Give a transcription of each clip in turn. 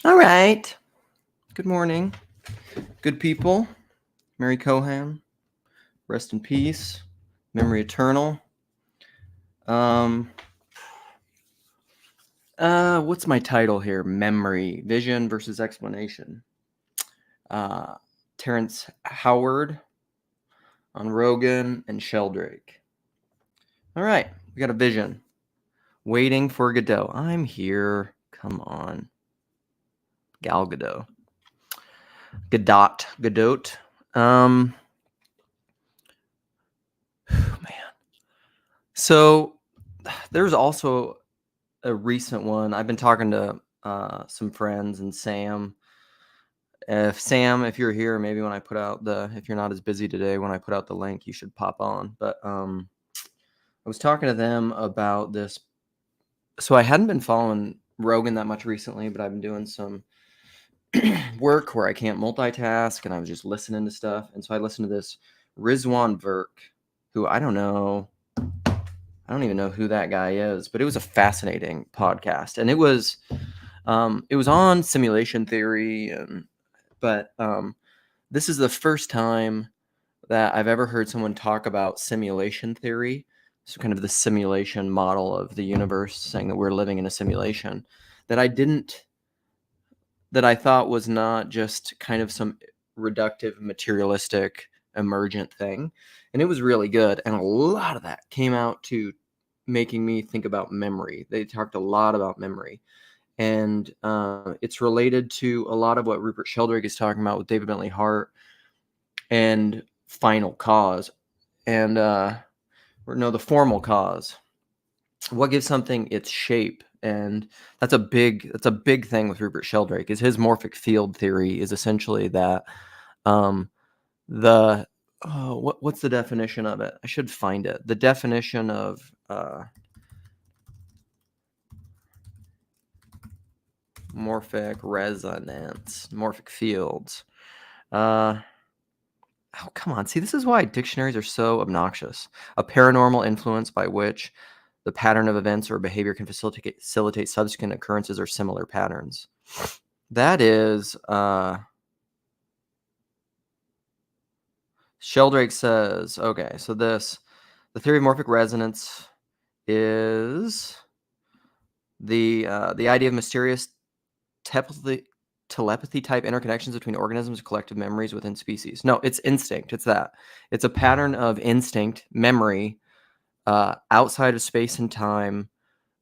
All right. Good morning, good people. Mary Cohan, rest in peace, memory eternal. What's my title here? Memory, vision versus explanation. Terrence Howard on Rogan and Sheldrake. All right, we got a vision. Waiting for Godot. I'm here. Come on. Gal Gadot. Godot. Man. So there's also a recent one. I've been talking to some friends and Sam. If you're here, maybe when I put out if you're not as busy today, when I put out the link, you should pop on. But I was talking to them about this. So I hadn't been following Rogan that much recently, but I've been doing some work where I can't multitask, and I was just listening to stuff. And so I listened to this Rizwan Virk, who I don't even know who that guy is, but it was a fascinating podcast, and it was on simulation theory, but this is the first time that I've ever heard someone talk about simulation theory, so kind of the simulation model of the universe, saying that we're living in a simulation, that I thought was not just kind of some reductive, materialistic, emergent thing. And it was really good. And a lot of that came out to making me think about memory. They talked a lot about memory. And it's related to a lot of what Rupert Sheldrake is talking about with David Bentley Hart and final cause. And the formal cause. What gives something its shape? And that's a big thing with Rupert Sheldrake. Is his morphic field theory is essentially that what's the definition of it? I should find it. The definition of morphic resonance, morphic fields. Oh, come on. See, this is why dictionaries are so obnoxious. A paranormal influence by which the pattern of events or behavior can facilitate subsequent occurrences or similar patterns. That is, Sheldrake says, okay, so the theory of morphic resonance is the idea of mysterious telepathy type interconnections between organisms, collective memories within species. No, it's instinct. It's that. It's a pattern of instinct, memory, outside of space and time,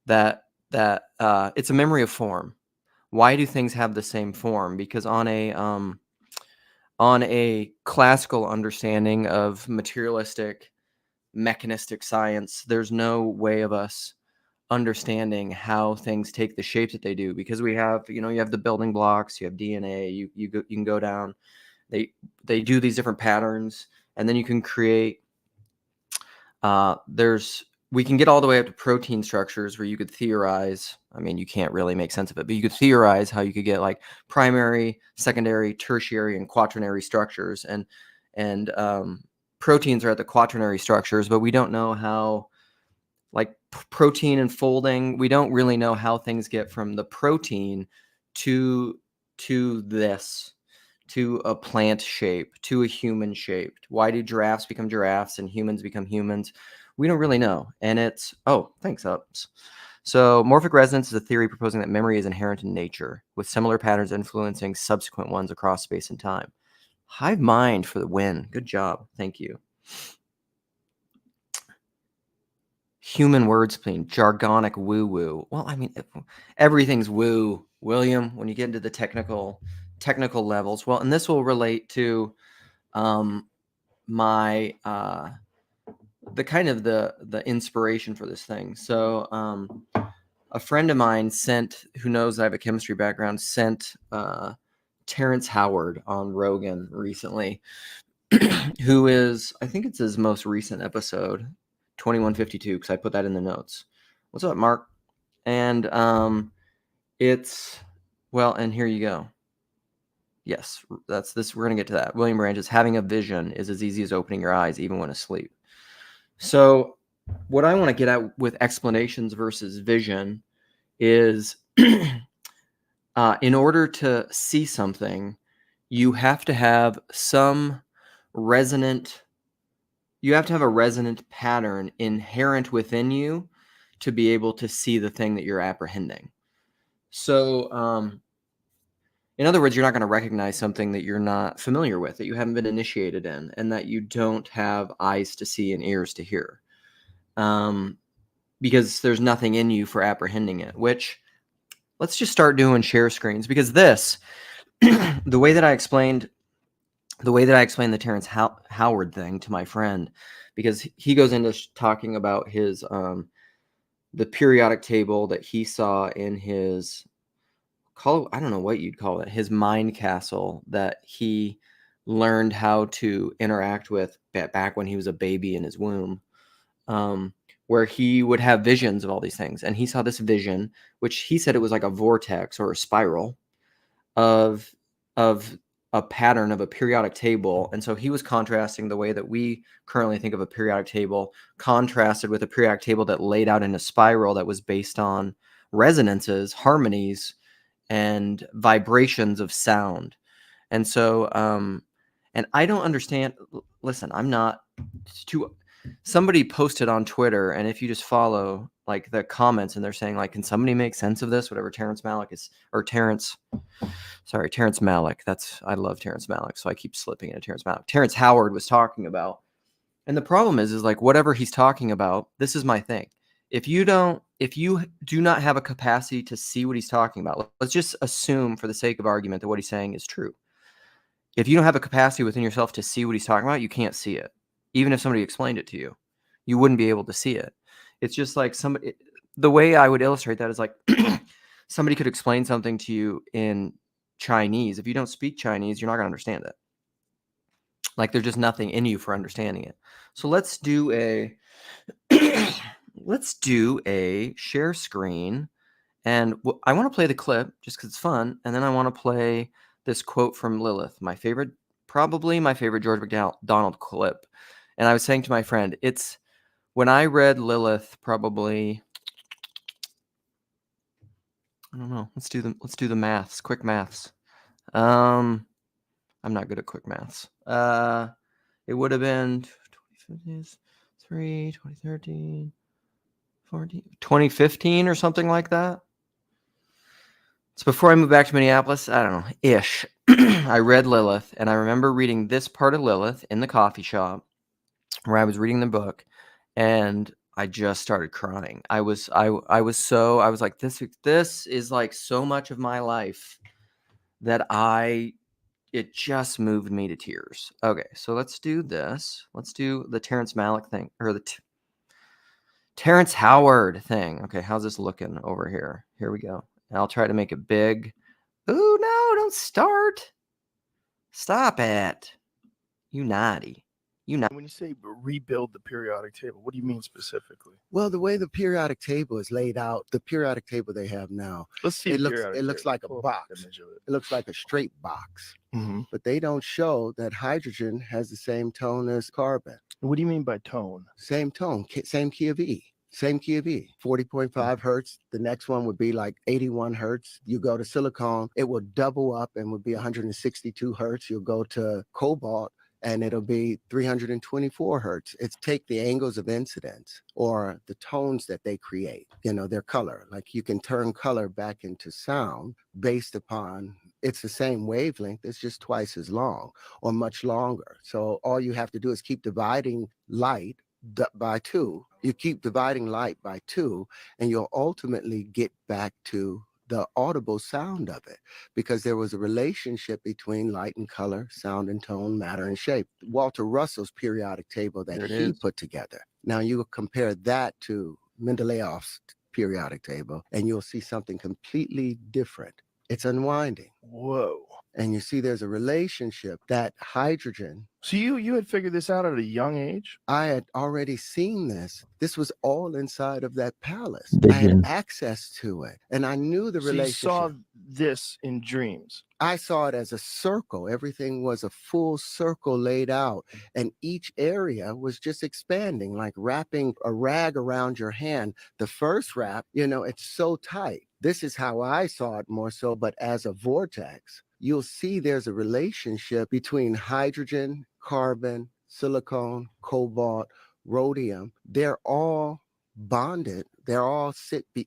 that it's a memory of form. Why do things have the same form? Because on a classical understanding of materialistic, mechanistic science, there's no way of us understanding how things take the shape that they do, because we have, you have the building blocks, you have DNA, you can go down, they do these different patterns, and then you can create we can get all the way up to protein structures where you could theorize. I mean, you can't really make sense of it, but you could theorize how you could get like primary, secondary, tertiary, and quaternary structures. And proteins are at the quaternary structures, but we don't know how, like protein and folding, we don't really know how things get from the protein to a plant shape, to a human shape. Why do giraffes become giraffes and humans become humans? We don't really know. And it's, thanks, Ups. So morphic resonance is a theory proposing that memory is inherent in nature, with similar patterns influencing subsequent ones across space and time. Hive mind for the win. Good job. Thank you. Human wordspleen, jargonic woo-woo. Well, I mean, everything's woo, William, when you get into the technical levels. Well, and this will relate to my the kind of the inspiration for this thing. So a friend of mine who knows I have a chemistry background, sent Terrence Howard on Rogan recently, who is, I think it's his most recent episode, 2152, because I put that in the notes. What's up, Mark? And it's, well, and here you go. Yes, that's this. We're going to get to that. William Branches, having a vision is as easy as opening your eyes, even when asleep. So what I want to get at with explanations versus vision is In order to see something, you have to have some resonant, you have to have a resonant pattern inherent within you to be able to see the thing that you're apprehending. So, in other words, you're not going to recognize something that you're not familiar with, that you haven't been initiated in, and that you don't have eyes to see and ears to hear. Because there's nothing in you for apprehending it, which let's just start doing share screens, because this, the way that I explained the Terrence Howard thing to my friend, because he goes into talking about his the periodic table that he saw in his I don't know what you'd call it, his mind castle that he learned how to interact with back when he was a baby in his womb, where he would have visions of all these things. And he saw this vision, which he said it was like a vortex or a spiral of a pattern of a periodic table. And so he was contrasting the way that we currently think of a periodic table, contrasted with a periodic table that laid out in a spiral that was based on resonances, harmonies, and vibrations of sound. And so, and I don't understand. Listen, I'm not too. Somebody posted on Twitter, and if you just follow like the comments, and they're saying like, "Can somebody make sense of this?" Whatever Terrence Malick. I love Terrence Malick, so I keep slipping into Terrence Malick. Terrence Howard was talking about, and the problem is like whatever he's talking about. This is my thing. If you do not have a capacity to see what he's talking about, let's just assume for the sake of argument that what he's saying is true. If you don't have a capacity within yourself to see what he's talking about, you can't see it. Even if somebody explained it to you, you wouldn't be able to see it. It's just like the way I would illustrate that is like somebody could explain something to you in Chinese. If you don't speak Chinese, you're not going to understand it. Like there's just nothing in you for understanding it. So let's do a share screen, and I want to play the clip just because it's fun, and then I want to play this quote from Lilith, probably my favorite George MacDonald clip. And I was saying to my friend, it's when I read Lilith, probably, I don't know. Let's do the maths, quick maths. I'm not good at quick maths. It would have been 2013, 2015 or something like that. It's before I moved back to Minneapolis. I don't know, ish. I read Lilith, and I remember reading this part of Lilith in the coffee shop where I was reading the book, and I just started crying. I was like, this is like so much of my life that it just moved me to tears. Okay, so let's do this. Let's do the Terrence Malick thing, or the Terrence Howard thing. Okay, how's this looking over here? Here we go. And I'll try to make it big. Ooh, no, don't start. Stop it. You naughty. When you say rebuild the periodic table, what do you mean specifically? Well, the way the periodic table is laid out, the periodic table they have now, Let's see. it looks like a box. It looks like a straight box. Mm-hmm. But they don't show that hydrogen has the same tone as carbon. What do you mean by tone? Same tone, same key of E. Same key of E, 40.5 hertz. The next one would be like 81 hertz. You go to silicon, it will double up and would be 162 hertz. You'll go to cobalt, and it'll be 324 hertz. It's take the angles of incidence or the tones that they create, their color. Like you can turn color back into sound based upon, it's the same wavelength, it's just twice as long or much longer. So all you have to do is keep dividing light by 2. You keep dividing light by 2, and you'll ultimately get back to the audible sound of it, because there was a relationship between light and color, sound and tone, matter and shape. Walter Russell's periodic table that he put together. Now you compare that to Mendeleev's periodic table, and you'll see something completely different. It's unwinding. Whoa. And you see there's a relationship that hydrogen. So you had figured this out at a young age? I had already seen this. This was all inside of that palace. Vision. I had access to it. And I knew the relationship. You saw this in dreams? I saw it as a circle. Everything was a full circle laid out. And each area was just expanding, like wrapping a rag around your hand. The first wrap, it's so tight. this is how I saw it more so, but as a vortex, you'll see there's a relationship between hydrogen, carbon, silicon, cobalt, rhodium. They're all bonded. They're all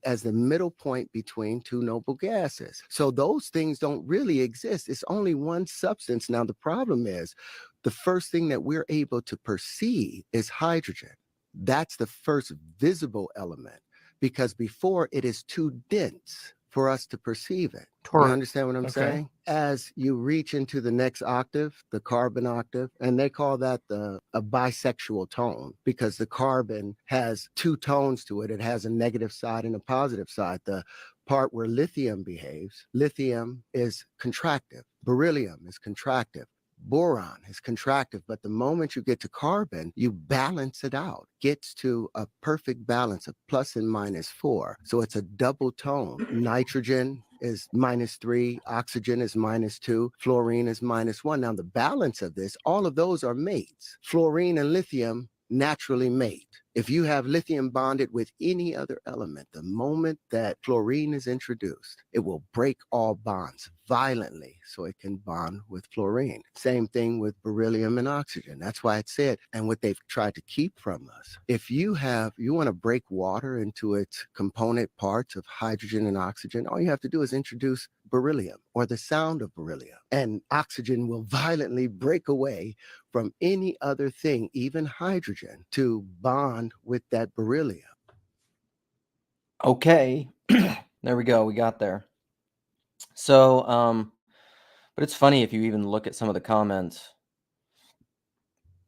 as the middle point between two noble gases. So those things don't really exist. It's only one substance. Now, the problem is the first thing that we're able to perceive is hydrogen. That's the first visible element, because before it is too dense for us to perceive it. You understand what I'm saying? As you reach into the next octave, the carbon octave, and they call that a bisexual tone, because the carbon has two tones to it. It has a negative side and a positive side. The part where lithium behaves, lithium is contractive, beryllium is contractive. Boron is contractive, but the moment you get to carbon, you balance it out. Gets to a perfect balance of plus and minus 4. So it's a double tone. Nitrogen is -3, oxygen is -2, fluorine is -1. Now the balance of this, all of those are mates. Fluorine and lithium naturally mate. If you have lithium bonded with any other element, the moment that fluorine is introduced, it will break all bonds violently so it can bond with fluorine. Same thing with beryllium and oxygen. That's why it said, and what they've tried to keep from us, if you want to break water into its component parts of hydrogen and oxygen, all you have to do is introduce beryllium or the sound of beryllium, and oxygen will violently break away from any other thing, even hydrogen, to bond with that beryllium. Okay. There we go. We got there. So, but it's funny if you even look at some of the comments.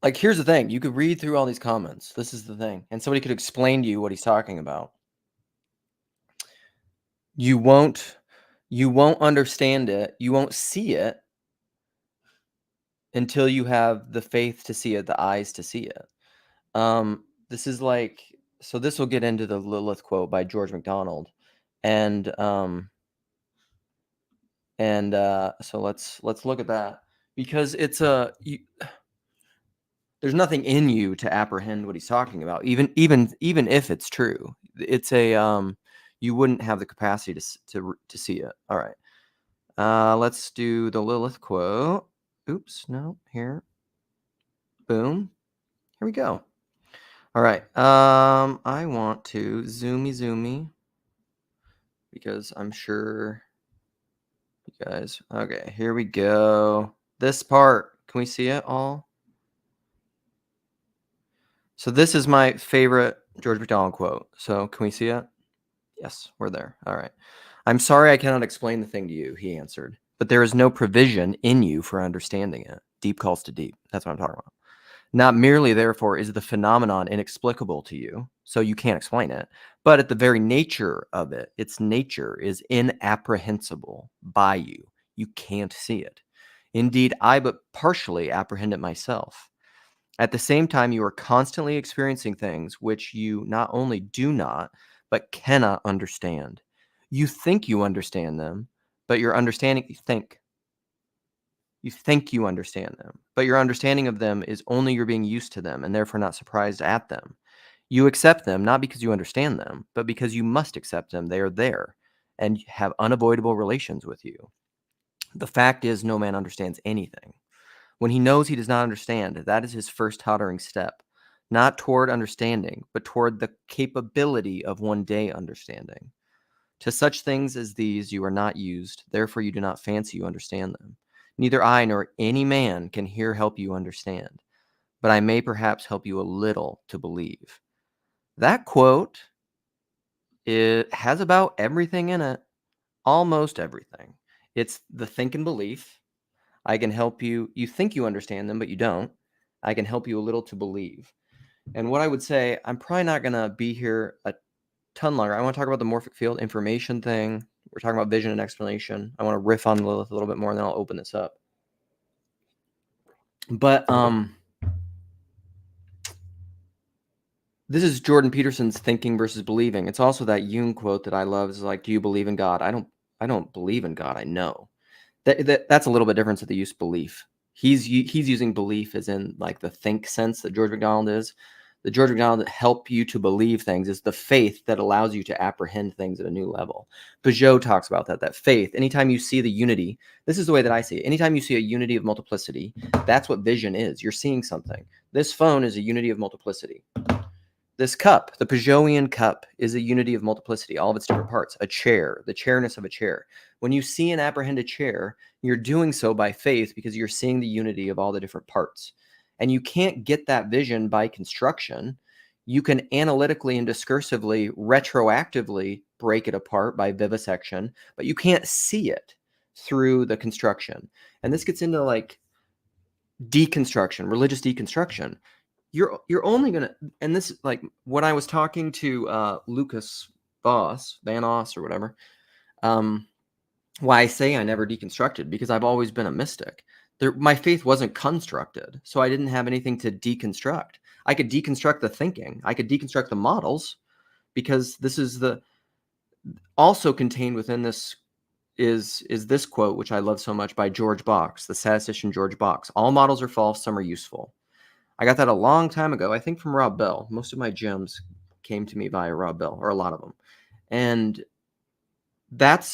Like, here's the thing. You could read through all these comments. This is the thing. And somebody could explain to you what he's talking about. You won't understand it. You won't see it until you have the faith to see it, the eyes to see it. This is like, so this will get into the Lilith quote by George MacDonald. And so let's look at that, because it's there's nothing in you to apprehend what he's talking about, even if it's true. It's you wouldn't have the capacity to see it. All right, let's do the Lilith quote. Oops, no, here. Boom. Here we go. All right. I want to zoomy because I'm sure you guys. Okay, here we go. This part. Can we see it all? So this is my favorite George MacDonald quote. So can we see it? Yes, we're there. All right. I'm sorry I cannot explain the thing to you, he answered, but there is no provision in you for understanding it. Deep calls to deep. That's what I'm talking about. Not merely, therefore, is the phenomenon inexplicable to you, so you can't explain it, but at the very nature of it, its nature is inapprehensible by you. You can't see it. Indeed, I but partially apprehend it myself. At the same time, you are constantly experiencing things which you not only do not, but cannot understand. You think you understand them, but your understanding, you think you understand them, but your understanding of them is only your being used to them and therefore not surprised at them. You accept them not because you understand them, but because you must accept them. They are there and have unavoidable relations with you. The fact is, no man understands anything. When he knows he does not understand, that is his first tottering step, not toward understanding, but toward the capability of one day understanding. To such things as these you are not used, therefore you do not fancy you understand them. Neither I nor any man can here help you understand, but I may perhaps help you a little to believe. That quote, it has about everything in it, almost everything. It's the think and belief. I can help you. You think you understand them, but you don't. I can help you a little to believe. And what I would say, I'm probably not going to be here a ton longer. I want to talk about the morphic field information thing. We're talking about vision and explanation. I want to riff on Lilith a little bit more, and then I'll open this up. But this is Jordan Peterson's thinking versus believing. It's also that Jung quote that I love. Is like, do you believe in God? I don't believe in God. I know. That's a little bit different to the use belief. He's using belief as in like the think sense that George MacDonald is. The George MacDonald that help you to believe things is the faith that allows you to apprehend things at a new level. Peugeot talks about that faith. Anytime you see the unity, this is the way that I see it. Anytime you see a unity of multiplicity, that's what vision is. You're seeing something. This phone is a unity of multiplicity. This cup, the Peugeotian cup, is a unity of multiplicity, all of its different parts. A chair, the chairness of a chair. When you see and apprehend a chair, you're doing so by faith because you're seeing the unity of all the different parts. And you can't get that vision by construction. You can analytically and discursively, retroactively break it apart by vivisection, but you can't see it through the construction. And this gets into like deconstruction, religious deconstruction. You're only gonna, and this is like when I was talking to Lucas Van Oss or whatever, why I say I never deconstructed, because I've always been a mystic. My faith wasn't constructed, so I didn't have anything to deconstruct. I could deconstruct the thinking. I could deconstruct the models, because this is also contained within this is this quote, which I love so much, by George Box, the statistician George Box. All models are false, some are useful. I got that a long time ago, I think from Rob Bell. Most of my gems came to me via Rob Bell, or a lot of them. And that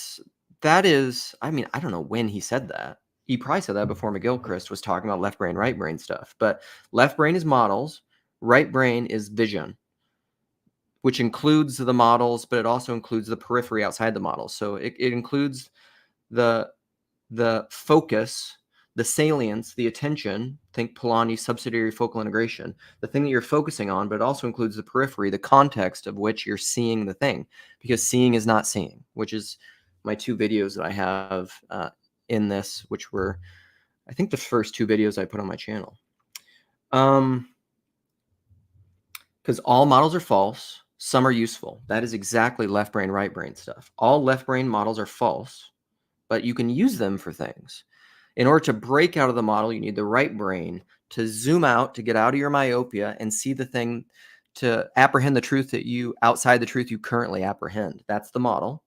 is, I mean, I don't know when he said that. He probably said that before McGilchrist was talking about left brain, right brain stuff. But left brain is models, right brain is vision, which includes the models, but it also includes the periphery outside the models. So it includes the focus, the salience, the attention, think Polanyi subsidiary focal integration, the thing that you're focusing on, but it also includes the periphery, the context of which you're seeing the thing, because seeing is not seeing, which is my 2 videos that I have in this, which were, I think, the first 2 videos I put on my channel. Because all models are false, some are useful. That is exactly left brain, right brain stuff. All left brain models are false, but you can use them for things. In order to break out of the model, you need the right brain to zoom out, to get out of your myopia and see the thing, to apprehend the truth outside the truth you currently apprehend. That's the model,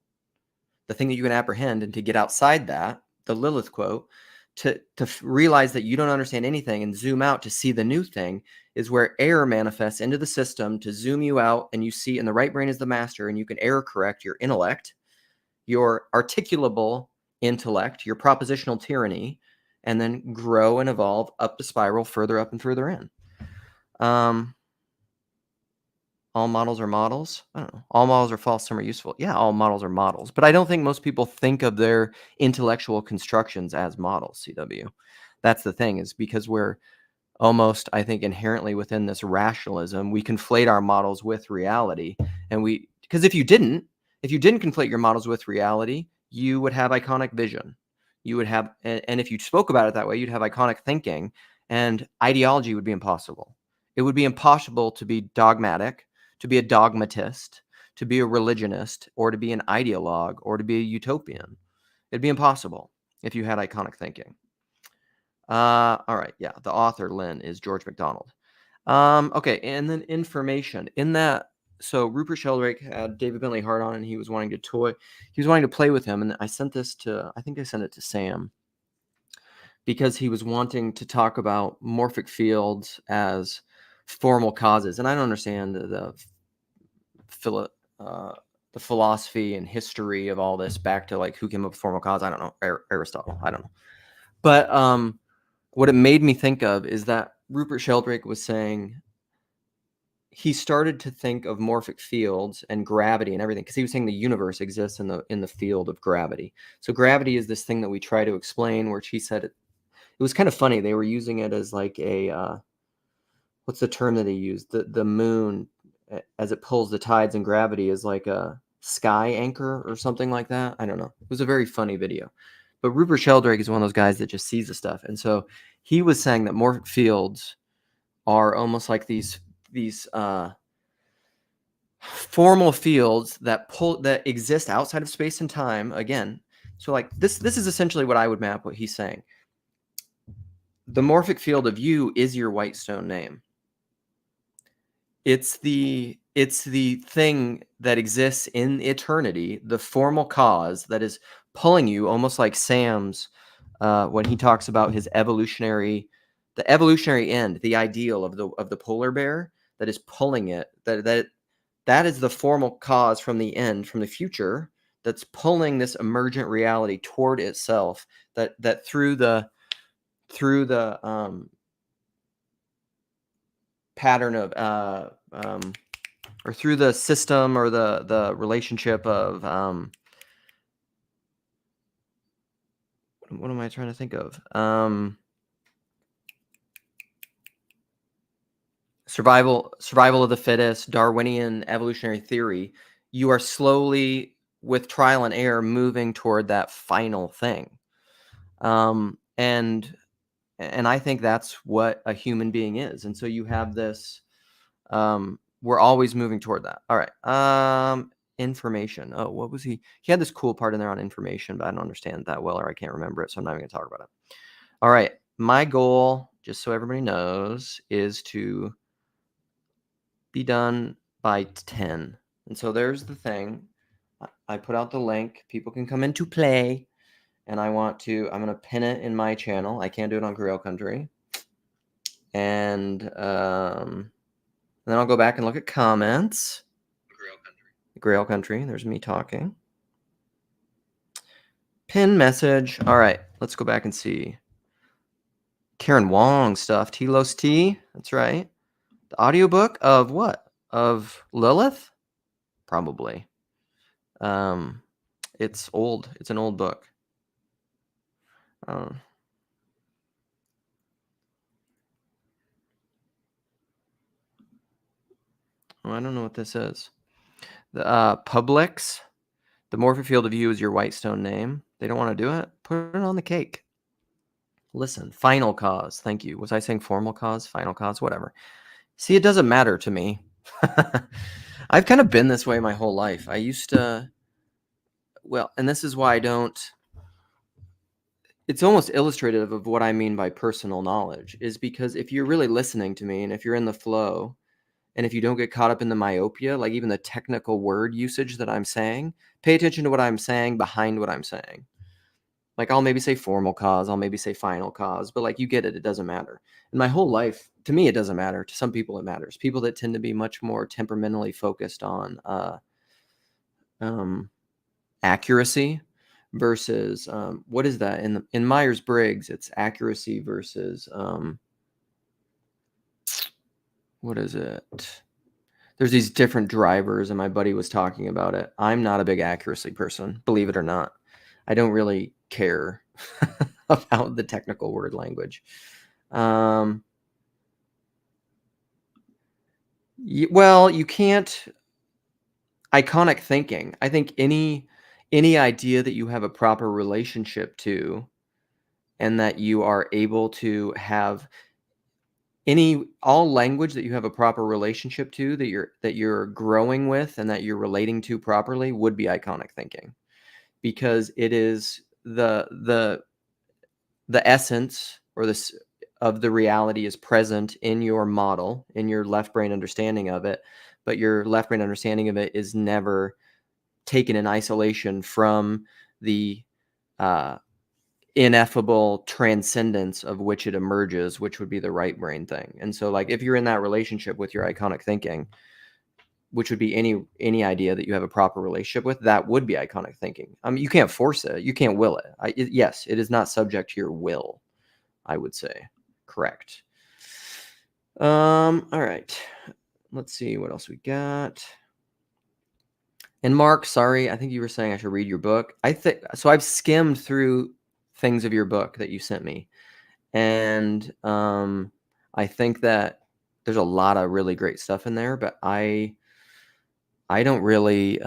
the thing that you can apprehend. And to get outside that, the Lilith quote, to realize that you don't understand anything and zoom out to see the new thing, is where error manifests into the system to zoom you out, and you see, and the right brain is the master, and you can error correct your intellect, your articulable intellect, your propositional tyranny, and then grow and evolve up the spiral, further up and further in. All models are models. I don't know. All models are false, some are useful. Yeah, all models are models. But I don't think most people think of their intellectual constructions as models, CW. That's the thing, is because we're almost, I think, inherently within this rationalism, we conflate our models with reality. And because if you didn't conflate your models with reality, you would have iconic vision. You would have, and if you spoke about it that way, you'd have iconic thinking, and ideology would be impossible. It would be impossible to be dogmatic, to be a dogmatist, to be a religionist, or to be an ideologue, or to be a utopian. It'd be impossible if you had iconic thinking. All right, yeah, the author, Lynn, is George MacDonald. Okay, and then information. In that, so Rupert Sheldrake had David Bentley Hart on, and he was wanting to play with him, and I sent it to Sam, because he was wanting to talk about morphic fields as formal causes. And I don't understand the philosophy and history of all this back to like who came up with formal cause. I don't know, Aristotle. I don't know. But what it made me think of is that Rupert Sheldrake was saying he started to think of morphic fields and gravity and everything, because he was saying the universe exists in the field of gravity. So gravity is this thing that we try to explain, which he said it was kind of funny. They were using it as like a what's the term that he used? The moon, as it pulls the tides, and gravity is like a sky anchor or something like that. I don't know. It was a very funny video. But Rupert Sheldrake is one of those guys that just sees the stuff. And so he was saying that morphic fields are almost like these formal fields that exist outside of space and time. Again, so like this is essentially what I would map what he's saying. The morphic field of you is your Whitestone name. It's the thing that exists in eternity, the formal cause that is pulling you, almost like Sam's when he talks about his the evolutionary end, the ideal of the polar bear. that is pulling it, that is the formal cause from the end, from the future, that's pulling this emergent reality toward itself, that through the pattern of or through the system or the relationship of what am I trying to think of? Survival of the fittest, Darwinian evolutionary theory. You are slowly, with trial and error, moving toward that final thing. And I think that's what a human being is. And so you have this, we're always moving toward that. All right. Information. Oh, what was he had this cool part in there on information, but I don't understand that well, or I can't remember it, so I'm not even gonna talk about it. All right. My goal, just so everybody knows, is to be done by 10. And so there's the thing. I put out the link. People can come into play. And I'm going to pin it in my channel. I can't do it on Grail Country. And then I'll go back and look at comments. Grail Country. There's me talking. Pin message. All right. Let's go back and see. Karen Wong stuff. Telos T. That's right. The audiobook of what? Of Lilith? Probably. It's old. It's an old book. Oh, I don't know what this is. The Publix. The Morphic field of view is your Whitestone name. They don't want to do it? Put it on the cake. Listen, final cause. Thank you. Was I saying formal cause? Final cause? Whatever. See, it doesn't matter to me. I've kind of been this way my whole life. I used to, well, and this is why I don't, it's almost illustrative of what I mean by personal knowledge, is because if you're really listening to me and if you're in the flow, and if you don't get caught up in the myopia, like even the technical word usage that I'm saying, pay attention to what I'm saying behind what I'm saying. Like I'll maybe say formal cause, I'll maybe say final cause, but like you get it, it doesn't matter. In my whole life, to me, it doesn't matter. To some people, it matters. People that tend to be much more temperamentally focused on accuracy versus what is that in Myers-Briggs? It's accuracy versus what is it? There's these different drivers, and my buddy was talking about it. I'm not a big accuracy person, believe it or not. I don't really care about the technical word language. Well, you can't. Iconic thinking. I think any idea that you have a proper relationship to, and that you are able to have all language that you have a proper relationship to, that you're growing with and that you're relating to properly, would be iconic thinking, because it is the essence or this of the reality is present in your model, in your left brain understanding of it, but your left brain understanding of it is never taken in isolation from the ineffable transcendence of which it emerges, which would be the right brain thing. And so like if you're in that relationship with your iconic thinking, which would be any idea that you have a proper relationship with, that would be iconic thinking. You can't force it, you can't will it. Yes, it is not subject to your will, I would say. Correct. All right, let's see what else we got. And Mark, sorry, I think you were saying I should read your book. I think so. I've skimmed through things of your book that you sent me, and I think that there's a lot of really great stuff in there, but I don't really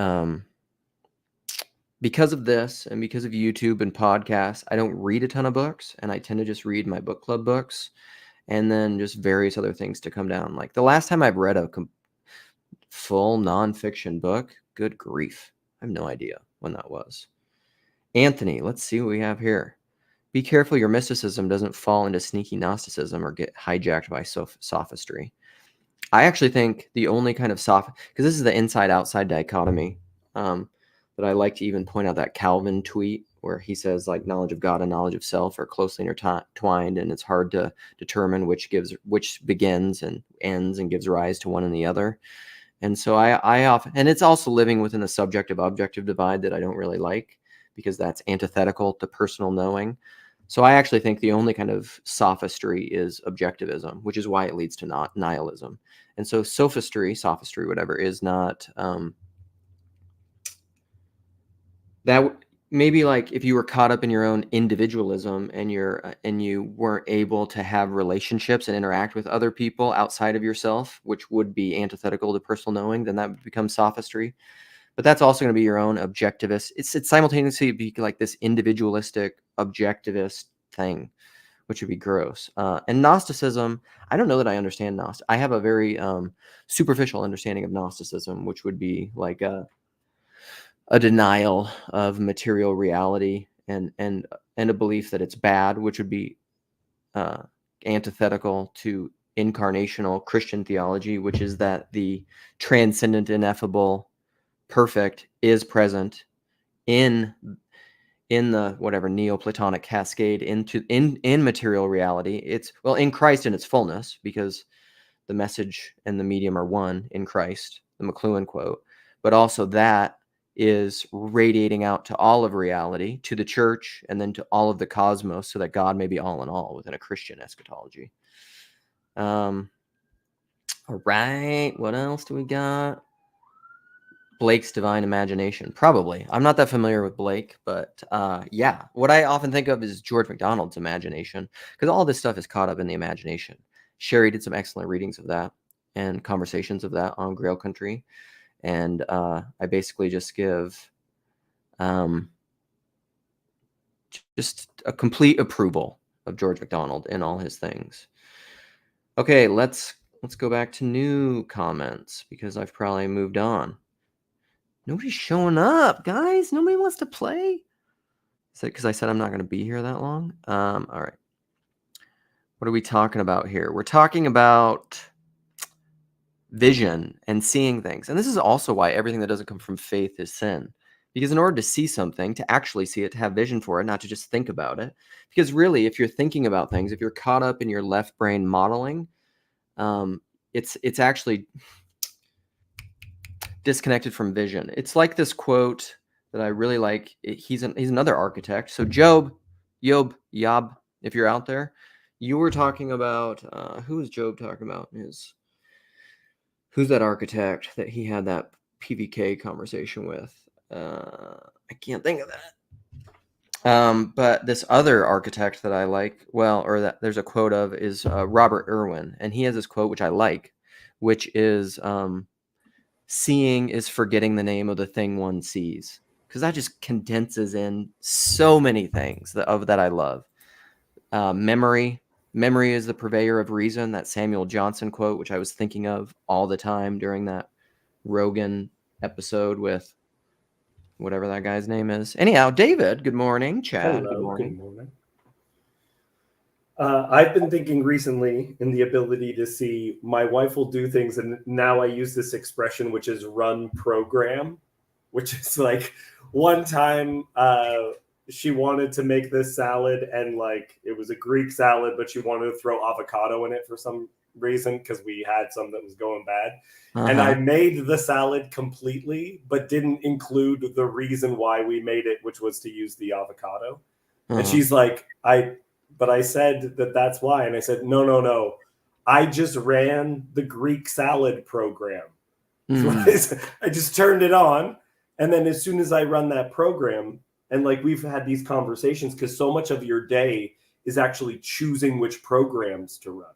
because of this and because of YouTube and podcasts, I don't read a ton of books, and I tend to just read my book club books and then just various other things to come down. Like the last time I've read a full nonfiction book, good grief, I have no idea when that was. Anthony, let's see what we have here. Be careful your mysticism doesn't fall into sneaky Gnosticism or get hijacked by sophistry. I actually think the only kind of because this is the inside-outside dichotomy, that I like to even point out that Calvin tweet where he says like knowledge of God and knowledge of self are closely intertwined, and it's hard to determine which begins and ends and gives rise to one and the other. And so I often, and it's also living within the subjective objective divide that I don't really like, because that's antithetical to personal knowing. So I actually think the only kind of sophistry is objectivism, which is why it leads to not nihilism. And so sophistry, whatever, is not that maybe like if you were caught up in your own individualism and you weren't able to have relationships and interact with other people outside of yourself, which would be antithetical to personal knowing, then that would become sophistry. But that's also going to be your own objectivist. It's simultaneously be like this individualistic objectivist thing, which would be gross. And Gnosticism, I don't know that I understand Gnostic. I have a very superficial understanding of Gnosticism, which would be like a denial of material reality and a belief that it's bad, which would be antithetical to incarnational Christian theology, which is that the transcendent, ineffable, perfect is present in the whatever Neoplatonic cascade in material reality. It's in Christ in its fullness, because the message and the medium are one in Christ, the McLuhan quote, but also that is radiating out to all of reality, to the church, and then to all of the cosmos, so that God may be all in all within a Christian eschatology. All right, what else do we got? Blake's divine imagination, probably. I'm not that familiar with Blake, but yeah, what I often think of is George MacDonald's imagination, because all this stuff is caught up in the imagination. Sherry did some excellent readings of that and conversations of that on Grail Country. And I basically just give just a complete approval of George MacDonald in all his things. Okay, let's go back to new comments, because I've probably moved on. Nobody's showing up, guys. Nobody wants to play. Is it because I said I'm not going to be here that long? All right. What are we talking about here? We're talking about vision and seeing things. And this is also why everything that doesn't come from faith is sin. Because in order to see something, to actually see it, to have vision for it, not to just think about it. Because really, if you're thinking about things, if you're caught up in your left brain modeling, it's actually disconnected from vision. It's like this quote that I really like. He's another architect. So Job, if you're out there, you were talking about, who is Job talking about? Who's that architect that he had that PVK conversation with? I can't think of that. But this other architect that I like, that there's a quote of, is Robert Irwin. And he has this quote, which I like, which is, seeing is forgetting the name of the thing one sees. Because that just condenses in so many things that I love. Memory is the purveyor of reason, that Samuel Johnson quote, which I was thinking of all the time during that Rogan episode with whatever that guy's name is. Anyhow, David, good morning. Chad, hello, good morning. Good morning. I've been thinking recently in the ability to see. My wife will do things, and now I use this expression, which is run program, which is like one time she wanted to make this salad, and like it was a Greek salad, but she wanted to throw avocado in it for some reason because we had some that was going bad. And I made the salad completely, but didn't include the reason why we made it, which was to use the avocado. And she's like, but I said that's why. And I said, no. I just ran the Greek salad program. So I just turned it on. And then as soon as I run that program, and like we've had these conversations, because so much of your day is actually choosing which programs to run.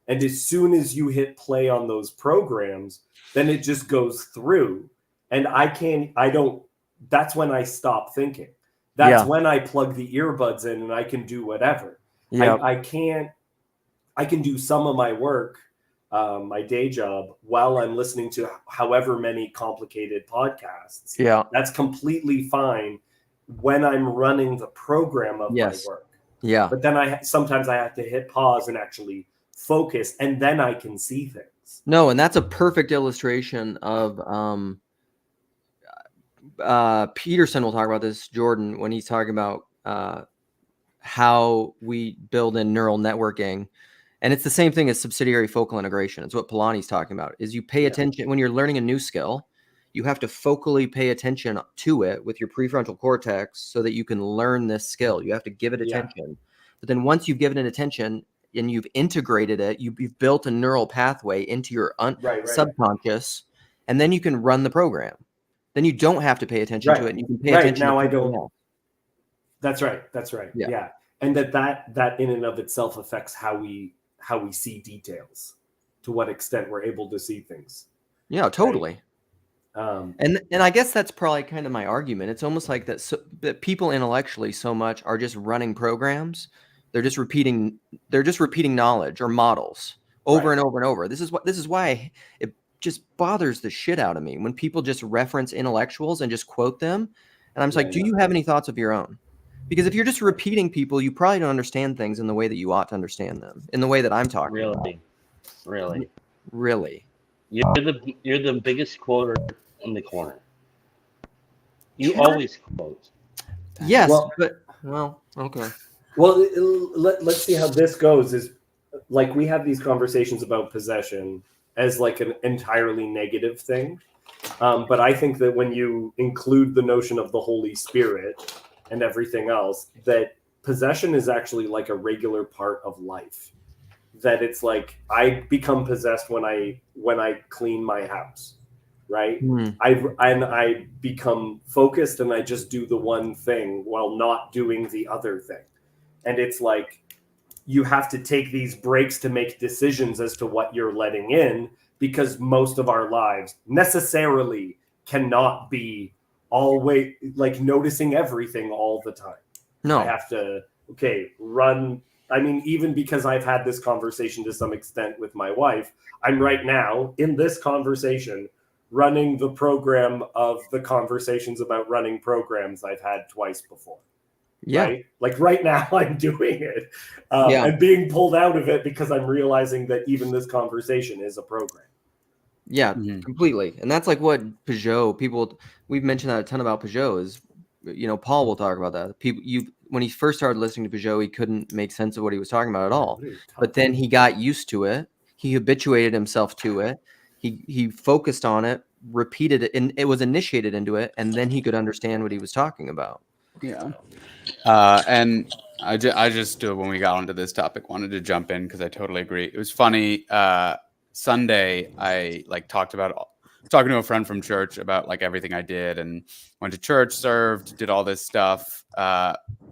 And as soon as you hit play on those programs, then it just goes through. And that's when I stop thinking. That's when I plug the earbuds in and I can do whatever. Yep. I can do some of my work, my day job, while I'm listening to however many complicated podcasts. Yeah. That's completely fine when I'm running the program of my work. Yeah. But then sometimes I have to hit pause and actually focus, and then I can see things. No, and that's a perfect illustration of Peterson will talk about this, Jordan, when he's talking about how we build in neural networking. And it's the same thing as subsidiary focal integration. It's what Polanyi's talking about, is you pay attention when you're learning a new skill. You have to focally pay attention to it with your prefrontal cortex so that you can learn this skill. You have to give it attention. But then once you've given it attention and you've integrated it, you've built a neural pathway into your subconscious, and then you can run the program. Then you don't have to pay attention to it. And you can pay attention now to I don't. else. That's right. Yeah. And that in and of itself affects how we see details, to what extent we're able to see things. Yeah, totally. Right? And I guess that's probably kind of my argument. It's almost like that people intellectually so much are just running programs. They're just repeating knowledge or models over and over and over. This is why it just bothers the shit out of me when people just reference intellectuals and just quote them. And I'm just like, do you have any thoughts of your own? Because if you're just repeating people, you probably don't understand things in the way that you ought to understand them, in the way that I'm talking about. Really. You're the biggest quoter in the corner. You always quote. Yes, okay. Well, let's see how this goes. Is like we have these conversations about possession as like an entirely negative thing. But I think that when you include the notion of the Holy Spirit and everything else, that possession is actually like a regular part of life. That it's like I become possessed when I clean my house, right? I become focused and I just do the one thing while not doing the other thing. And it's like you have to take these breaks to make decisions as to what you're letting in, because most of our lives necessarily cannot be always like noticing everything all the time. No. I have to, run. I mean, even because I've had this conversation to some extent with my wife, I'm right now in this conversation running the program of the conversations about running programs I've had twice before. Yeah. Right? Like right now I'm doing it. I'm being pulled out of it because I'm realizing that even this conversation is a program. Yeah, completely. And that's like what Peugeot, we've mentioned that a ton about Peugeot is, Paul will talk about that. When he first started listening to Peugeot, he couldn't make sense of what he was talking about at all. But then he got used to it. He habituated himself to it. He focused on it, repeated it, and it was initiated into it. And then he could understand what he was talking about. Yeah. And I just, when we got onto this topic, wanted to jump in because I totally agree. It was funny. Sunday, I talking to a friend from church about everything I did, and went to church, served, did all this stuff,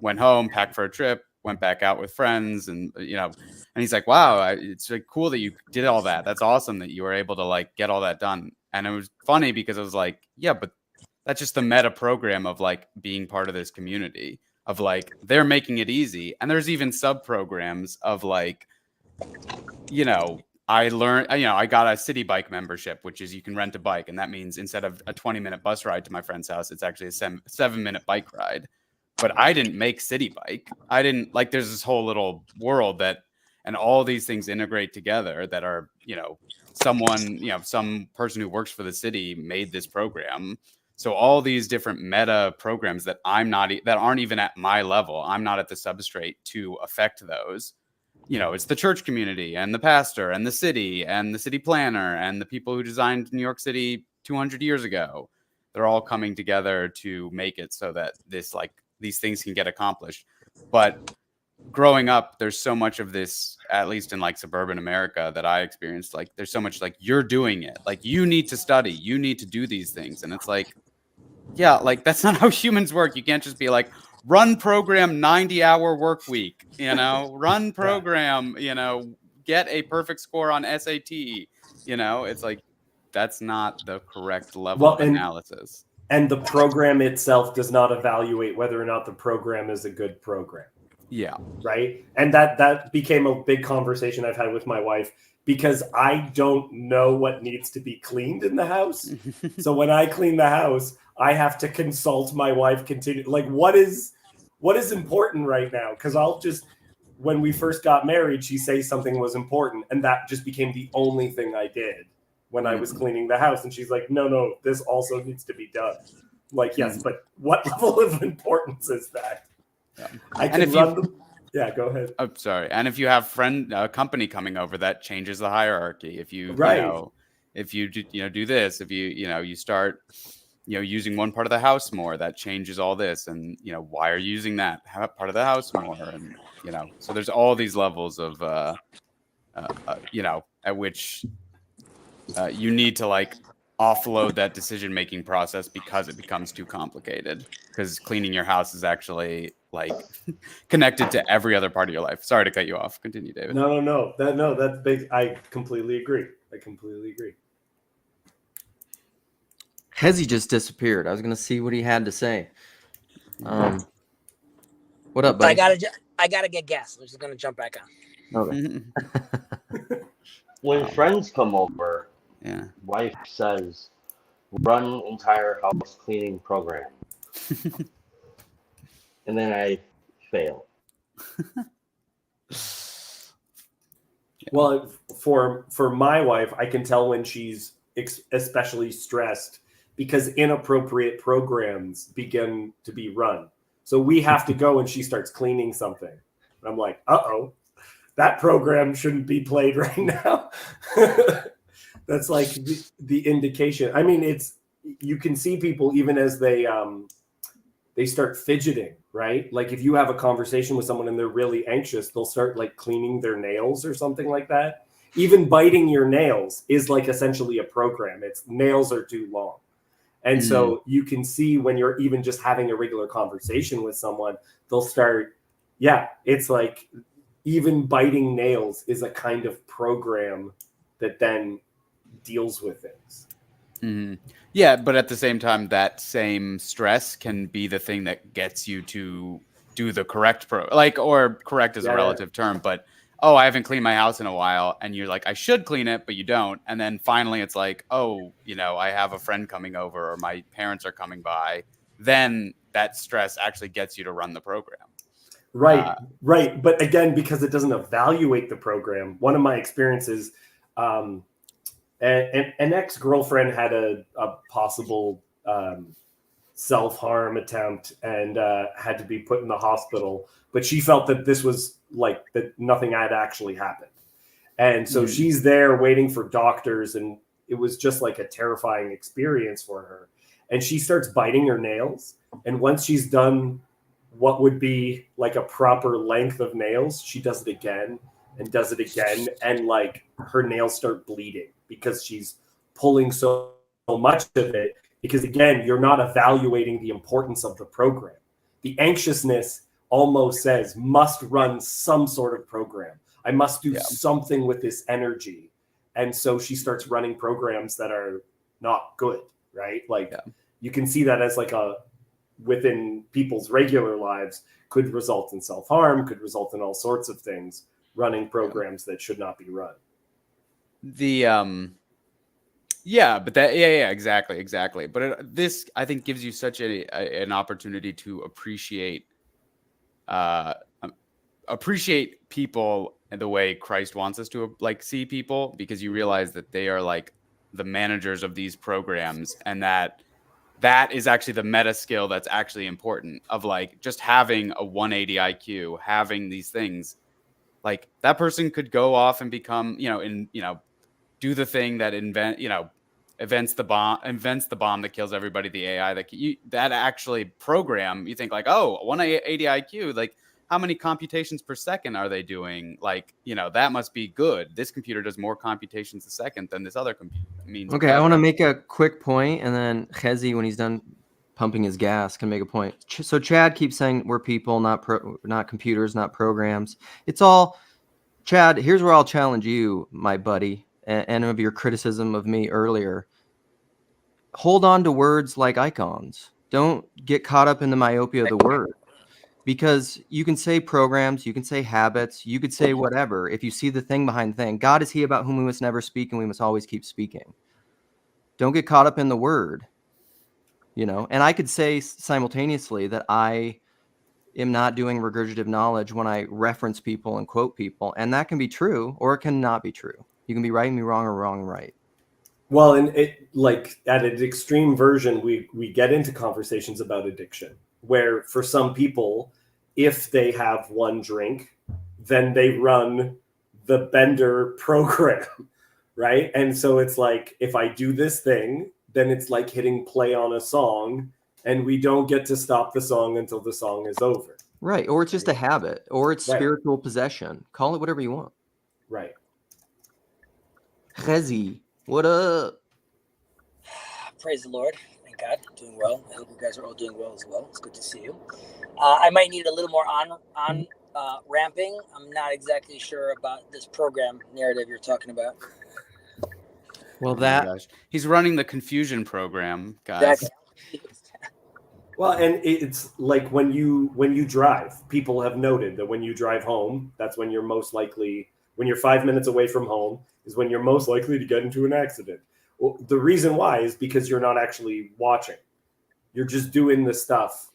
went home, packed for a trip, went back out with friends, and and he's like, wow, it's cool that you did all that. That's awesome that you were able to get all that done. And it was funny because I was like, yeah, but that's just the meta program of being part of this community of they're making it easy. And there's even sub programs of I learned, I got a city bike membership, which is you can rent a bike. And that means instead of a 20-minute bus ride to my friend's house, it's actually a 7-minute bike ride. But I didn't make city bike. I didn't there's this whole little world and all these things integrate together that are, some person who works for the city made this program. So all these different meta programs that that aren't even at my level, I'm not at the substrate to affect those. It's the church community and the pastor and the city planner and the people who designed New York City 200 years ago. They're all coming together to make it so that these things can get accomplished. But growing up, there's so much of this, at least in suburban America that I experienced. There's so much you're doing it. You need to study, you need to do these things. And it's that's not how humans work. You can't just be run program 90-hour work week, run program, get a perfect score on SAT, it's that's not the correct level of analysis. And the program itself does not evaluate whether or not the program is a good program. Yeah. Right. And that became a big conversation I've had with my wife, because I don't know what needs to be cleaned in the house. So when I clean the house, I have to consult my wife what is important right now? Because when we first got married, she says something was important, and that just became the only thing I did when I was cleaning the house. And she's like, no, this also needs to be done. Like, yes, but what level of importance is that? Yeah. I And can if run them. Yeah, go ahead. I'm sorry. And if you have company coming over, that changes the hierarchy. If you, Right. you know, if you do, do this, if you start, using one part of the house more, that changes all this. And, why are you using that part of the house more? And, so there's all these levels of, at which you need to like offload that decision-making process because it becomes too complicated. Because cleaning your house is actually like connected to every other part of your life. Sorry to cut you off. Continue, David. No. That's big. I completely agree. Hezzy just disappeared. I was gonna see what he had to say. What up, buddy? I gotta get gas. I'm just gonna jump back on. Okay. When friends come over, Yeah. wife says, "Run entire house cleaning program," and then I fail. Well, for my wife, I can tell when she's especially stressed because inappropriate programs begin to be run. So we have to go and she starts cleaning something. And I'm like, uh-oh, that program shouldn't be played right now. That's like the indication. I mean, you can see people even as they start fidgeting, right? Like if you have a conversation with someone and they're really anxious, they'll start like cleaning their nails or something like that. Even biting your nails is like essentially a program. It's nails are too long. And so you can see when you're even just having a regular conversation with someone, they'll start, it's like even biting nails is a kind of program that then deals with things. Mm-hmm. Yeah, but at the same time, that same stress can be the thing that gets you to do the correct or correct is a relative term, but I haven't cleaned my house in a while, and you're like, I should clean it, but you don't. And then finally it's like, I have a friend coming over or my parents are coming by. Then that stress actually gets you to run the program. Right. But again, because it doesn't evaluate the program, one of my experiences, an ex-girlfriend had a possible self-harm attempt and had to be put in the hospital, but she felt that this was like that nothing had actually happened. And so she's there waiting for doctors, and it was just like a terrifying experience for her. And she starts biting her nails. And once she's done what would be like a proper length of nails, she does it again and does it again. And like her nails start bleeding because she's pulling so much of it. Because again, you're not evaluating the importance of the program. The anxiousness almost says must run some sort of program. I must do something with this energy. And so she starts running programs that are not good, right? Like you can see that as like within people's regular lives could result in self-harm, could result in all sorts of things, running programs that should not be run. Exactly. But this, I think, gives you such an opportunity to appreciate people and the way Christ wants us to like see people, because you realize that they are like the managers of these programs, and that is actually the meta skill that's actually important, of like just having a 180 IQ, having these things. Like that person could go off and become, do the thing that invents the bomb that kills everybody, the AI that actually program. You think like, 180 IQ, like how many computations per second are they doing? Like, that must be good. This computer does more computations a second than this other computer. Okay, I want to make a quick point, and then Hezzy, when he's done pumping his gas, can make a point. So Chad keeps saying we're people, not computers, not programs. It's all, Chad, here's where I'll challenge you, my buddy, and of your criticism of me earlier. Hold on to words like icons. Don't get caught up in the myopia of the word. Because you can say programs, you can say habits, you could say whatever. If you see the thing behind the thing, God is he about whom we must never speak, and we must always keep speaking. Don't get caught up in the word, And I could say simultaneously that I am not doing regurgitative knowledge when I reference people and quote people, and that can be true or it can not be true. You can be right and be wrong, or wrong and right. Well, and it, like, at an extreme version, we get into conversations about addiction, where for some people, if they have one drink, then they run the Bender program, right? And so it's like, if I do this thing, then it's like hitting play on a song, and we don't get to stop the song until the song is over. Right. Or it's just a habit, or it's Right. spiritual possession. Call it whatever you want. Right. Rezi, what up? Praise the Lord. Thank God. Doing well. I hope you guys are all doing well as well. It's good to see you. I might need a little more on ramping. I'm not exactly sure about this program narrative you're talking about. Well, Oh my that gosh. He's running the confusion program, guys. That's Well, and it's like when you drive, people have noted that when you drive home, that's when you're most likely, when you're 5 minutes away from home, is when you're most likely to get into an accident. Well, the reason why is because you're not actually watching. You're just doing the stuff.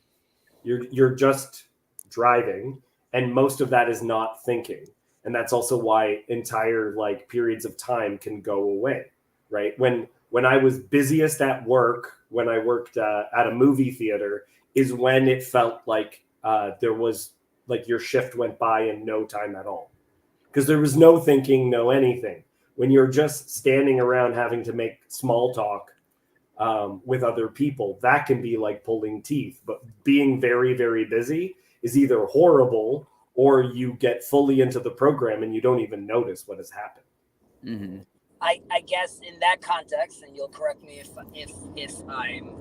You're just driving, and most of that is not thinking. And that's also why entire like periods of time can go away, right? When I was busiest at work, when I worked at a movie theater, is when it felt like there was like your shift went by in no time at all, because there was no thinking, no anything. When you're just standing around having to make small talk with other people, that can be like pulling teeth. But being very, very busy is either horrible, or you get fully into the program and you don't even notice what has happened. Mm-hmm. I guess in that context, and you'll correct me if I'm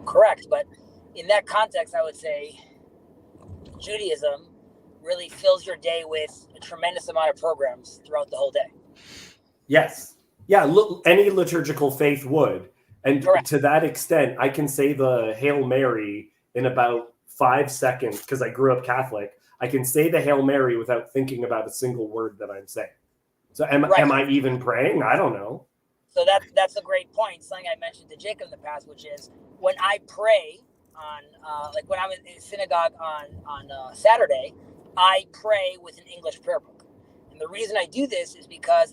correct, but in that context, I would say Judaism really fills your day with a tremendous amount of programs throughout the whole day. Yes. Yeah, any liturgical faith would. And Correct. To that extent, I can say the Hail Mary in about 5 seconds, because I grew up Catholic. I can say the Hail Mary without thinking about a single word that I'm saying. So am I even praying? I don't know. So that's a great point. Something I mentioned to Jacob in the past, which is when I pray on, like when I'm in synagogue on Saturday, I pray with an English prayer book. And the reason I do this is because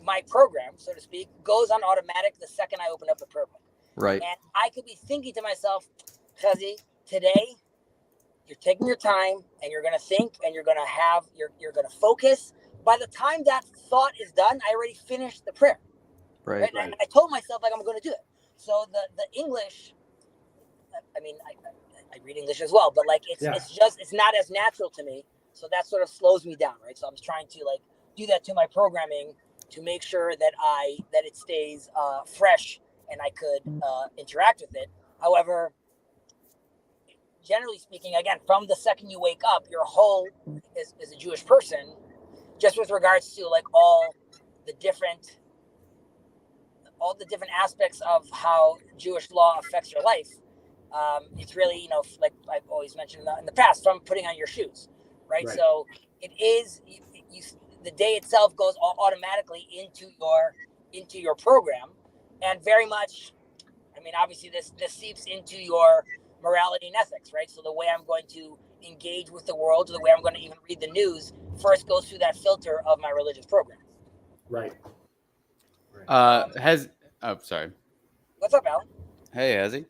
my program, so to speak, goes on automatic the second I open up the prayer book. right. And I could be thinking to myself, Chazi, today you're taking your time and you're going to think and you're going to focus. By the time that thought is done, I already finished the prayer. Right. And I told myself like I'm going to do it. So the English, I mean, I read English as well, but like it's not as natural to me. So that sort of slows me down, right? So I'm trying to like do that to my programming to make sure that it stays fresh and I could interact with it. However, generally speaking, again, from the second you wake up, your whole as a Jewish person, just with regards to like all the different aspects of how Jewish law affects your life. It's really, like I've always mentioned in the past, from putting on your shoes, right? So it is, the day itself goes automatically into your program, and very much, I mean, obviously this seeps into your morality and ethics, right? So the way I'm going to engage with the world, or the way I'm going to even read the news, first goes through that filter of my religious program. Right. Sorry. What's up, Alan? Hey, Ezzy.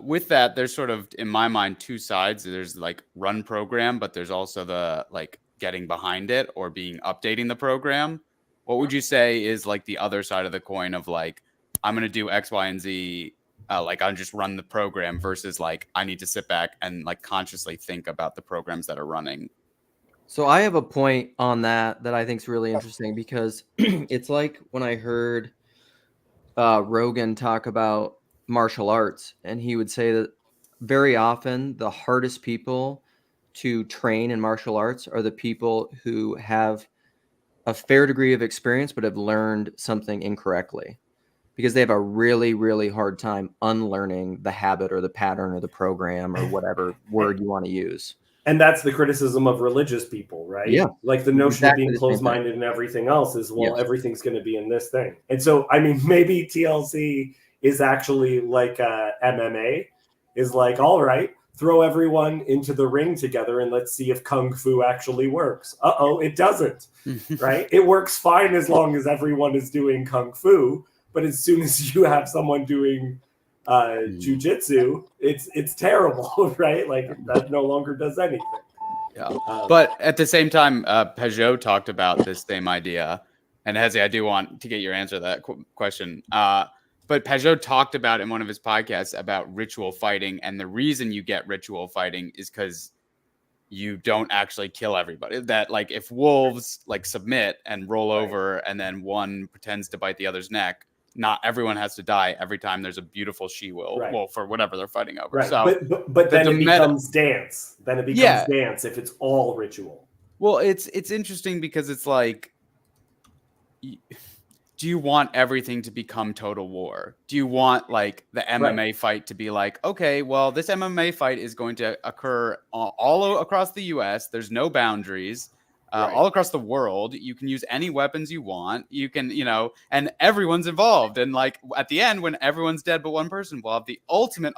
With that, there's sort of, in my mind, two sides. There's like run program, but there's also the like getting behind it or updating the program. What would you say is like the other side of the coin of like, I'm going to do X, Y, and Z, like I'll just run the program versus like I need to sit back and like consciously think about the programs that are running? So I have a point on that I think is really interesting, because it's like when I heard Rogan talk about martial arts, and he would say that very often the hardest people to train in martial arts are the people who have a fair degree of experience but have learned something incorrectly, because they have a really, really hard time unlearning the habit or the pattern or the program or whatever word you want to use. And that's the criticism of religious people, right? Yeah. Like the notion Exactly of being the same closed-minded and everything else is, well, Yes. everything's going to be in this thing. And so, I mean, maybe TLC is actually like MMA is like, all right, throw everyone into the ring together and let's see if Kung Fu actually works. Uh-oh, it doesn't, right? It works fine as long as everyone is doing Kung Fu, but as soon as you have someone doing jujitsu, it's terrible, right? Like that no longer does anything. Yeah. But at the same time, Peugeot talked about this same idea. And Hezi, I do want to get your answer to that question. But Peugeot talked about in one of his podcasts about ritual fighting. And the reason you get ritual fighting is because you don't actually kill everybody. That like if wolves like submit and roll over and then one pretends to bite the other's neck, not everyone has to die every time there's a beautiful she-wolf for whatever they're fighting over. Right. So, but then it becomes dance. Then it becomes dance if it's all ritual. Well, it's interesting because it's like, do you want everything to become total war? Do you want like the MMA fight to be like, okay, well, this MMA fight is going to occur all across the US. There's no boundaries. All across the world, you can use any weapons you want. You can, and everyone's involved. And like at the end, when everyone's dead but one person, we'll have the ultimate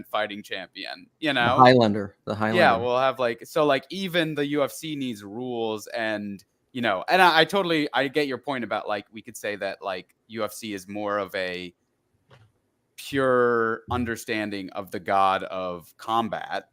fighting champion. The Highlander. Yeah, we'll have like even the UFC needs rules and and I totally get your point about like we could say that like UFC is more of a pure understanding of the god of combat.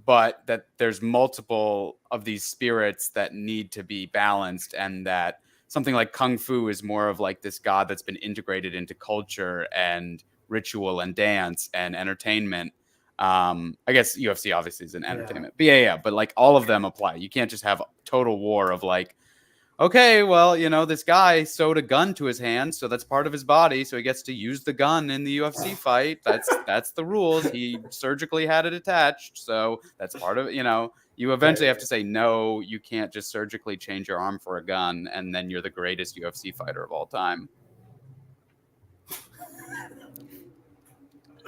But that there's multiple of these spirits that need to be balanced, and that something like Kung Fu is more of like this god that's been integrated into culture and ritual and dance and entertainment. I guess UFC obviously is an entertainment, but but like all of them apply. You can't just have total war of like, okay, well, this guy sewed a gun to his hand, so that's part of his body, so he gets to use the gun in the UFC fight. That's the rules. He surgically had it attached, so that's part of it. You eventually have to say, no, you can't just surgically change your arm for a gun, and then you're the greatest UFC fighter of all time.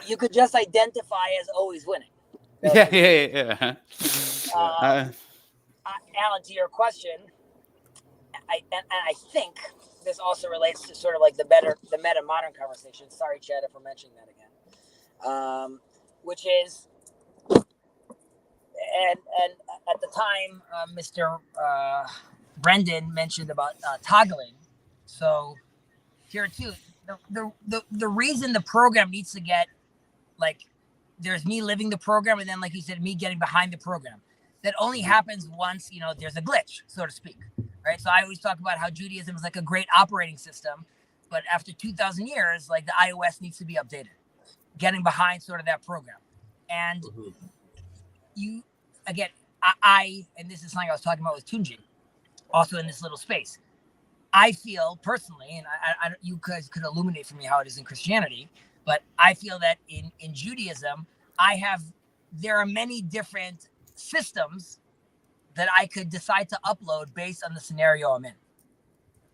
You could just identify as always winning. Yeah. Alan, to your question, I think this also relates to sort of like the meta modern conversation. Sorry, Chad, if we're mentioning that again. Which is, and at the time, Mr. Brendan mentioned about toggling. So here too, the reason the program needs to get like, there's me living the program, and then like you said, me getting behind the program. That only happens once, there's a glitch, so to speak. Right. So I always talk about how Judaism is like a great operating system, but after 2,000 years, like the iOS needs to be updated, getting behind sort of that program. And you, again, I, and this is something I was talking about with Tunji, also in this little space. I feel personally, and I you guys could illuminate for me how it is in Christianity, but I feel that in Judaism, there are many different systems that I could decide to upload based on the scenario I'm in.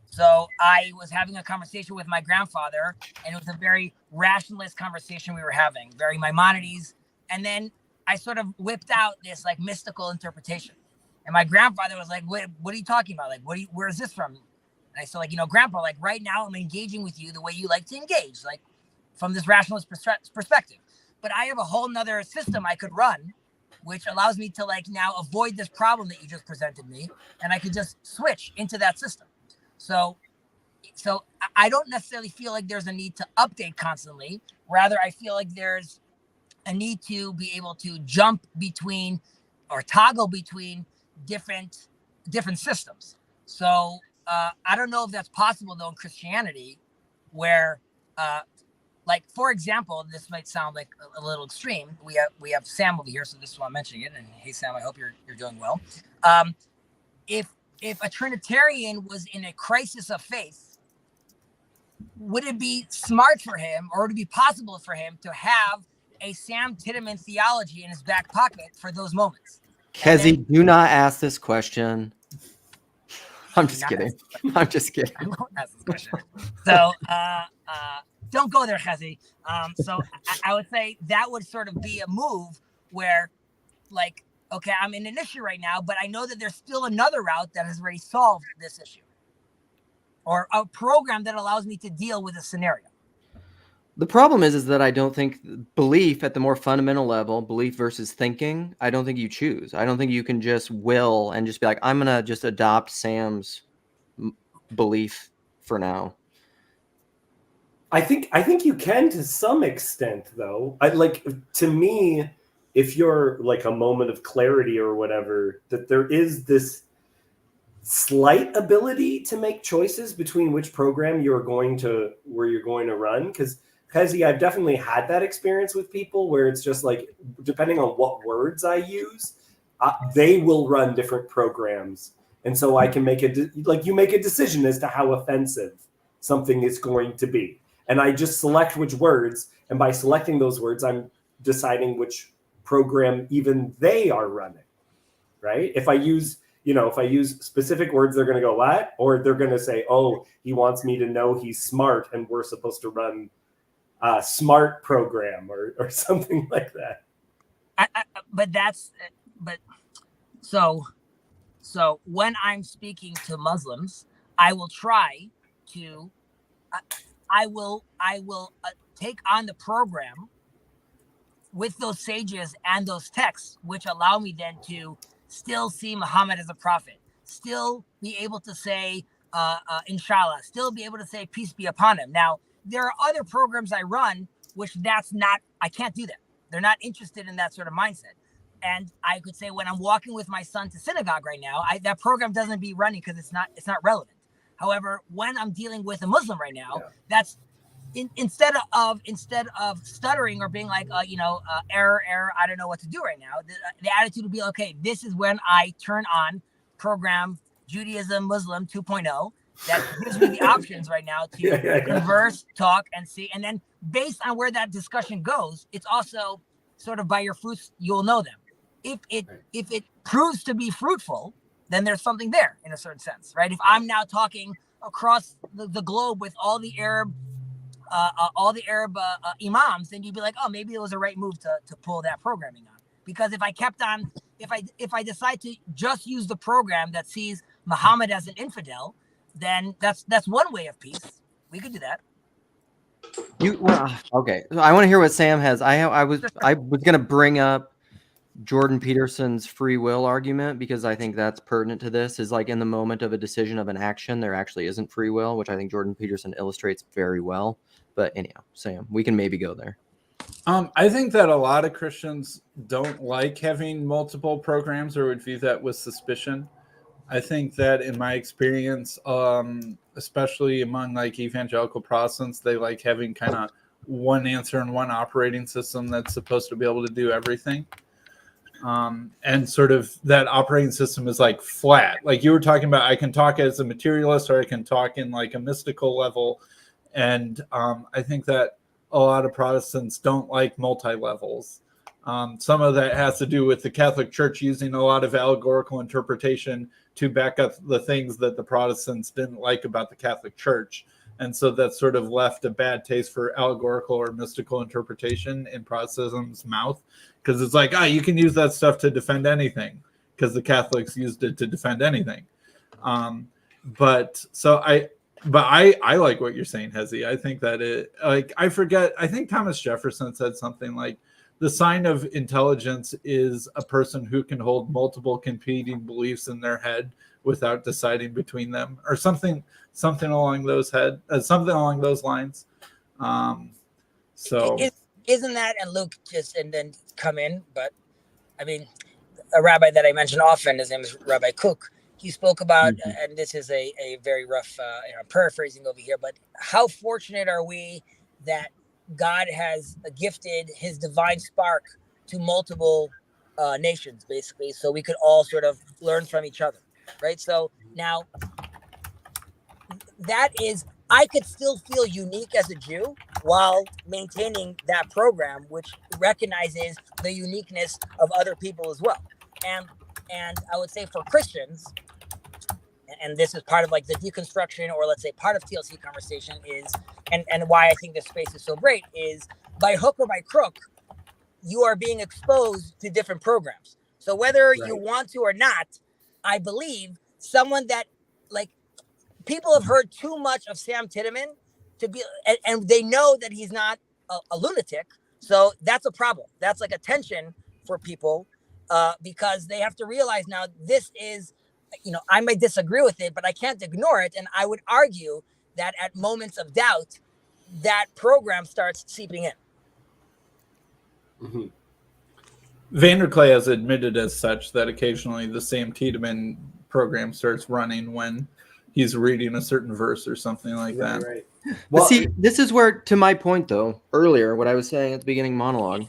So I was having a conversation with my grandfather, and it was a very rationalist conversation we were having, very Maimonides. And then I sort of whipped out this like mystical interpretation. And my grandfather was like, what are you talking about? Like, where is this from? And I said, like, Grandpa, like right now I'm engaging with you the way you like to engage, like from this rationalist perspective. But I have a whole nother system I could run, which allows me to like now avoid this problem that you just presented me. And I could just switch into that system. So I don't necessarily feel like there's a need to update constantly. Rather, I feel like there's a need to be able to jump between or toggle between different systems. So I don't know if that's possible though in Christianity, where like, for example, this might sound like a little extreme. We have Sam over here, so this is why I'm mentioning it. And hey, Sam, I hope you're doing well. If a Trinitarian was in a crisis of faith, would it be smart for him, or would it be possible for him to have a Sam Titteman theology in his back pocket for those moments? Kezi, do not ask this question. I'm just kidding. I'm just kidding. I won't ask this question. So, don't go there, Kezi. So I would say that would sort of be a move where, like, okay, I'm in an issue right now, but I know that there's still another route that has already solved this issue, or a program that allows me to deal with a scenario. The problem is that I don't think belief at the more fundamental level, belief versus thinking, I don't think you choose. I don't think you can just will and just be like, I'm gonna just adopt Sam's belief for now. I think you can to some extent, though. To me, if you're like a moment of clarity or whatever, that there is this slight ability to make choices between which program you're going to run. Because I've definitely had that experience with people where it's just like, depending on what words I use, they will run different programs, and so I can make you make a decision as to how offensive something is going to be. And I just select which words, and by selecting those words, I'm deciding which program even they are running, right? If I use specific words, they're going to go, what? Or they're going to say, oh, he wants me to know he's smart, and we're supposed to run a smart program or something like that. So when I'm speaking to Muslims, I will try to... I will take on the program with those sages and those texts, which allow me then to still see Muhammad as a prophet, still be able to say, inshallah, still be able to say peace be upon him. Now, there are other programs I run, which I can't do that. They're not interested in that sort of mindset. And I could say when I'm walking with my son to synagogue right now, that program doesn't be running because it's not relevant. However, when I'm dealing with a Muslim right now, that's instead of stuttering or being like, error, I don't know what to do right now. The attitude would be, okay, this is when I turn on program Judaism Muslim 2.0. That gives me the options right now to converse, talk, and see. And then based on where that discussion goes, it's also sort of by your fruits, you'll know them. If it proves to be fruitful, then there's something there in a certain sense, right? If I'm now talking across the globe with all the Arab imams, then you'd be like, oh, maybe it was a right move to pull that programming on. Because if I decide to just use the program that sees Muhammad as an infidel, then that's one way of peace. We could do that. Okay. So I want to hear what Sam has. I was gonna bring up Jordan Peterson's free will argument because I think that's pertinent to this. Is like in the moment of a decision of an action, there actually isn't free will, which I think Jordan Peterson illustrates very well. But anyhow, Sam, we can maybe go there. I think that a lot of Christians don't like having multiple programs or would view that with suspicion. I think that in my experience, especially among like evangelical Protestants, they like having kind of one answer and one operating system that's supposed to be able to do everything. And sort of that operating system is like flat. Like you were talking about, I can talk as a materialist or I can talk in like a mystical level. And I think that a lot of Protestants don't like multi-levels. Some of that has to do with the Catholic Church using a lot of allegorical interpretation to back up the things that the Protestants didn't like about the Catholic Church. And so that sort of left a bad taste for allegorical or mystical interpretation in Protestantism's mouth. Because it's like, you can use that stuff to defend anything because the Catholics used it to defend anything. But I like what you're saying, Hezi. I think that I think Thomas Jefferson said something like, the sign of intelligence is a person who can hold multiple competing beliefs in their head without deciding between them, or something along those lines. So isn't that, and Luke and then come in, but I mean, a rabbi that I mention often, his name is Rabbi Cook. He spoke about, and this is a very rough paraphrasing over here, but how fortunate are we that God has gifted his divine spark to multiple nations, basically, so we could all sort of learn from each other, right? So now that is, I could still feel unique as a Jew while maintaining that program, which recognizes the uniqueness of other people as well. And I would say for Christians, and this is part of like the deconstruction, or let's say part of TLC conversation is, and why I think this space is so great, is by hook or by crook, you are being exposed to different programs. So whether you want to or not, I believe someone that, like, people have heard too much of Sam Tiedemann to be, and they know that he's not a lunatic. So that's a problem. That's like a tension for people because they have to realize now this is, I may disagree with it, but I can't ignore it. And I would argue that at moments of doubt, that program starts seeping in. Mm-hmm. Vanderklay has admitted as such that occasionally the Sam Tiedemann program starts running when he's reading a certain verse or something like that. Right. Well, see, this is where, to my point, though, earlier, what I was saying at the beginning monologue,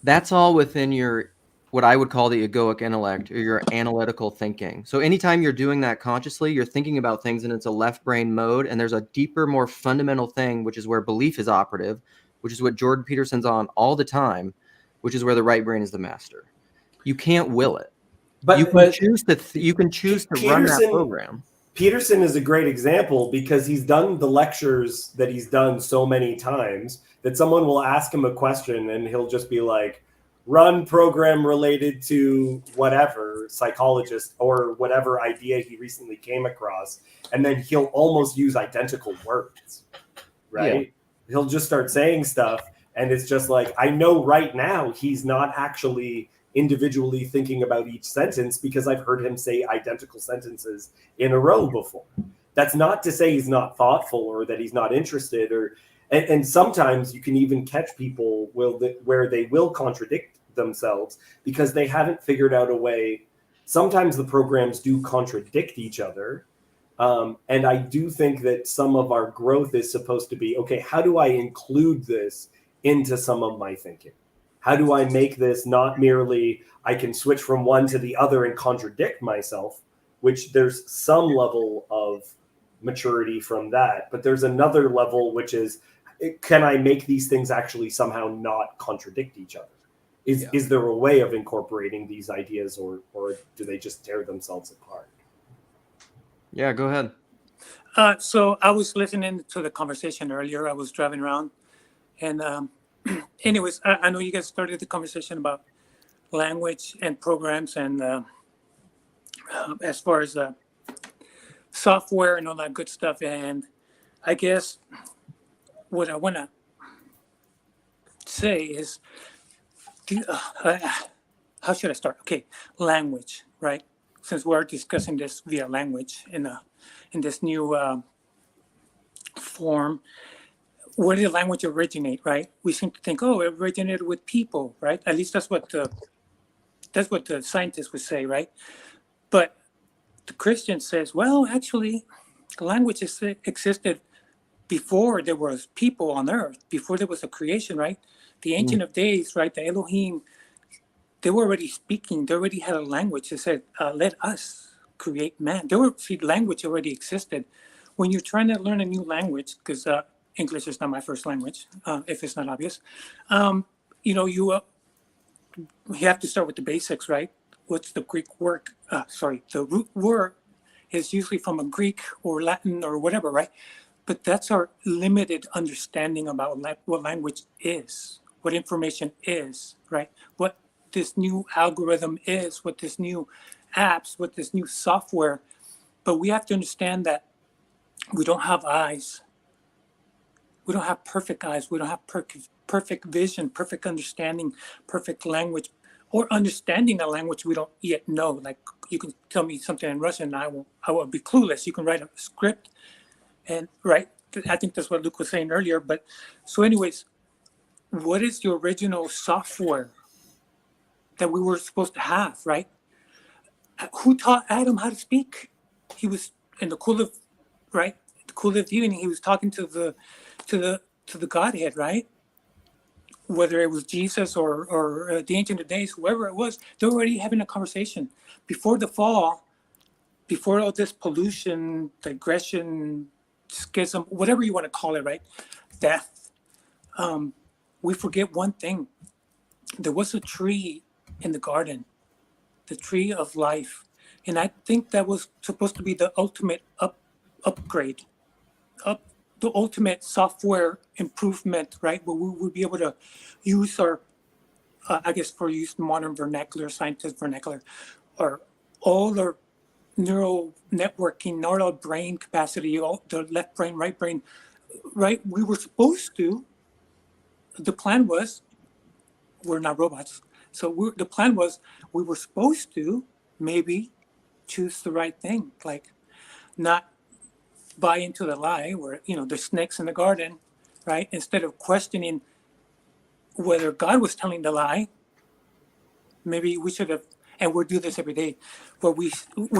that's all within your, what I would call the egoic intellect or your analytical thinking. So anytime you're doing that consciously, you're thinking about things and it's a left brain mode. And there's a deeper, more fundamental thing, which is where belief is operative, which is what Jordan Peterson's on all the time, which is where the right brain is the master. You can't will it. But you can choose to run that program. Peterson is a great example because he's done the lectures that he's done so many times that someone will ask him a question and he'll just be like, run program related to whatever psychologist or whatever idea he recently came across. And then he'll almost use identical words, right? Yeah. He'll just start saying stuff. And it's just like, I know right now he's not actually individually thinking about each sentence because I've heard him say identical sentences in a row before. That's not to say he's not thoughtful or that he's not interested, and sometimes you can even catch people where they will contradict themselves because they haven't figured out a way. Sometimes the programs do contradict each other. And I do think that some of our growth is supposed to be, okay, how do I include this into some of my thinking? How do I make this not merely I can switch from one to the other and contradict myself, which there's some level of maturity from that. But there's another level, which is, can I make these things actually somehow not contradict each other? Is there a way of incorporating these ideas or do they just tear themselves apart? Yeah, go ahead. So I was listening to the conversation earlier. I was driving around and anyways, I know you guys started the conversation about language and programs and as far as software and all that good stuff. And I guess what I want to say is, how should I start? Okay, language, right? Since we're discussing this via language in this new form. Where did language originate, right? We seem to think, oh, it originated with people, right? At least that's what the scientists would say, right? But the Christian says, well, actually, language existed before there was people on earth, before there was a creation, right? The Ancient of Days, right? The Elohim, they were already speaking. They already had a language that said, let us create man. Language already existed. When you're trying to learn a new language, because English is not my first language, if it's not obvious. You have to start with the basics, right? What's the Greek word? The root word is usually from a Greek or Latin or whatever, right? But that's our limited understanding about what language is, what information is, right? What this new algorithm is, what this new apps, what this new software. But we have to understand that we don't have eyes. We don't have perfect eyes. We don't have perfect vision, perfect understanding, perfect language, or understanding a language we don't yet know. Like you can tell me something in Russian, and I will be clueless. You can write a script, and right. I think that's what Luke was saying earlier. But so, anyways, what is the original software that we were supposed to have? Right? Who taught Adam how to speak? He was in the cool of evening. He was talking to the Godhead, right? Whether it was Jesus or the Ancient of Days, whoever it was, they were already having a conversation before the fall, before all this pollution, digression, schism, whatever you want to call it, right? Death. We forget one thing. There was a tree in the garden, the tree of life, and I think that was supposed to be the ultimate upgrade, the ultimate software improvement, right? Where we would be able to use our, I guess for use modern vernacular, scientist vernacular, or all our neural networking, neural brain capacity, all the left brain, right brain, right? We were supposed to the plan was, we're not robots. So the plan was we were supposed to maybe choose the right thing, like not buy into the lie where, there's snakes in the garden, right? Instead of questioning whether God was telling the lie, maybe we should have, and we do this every day, but we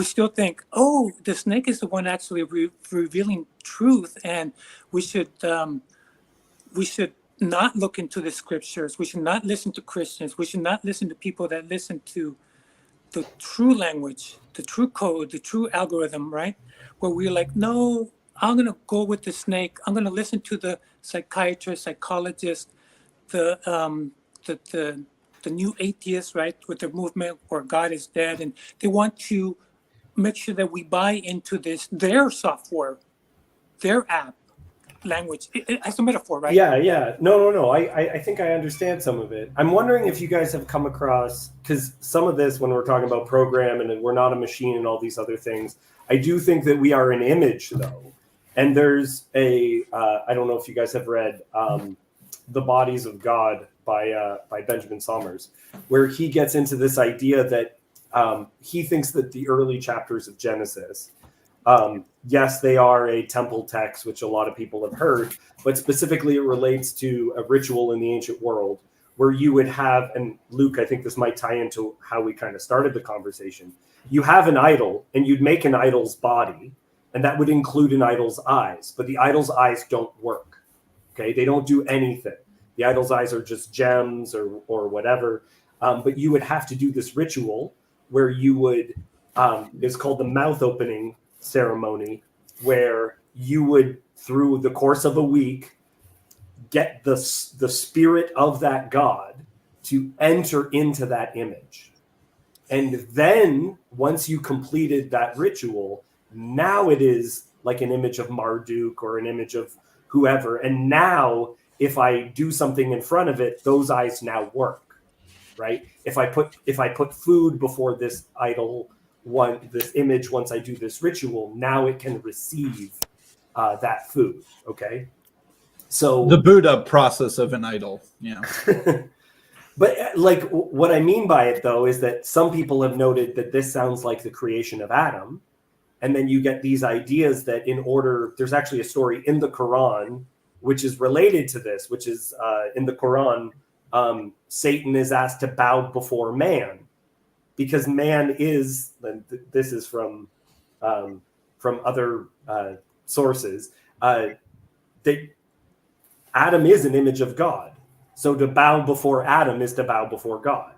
still think, oh, the snake is the one actually revealing truth, and we should not look into the scriptures. We should not listen to Christians. We should not listen to people that listen to the true language, the true code, the true algorithm, right? Where we're like, no, I'm going to go with the snake. I'm going to listen to the psychiatrist, psychologist, the new atheists, right, with the movement where God is dead. And they want to make sure that we buy into their software, their app, language. As a metaphor, right? Yeah. No. I think I understand some of it. I'm wondering if you guys have come across, because some of this, when we're talking about program and we're not a machine and all these other things, I do think that we are an image, though. And there's I don't know if you guys have read The Bodies of God by Benjamin Somers, where he gets into this idea that he thinks that the early chapters of Genesis, yes, they are a temple text, which a lot of people have heard, but specifically it relates to a ritual in the ancient world where you would have, and Luke, I think this might tie into how we kind of started the conversation. You have an idol and you'd make an idol's body, and that would include an idol's eyes, but the idol's eyes don't work. Okay, they don't do anything. The idol's eyes are just gems or whatever, but you would have to do this ritual where you would, it's called the mouth opening ceremony, where you would, through the course of a week, get the spirit of that God to enter into that image. And then once you completed that ritual, now it is like an image of Marduk or an image of whoever. And now if I do something in front of it, those eyes now work, right? If I put food before this idol, this image, once I do this ritual, now it can receive that food. Okay, so the Buddha process of an idol. Yeah. But like what I mean by it though is that some people have noted that this sounds like the creation of Adam, and then you get these ideas that there's actually a story in the Quran which is related to this, which is in the Quran, Satan is asked to bow before man. Because man is, this is from other sources, that Adam is an image of God. So to bow before Adam is to bow before God,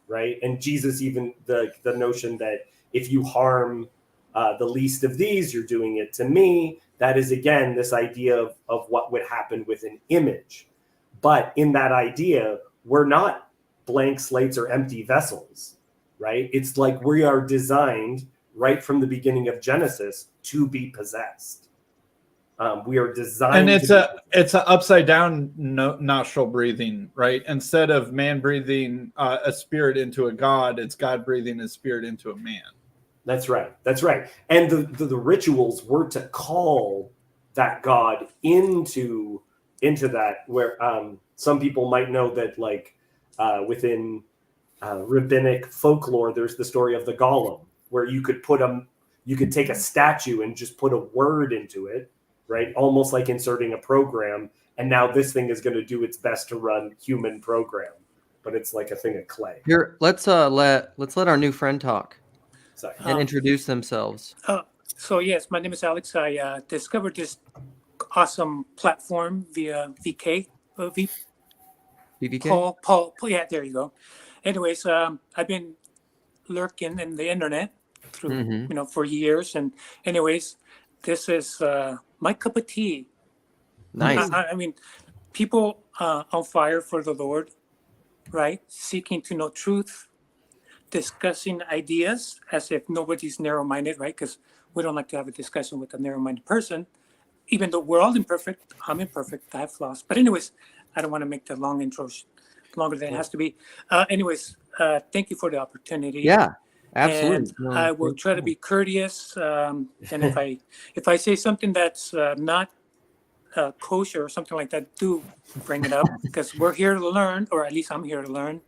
right? And Jesus, even the notion that if you harm the least of these, you're doing it to me. That is, again, this idea of what would happen with an image. But in that idea, we're not blank slates or empty vessels. Right? It's like we are designed right from the beginning of Genesis to be possessed. We are designed, and it's an upside down nostril breathing, right? Instead of man breathing a spirit into a god, it's God breathing a spirit into a man. That's right. And the rituals were to call that God into that. Where some people might know that, like within rabbinic folklore, there's the story of the golem, where you could take a statue and just put a word into it, right? Almost like inserting a program. And now this thing is going to do its best to run human program, but it's like a thing of clay. Here, let's let our new friend talk. Sorry. And introduce themselves. So yes, my name is Alex. I discovered this awesome platform via VK. BBK? Paul, yeah, there you go. Anyways, I've been lurking in the internet through, for years. And anyways, this is my cup of tea. Nice. I mean, people on fire for the Lord, right? Seeking to know truth, discussing ideas as if nobody's narrow-minded, right? Because we don't like to have a discussion with a narrow-minded person, even though we're all imperfect. I'm imperfect. I have flaws. But anyways, I don't want to make the long intro longer than it has to be. Anyways, thank you for the opportunity. Yeah, absolutely. And I will try to be courteous. And if I say something that's not kosher or something like that, do bring it up because we're here to learn, or at least I'm here to learn.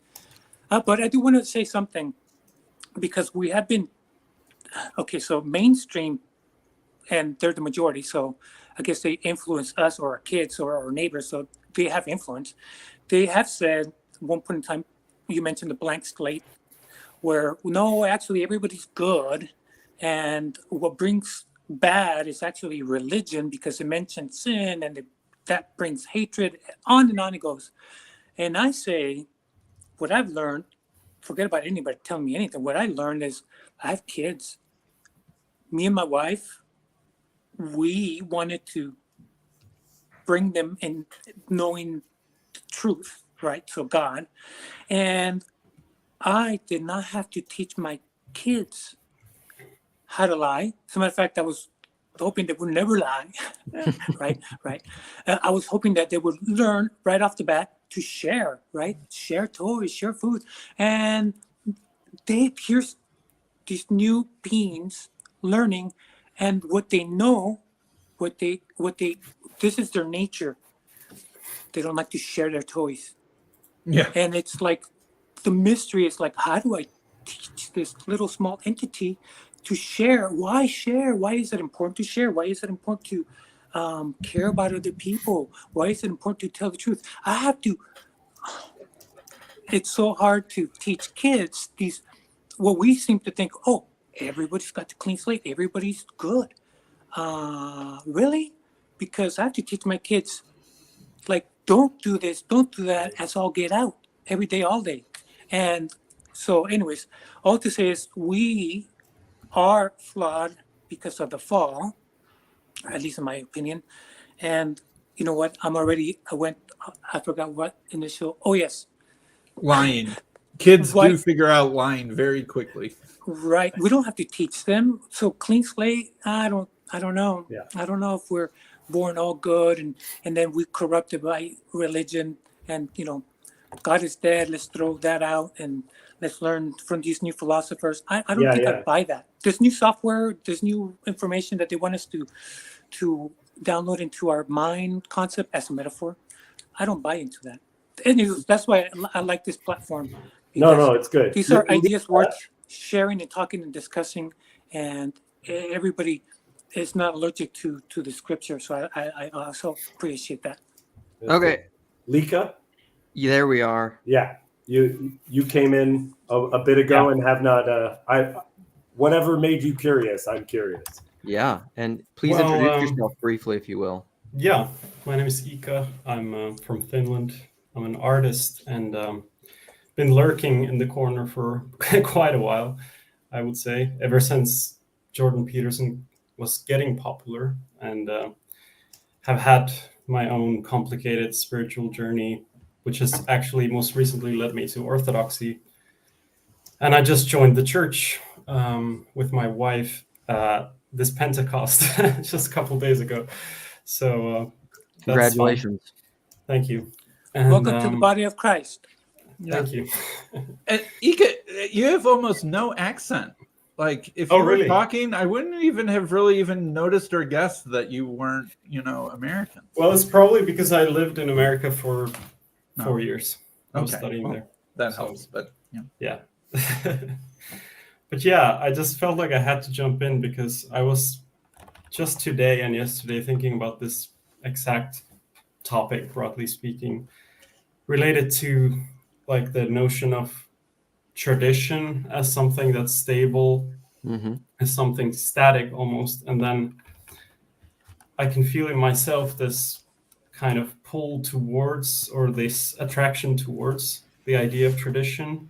But I do want to say something because we have been, okay, so mainstream, and they're the majority. So I guess they influence us or our kids or our neighbors. So they have influence. They have said at one point in time, you mentioned the blank slate, where no, actually everybody's good. And what brings bad is actually religion because it mentions sin and that brings hatred. On and on it goes. And I say, what I've learned, forget about anybody telling me anything. What I learned is I have kids. Me and my wife, we wanted to bring them in knowing the truth, right? So God. And I did not have to teach my kids how to lie. As a matter of fact, I was hoping they would never lie, right? I was hoping that they would learn right off the bat to share, right? Share toys, share food. And here's these new beings learning, and what they know, this is their nature. They don't like to share their toys. Yeah. And it's like, the mystery is like, how do I teach this little small entity to share? Why share? Why is it important to share? Why is it important to care about other people? Why is it important to tell the truth? It's so hard to teach kids what we seem to think, oh, everybody's got the clean slate, everybody's good. Really? Because I have to teach my kids, like, don't do this, don't do that, as all get out, every day, all day. And so anyways, all to say is we are flawed because of the fall, at least in my opinion. And you know what? I forgot what initial, oh yes. Lying. Kids Right. do figure out lying very quickly. Right. We don't have to teach them. So clean slate, I don't know. Yeah. I don't know if we're born all good and then we corrupted by religion and, God is dead. Let's throw that out and let's learn from these new philosophers. I don't think I buy that. There's new software, there's new information that they want us to download into our mind concept as a metaphor. I don't buy into that. And that's why I like this platform. No, it's good. These are ideas worth sharing and talking and discussing, and everybody is not allergic to the scripture. So I also appreciate that. Okay. Lika? Yeah, there we are. Yeah. You came in a bit ago and have not whatever made you curious, I'm curious. Yeah, and please introduce yourself briefly, if you will. Yeah, my name is Ika. I'm from Finland. I'm an artist and been lurking in the corner for quite a while, I would say, ever since Jordan Peterson was getting popular, and have had my own complicated spiritual journey, which has actually most recently led me to Orthodoxy. And I just joined the church with my wife this Pentecost just a couple days ago. So Congratulations. Thank you. And, welcome to the body of Christ. Thank you. And Ika, you have almost no accent. Like, if you were talking, I wouldn't even have really even noticed or guessed that you weren't, American. Well, it's probably because I lived in America for 4 years. I was studying there. That helps, but yeah. But yeah, I just felt like I had to jump in because I was just today and yesterday thinking about this exact topic, broadly speaking, related to like the notion of tradition as something that's stable, as something static almost. And then I can feel in myself this kind of pull towards, or this attraction towards the idea of tradition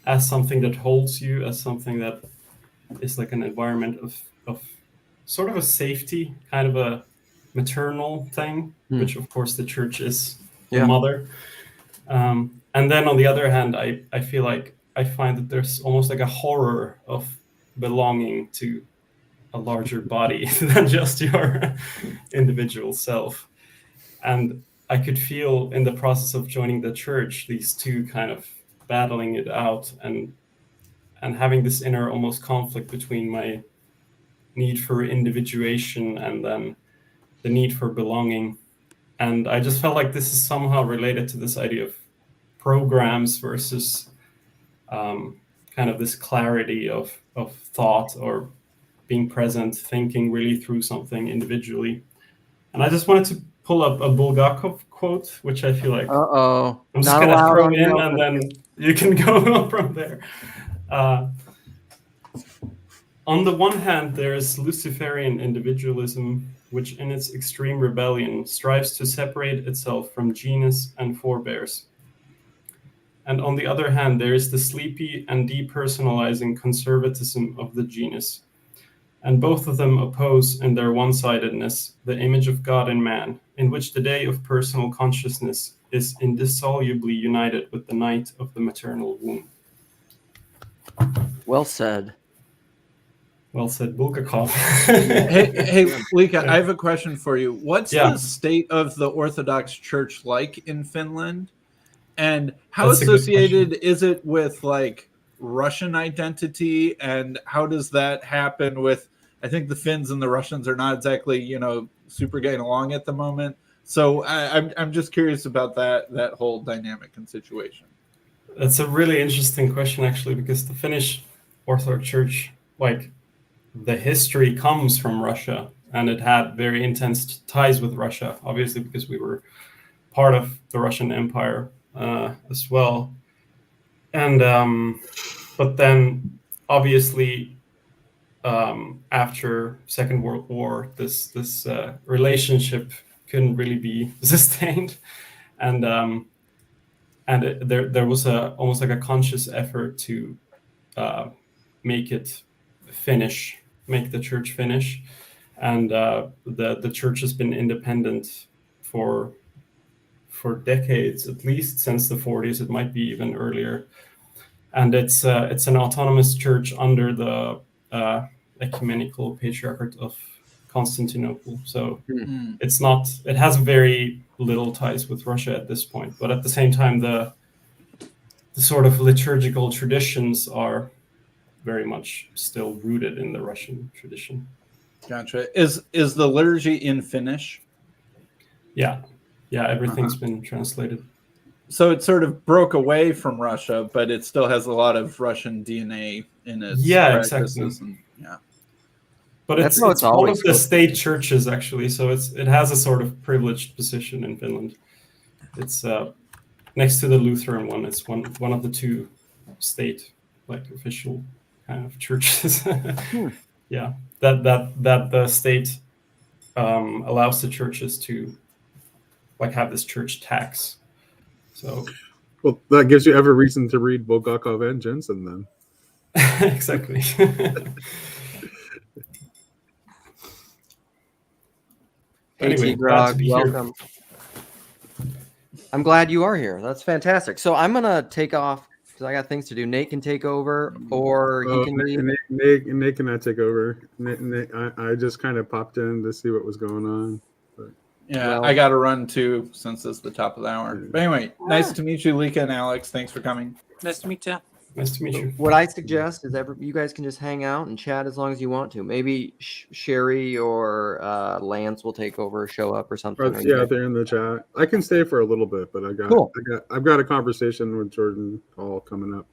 as something that holds you, as something that is like an environment of sort of a safety, kind of a maternal thing, which of course the church is the mother. And then on the other hand, I feel like I find that there's almost like a horror of belonging to a larger body than just your individual self. And I could feel in the process of joining the church, these two kind of battling it out and having this inner almost conflict between my need for individuation and then the need for belonging. And I just felt like this is somehow related to this idea of programs versus kind of this clarity of thought, or being present, thinking really through something individually. And I just wanted to pull up a Bulgakov quote, which I feel like Uh-oh. I'm just Not going to allowed throw on your in, own. and then you can go from there. On the one hand, there is Luciferian individualism, which in its extreme rebellion strives to separate itself from genus and forebears. And on the other hand, there is the sleepy and depersonalizing conservatism of the genus. And both of them oppose, in their one-sidedness, the image of God in man, in which the day of personal consciousness is indissolubly united with the night of the maternal womb. Well said. Well said, Bulgakov. Hey, Lika, I have a question for you. What's Yeah. the state of the Orthodox Church like in Finland? And how That's a good associated is it with like Russian identity? And how does that happen with, I think the Finns and the Russians are not exactly, you know, super getting along at the moment. So I'm just curious about that whole dynamic and situation. That's a really interesting question, actually, because the Finnish Orthodox Church, like, the history comes from Russia, and it had very intense ties with Russia, obviously, because we were part of the Russian Empire as well. And but then, obviously, after Second World War, this relationship couldn't really be sustained, and there was almost like a conscious effort to make it Finnish, make the church Finnish, and the church has been independent for decades, at least since the 40s. It might be even earlier, and it's an autonomous church under the ecumenical patriarchate of Constantinople. So it's not. It has very little ties with Russia at this point, but at the same time, the sort of liturgical traditions are very much still rooted in the Russian tradition. Gotcha. Is the liturgy in Finnish? Yeah, everything's been translated. So it sort of broke away from Russia, but it still has a lot of Russian DNA in its practices. Exactly. And, But it's one of the state churches, actually, so it has a sort of privileged position in Finland. It's next to the Lutheran one. It's one of the two state, like, official kind of churches. Yeah, that the state allows the churches to, like, have this church tax. So, well, that gives you every reason to read Bulgakov and Jensen, then. Exactly. Anyway, glad to be welcome. Here. I'm glad you are here. That's fantastic. So I'm gonna take off because I got things to do. Nate can take over, or he can leave. Nate cannot take over. Nate, I just kind of popped in to see what was going on. But. Yeah, well, I got to run too since it's the top of the hour. But anyway, nice to meet you, Lika and Alex. Thanks for coming. Nice to meet you. Nice to meet you. What I suggest is you guys can just hang out and chat as long as you want to. Maybe Sherry or Lance will take over, show up or something. Yeah, they're in the chat. I can stay for a little bit, but I've got a conversation with Jordan Hall coming up.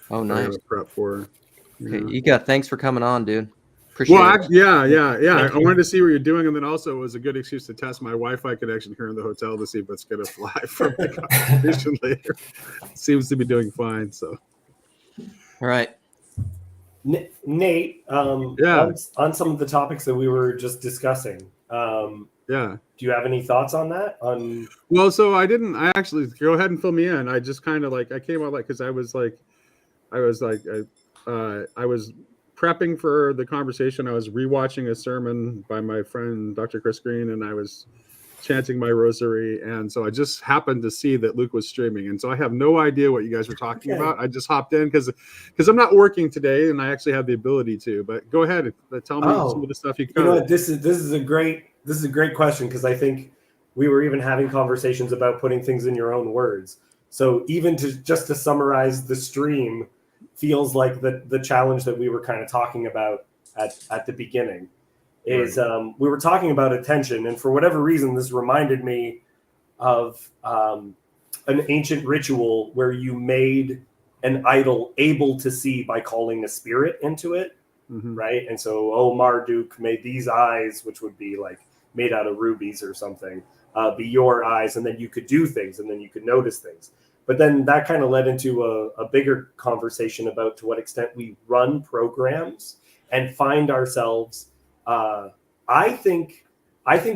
Oh, nice. Prep for. Okay, Ika, thanks for coming on, dude. Appreciate it. Yeah. I wanted to see what you're doing, and then also it was a good excuse to test my Wi-Fi connection here in the hotel to see if it's going to fly from the conversation later. Seems to be doing fine, so. All right. Nate, on some of the topics that we were just discussing, do you have any thoughts on that? Well, so I actually go ahead and fill me in. I just kind of I came out because I was prepping for the conversation. I was rewatching a sermon by my friend Dr. Chris Green, and I was chanting my rosary, and so I just happened to see that Luke was streaming, and so I have no idea what you guys were talking about. I just hopped in because I'm not working today, and I actually have the ability to. But go ahead, tell me some of the stuff you covered. You know what, this is a great question, because I think we were even having conversations about putting things in your own words. So even to summarize the stream feels like the challenge that we were kind of talking about at the beginning. is we were talking about attention, and for whatever reason, this reminded me of an ancient ritual where you made an idol able to see by calling a spirit into it, right? And so, oh, Marduk made these eyes, which would be like made out of rubies or something, be your eyes, and then you could do things, and then you could notice things. But then that kind of led into a bigger conversation about to what extent we run programs and find ourselves. I think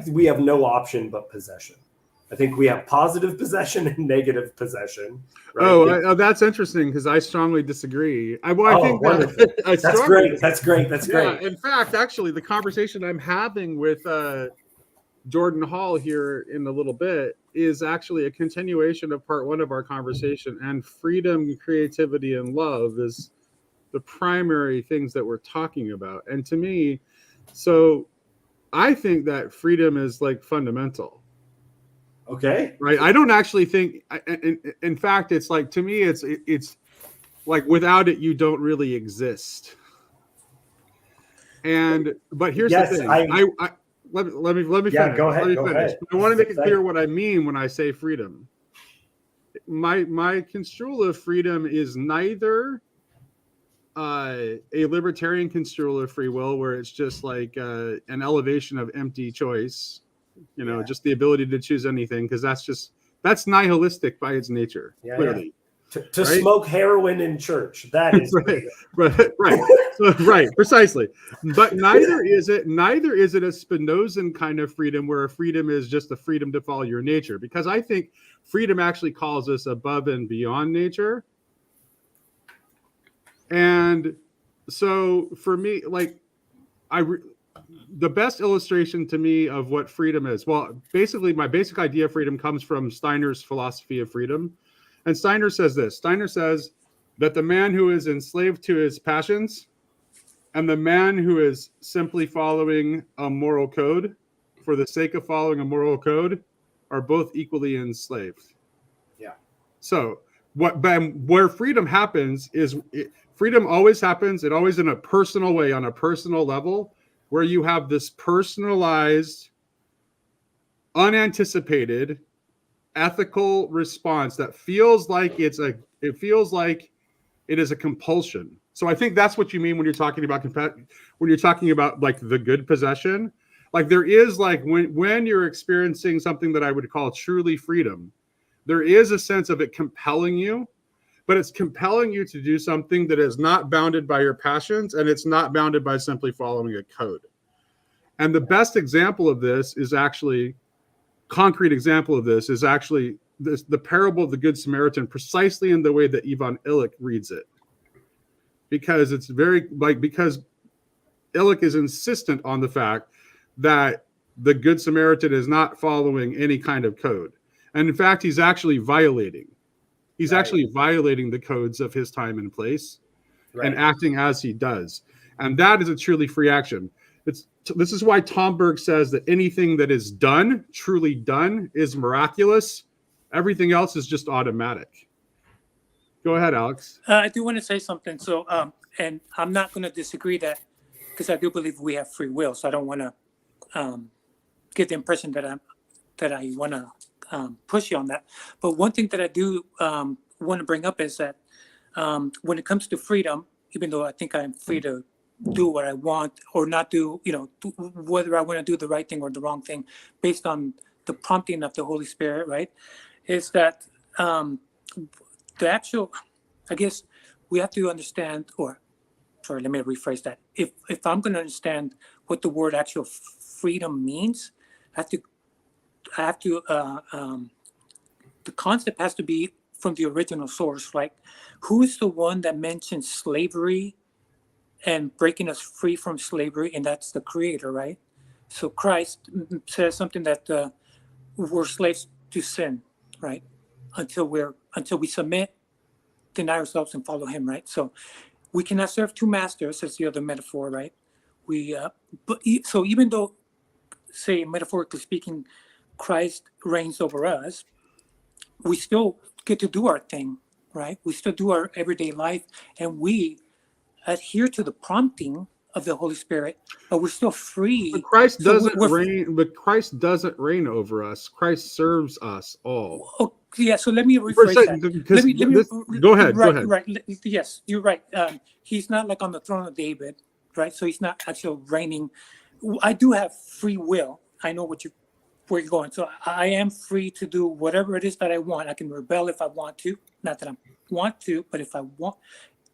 we have no option but possession. I think we have positive possession and negative possession. Right? Oh, that's interesting because I strongly disagree. I think that's great. That's great. That's great. In fact, actually, the conversation I'm having with Jordan Hall here in a little bit is actually a continuation of part one of our conversation. And freedom, creativity, and love is the primary things that we're talking about. And to me, so I think that freedom is like fundamental. Okay. Right. I don't actually think, in fact, it's like, to me, it's like without it, you don't really exist. But here's the thing. Let me finish. Go ahead. Go ahead. I want to make it clear what I mean when I say freedom. My construal of freedom is neither a libertarian construal of free will, where it's just like an elevation of empty choice, just the ability to choose anything, because that's nihilistic by its nature, clearly. To smoke heroin in church, that is right. So, right, precisely. But neither is it a Spinozan kind of freedom, where a freedom is just the freedom to follow your nature, because I think freedom actually calls us above and beyond nature. And so for me, like, the best illustration to me of what freedom is, well, basically my basic idea of freedom comes from Steiner's philosophy of freedom. And Steiner says this. Steiner says that the man who is enslaved to his passions and the man who is simply following a moral code for the sake of following a moral code are both equally enslaved. Yeah. So where freedom happens is freedom always happens. It always in a personal way, on a personal level, where you have this personalized, unanticipated, ethical response that feels like it is a compulsion. So I think that's what you mean when you're talking about like the good possession. Like there is, like when you're experiencing something that I would call truly freedom, there is a sense of it compelling you, but it's compelling you to do something that is not bounded by your passions, and it's not bounded by simply following a code. And the best example of this is actually concrete example of this is actually the parable of the Good Samaritan, precisely in the way that Ivan Illich reads it, because it's because Illich is insistent on the fact that the Good Samaritan is not following any kind of code, and in fact he's actually violating the codes of his time and place, and acting as he does, and that is a truly free action. This is why Tom Berg says that anything that is done, truly done, is miraculous. Everything else is just automatic. Go ahead, Alex. I do want to say something. So, and I'm not going to disagree that, because I do believe we have free will. So I don't want to get the impression that I want to push you on that. But one thing that I do want to bring up is that when it comes to freedom, even though I think I'm free to do what I want or not do, whether I want to do the right thing or the wrong thing based on the prompting of the Holy Spirit, right? Is that the actual, I guess we have to understand, or sorry, let me rephrase that. If I'm going to understand what the word actual freedom means, I have to the concept has to be from the original source. Like, who's the one that mentions slavery and breaking us free from slavery? And that's the Creator, right? So Christ says something that we're slaves to sin, right? Until we submit, deny ourselves, and follow Him, right? So we cannot serve two masters, as the other metaphor, right? So even though, say, metaphorically speaking, Christ reigns over us, we still get to do our thing, right? We still do our everyday life, and we adhere to the prompting of the Holy Spirit, but we're still free. But Christ So doesn't we're- reign. But Christ doesn't reign over us. Christ serves us all. Oh, yeah. So let me rephrase that. Go ahead. Right, Go ahead. right. Yes, you're right. He's not like on the throne of David, right? So he's not actually reigning. I do have free will. I know where you're going. So I am free to do whatever it is that I want. I can rebel if I want to. Not that I want to, but if I want,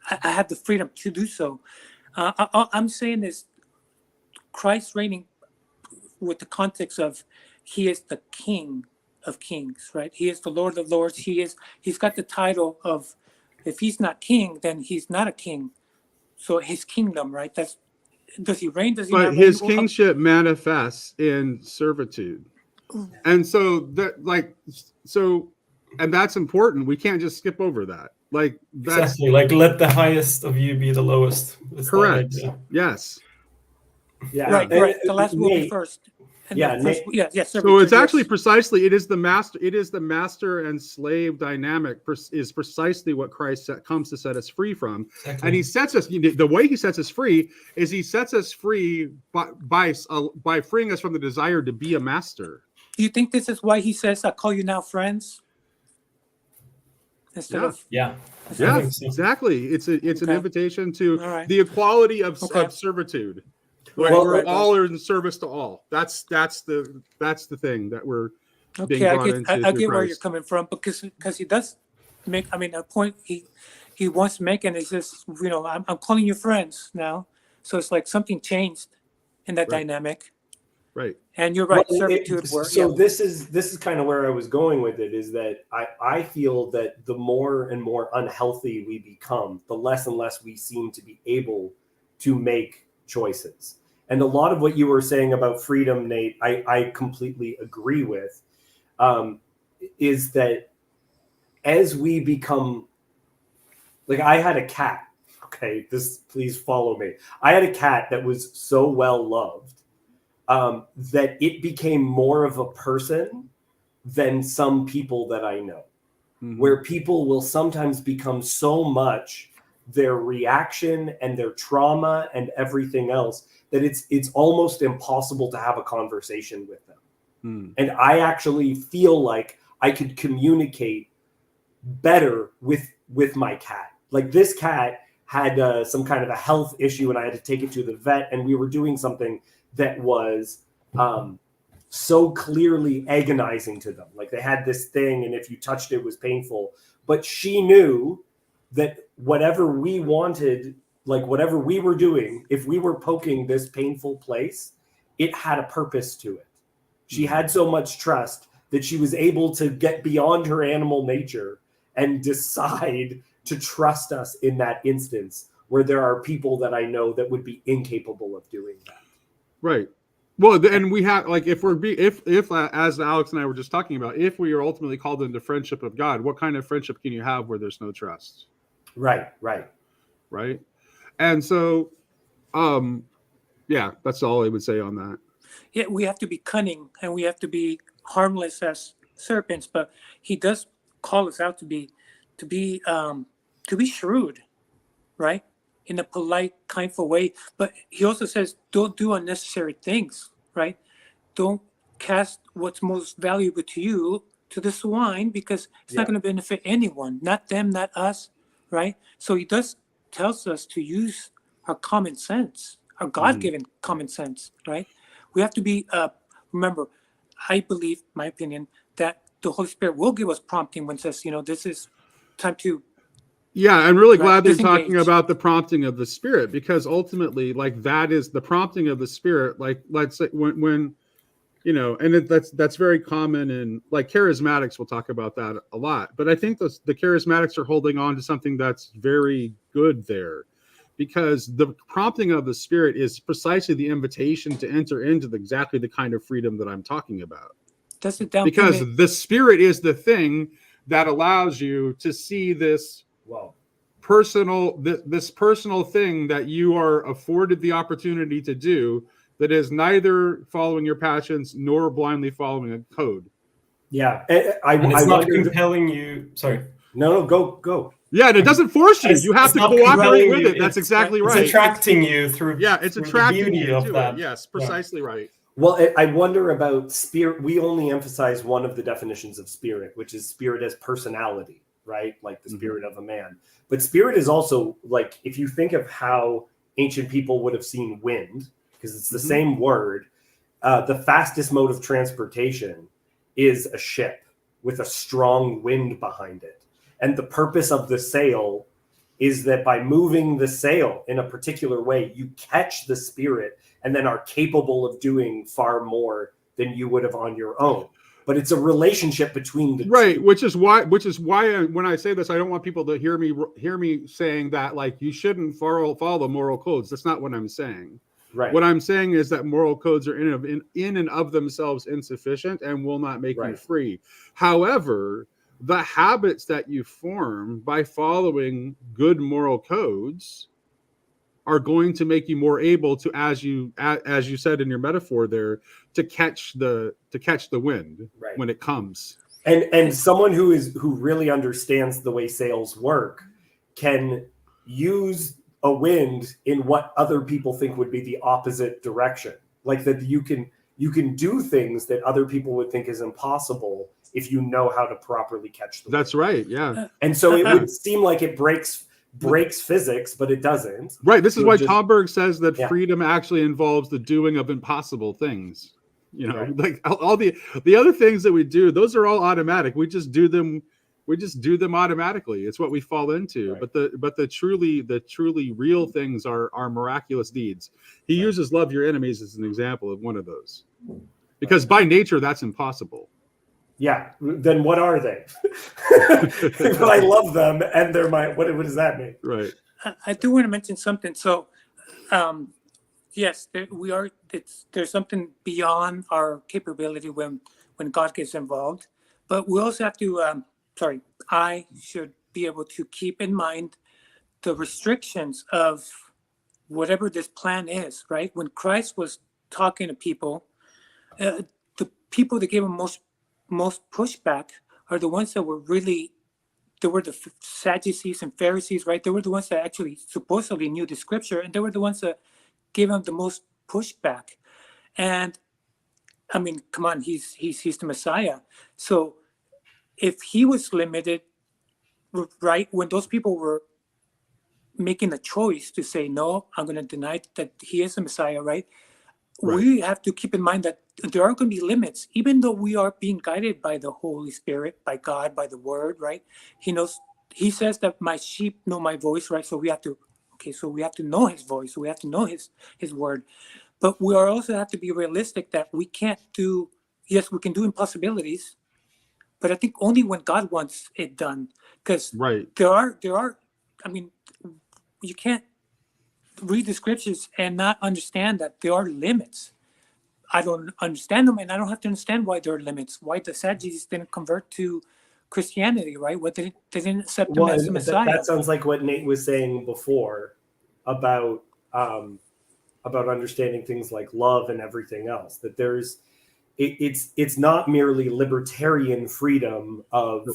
I have the freedom to do so. I'm saying this, Christ reigning with the context of he is the King of Kings, right? He is the Lord of Lords. He's got the title of, if he's not king, then he's not a king. So his kingdom, right? Does he reign? Does he not But reign? his kingship manifests in servitude. And and that's important. We can't just skip over that. Like that's Exactly. Like let the highest of you be the lowest. It's that correct. idea. Yes. Yeah. Right. The last will be first. And Yeah, the first, yes. So it's actually precisely it is the master and slave dynamic is precisely what Christ comes to set us free from. Exactly. And he sets us the way he sets us free is he sets us free by freeing us from the desire to be a master. Do you think this is why he says, I call you now friends? Instead of Yeah. Yeah, think so. Exactly. It's an invitation to right. the equality of servitude. Like we're all in service to all. That's the thing that we're being brought into. I get where Christ. you're coming from because he does make, I mean, a point he wants to make, and he says, you know, I'm calling you friends now. So it's like something changed in that dynamic. Right. And you're right. Well, Servitude works. So this is kind of where I was going with it, is that I feel that the more and more unhealthy we become, the less and less we seem to be able to make choices. And a lot of what you were saying about freedom, Nate, I completely agree with, is that as we become, like I had a cat, okay, please follow me. I had a cat that was so well loved that it became more of a person than some people that I know, where people will sometimes become so much their reaction and their trauma and everything else that it's almost impossible to have a conversation with them. And I actually feel like I could communicate better with my cat. Like this cat had some kind of a health issue and I had to take it to the vet, and we were doing something that was so clearly agonizing to them. Like they had this thing, and if you touched it, it was painful. But she knew that whatever we wanted, like whatever we were doing, if we were poking this painful place, it had a purpose to it. She had so much trust that she was able to get beyond her animal nature and decide to trust us in that instance, where there are people that I know that would be incapable of doing that. Right. Well, and we have, like, if as Alex and I were just talking about, if we are ultimately called into friendship of God, what kind of friendship can you have where there's no trust? Right. And so, yeah, that's all I would say on that. Yeah, we have to be cunning and we have to be harmless as serpents, but he does call us out to be shrewd, right? In a polite, kindful way. But he also says, don't do unnecessary things, right? Don't cast what's most valuable to you to the swine, because it's not going to benefit anyone, not them, not us, right? So he tells us to use our common sense, our God-given common sense, right? We have to be, remember, I believe, my opinion, that the Holy Spirit will give us prompting when it says, you know, this is time to. Yeah, I'm really glad they're talking about the prompting of the Spirit, because ultimately, like, that is the prompting of the Spirit. Like, let's say when you know, and that's very common in, like, charismatics will talk about that a lot. But I think the charismatics are holding on to something that's very good there, because the prompting of the Spirit is precisely the invitation to enter into exactly the kind of freedom that I'm talking about. Does it down because the Spirit is the thing that allows you to see this personal thing that you are afforded the opportunity to do, that is neither following your passions nor blindly following a code. Yeah, it's not compelling you. Sorry. No, go. Yeah, and it doesn't force you. You have It's to not cooperate compelling with you, it. That's exactly it's right. attracting you through. Yeah, it's through the attracting beauty you of to that. it. Yes, Yeah. precisely right. Well, I wonder about spirit. We only emphasize one of the definitions of spirit, which is spirit as personality, right? Like the spirit of a man. But spirit is also, like, if you think of how ancient people would have seen wind, because it's the same word, the fastest mode of transportation is a ship with a strong wind behind it. And the purpose of the sail is that by moving the sail in a particular way, you catch the spirit and then are capable of doing far more than you would have on your own. But it's a relationship between the two. Which is why when I say this, I don't want people to hear me saying that like you shouldn't follow the moral codes. That's not what I'm saying. Right. What I'm saying is that moral codes are in and of themselves insufficient and will not make you free. However, the habits that you form by following good moral codes are going to make you more able to, as you said in your metaphor there, to catch the wind when it comes. And someone who really understands the way sails work can use a wind in what other people think would be the opposite direction. Like that you can do things that other people would think is impossible if you know how to properly catch the wind. That's right. Yeah. And so it would seem like it breaks physics, but it doesn't. Right. This is why Tomberg says that freedom actually involves the doing of impossible things. You know, like all the other things that we do, those are all automatic. We just do them automatically. It's what we fall into. But the truly real things are miraculous deeds. He uses love your enemies as an example of one of those. Because by nature that's impossible. Yeah, then what are they? But I love them, and they're my. What does that mean? Right. I do want to mention something. So, yes, there's something beyond our capability when God gets involved. But we also have to. I should be able to keep in mind the restrictions of whatever this plan is. Right. When Christ was talking to people, the people that gave him most pushback are the ones that were there were the Sadducees and Pharisees, right? They were the ones that actually supposedly knew the scripture, and they were the ones that gave him the most pushback. And I mean, come on, he's the Messiah. So if he was limited, right, when those people were making a choice to say, no, I'm going to deny that he is the Messiah, right? We have to keep in mind that there are going to be limits, even though we are being guided by the Holy Spirit, by God, by the Word, right? He says that my sheep know my voice, right? So we have to know his voice. So we have to know his word. But we also have to be realistic that we can't do, yes, we can do impossibilities, but I think only when God wants it done. Because there are, I mean, you can't read the scriptures and not understand that there are limits. I don't understand them, and I don't have to understand why there are limits. Why the Sadducees didn't convert to Christianity, right? Why they didn't accept him as the Messiah. That sounds like what Nate was saying before about understanding things like love and everything else. That it's not merely libertarian freedom of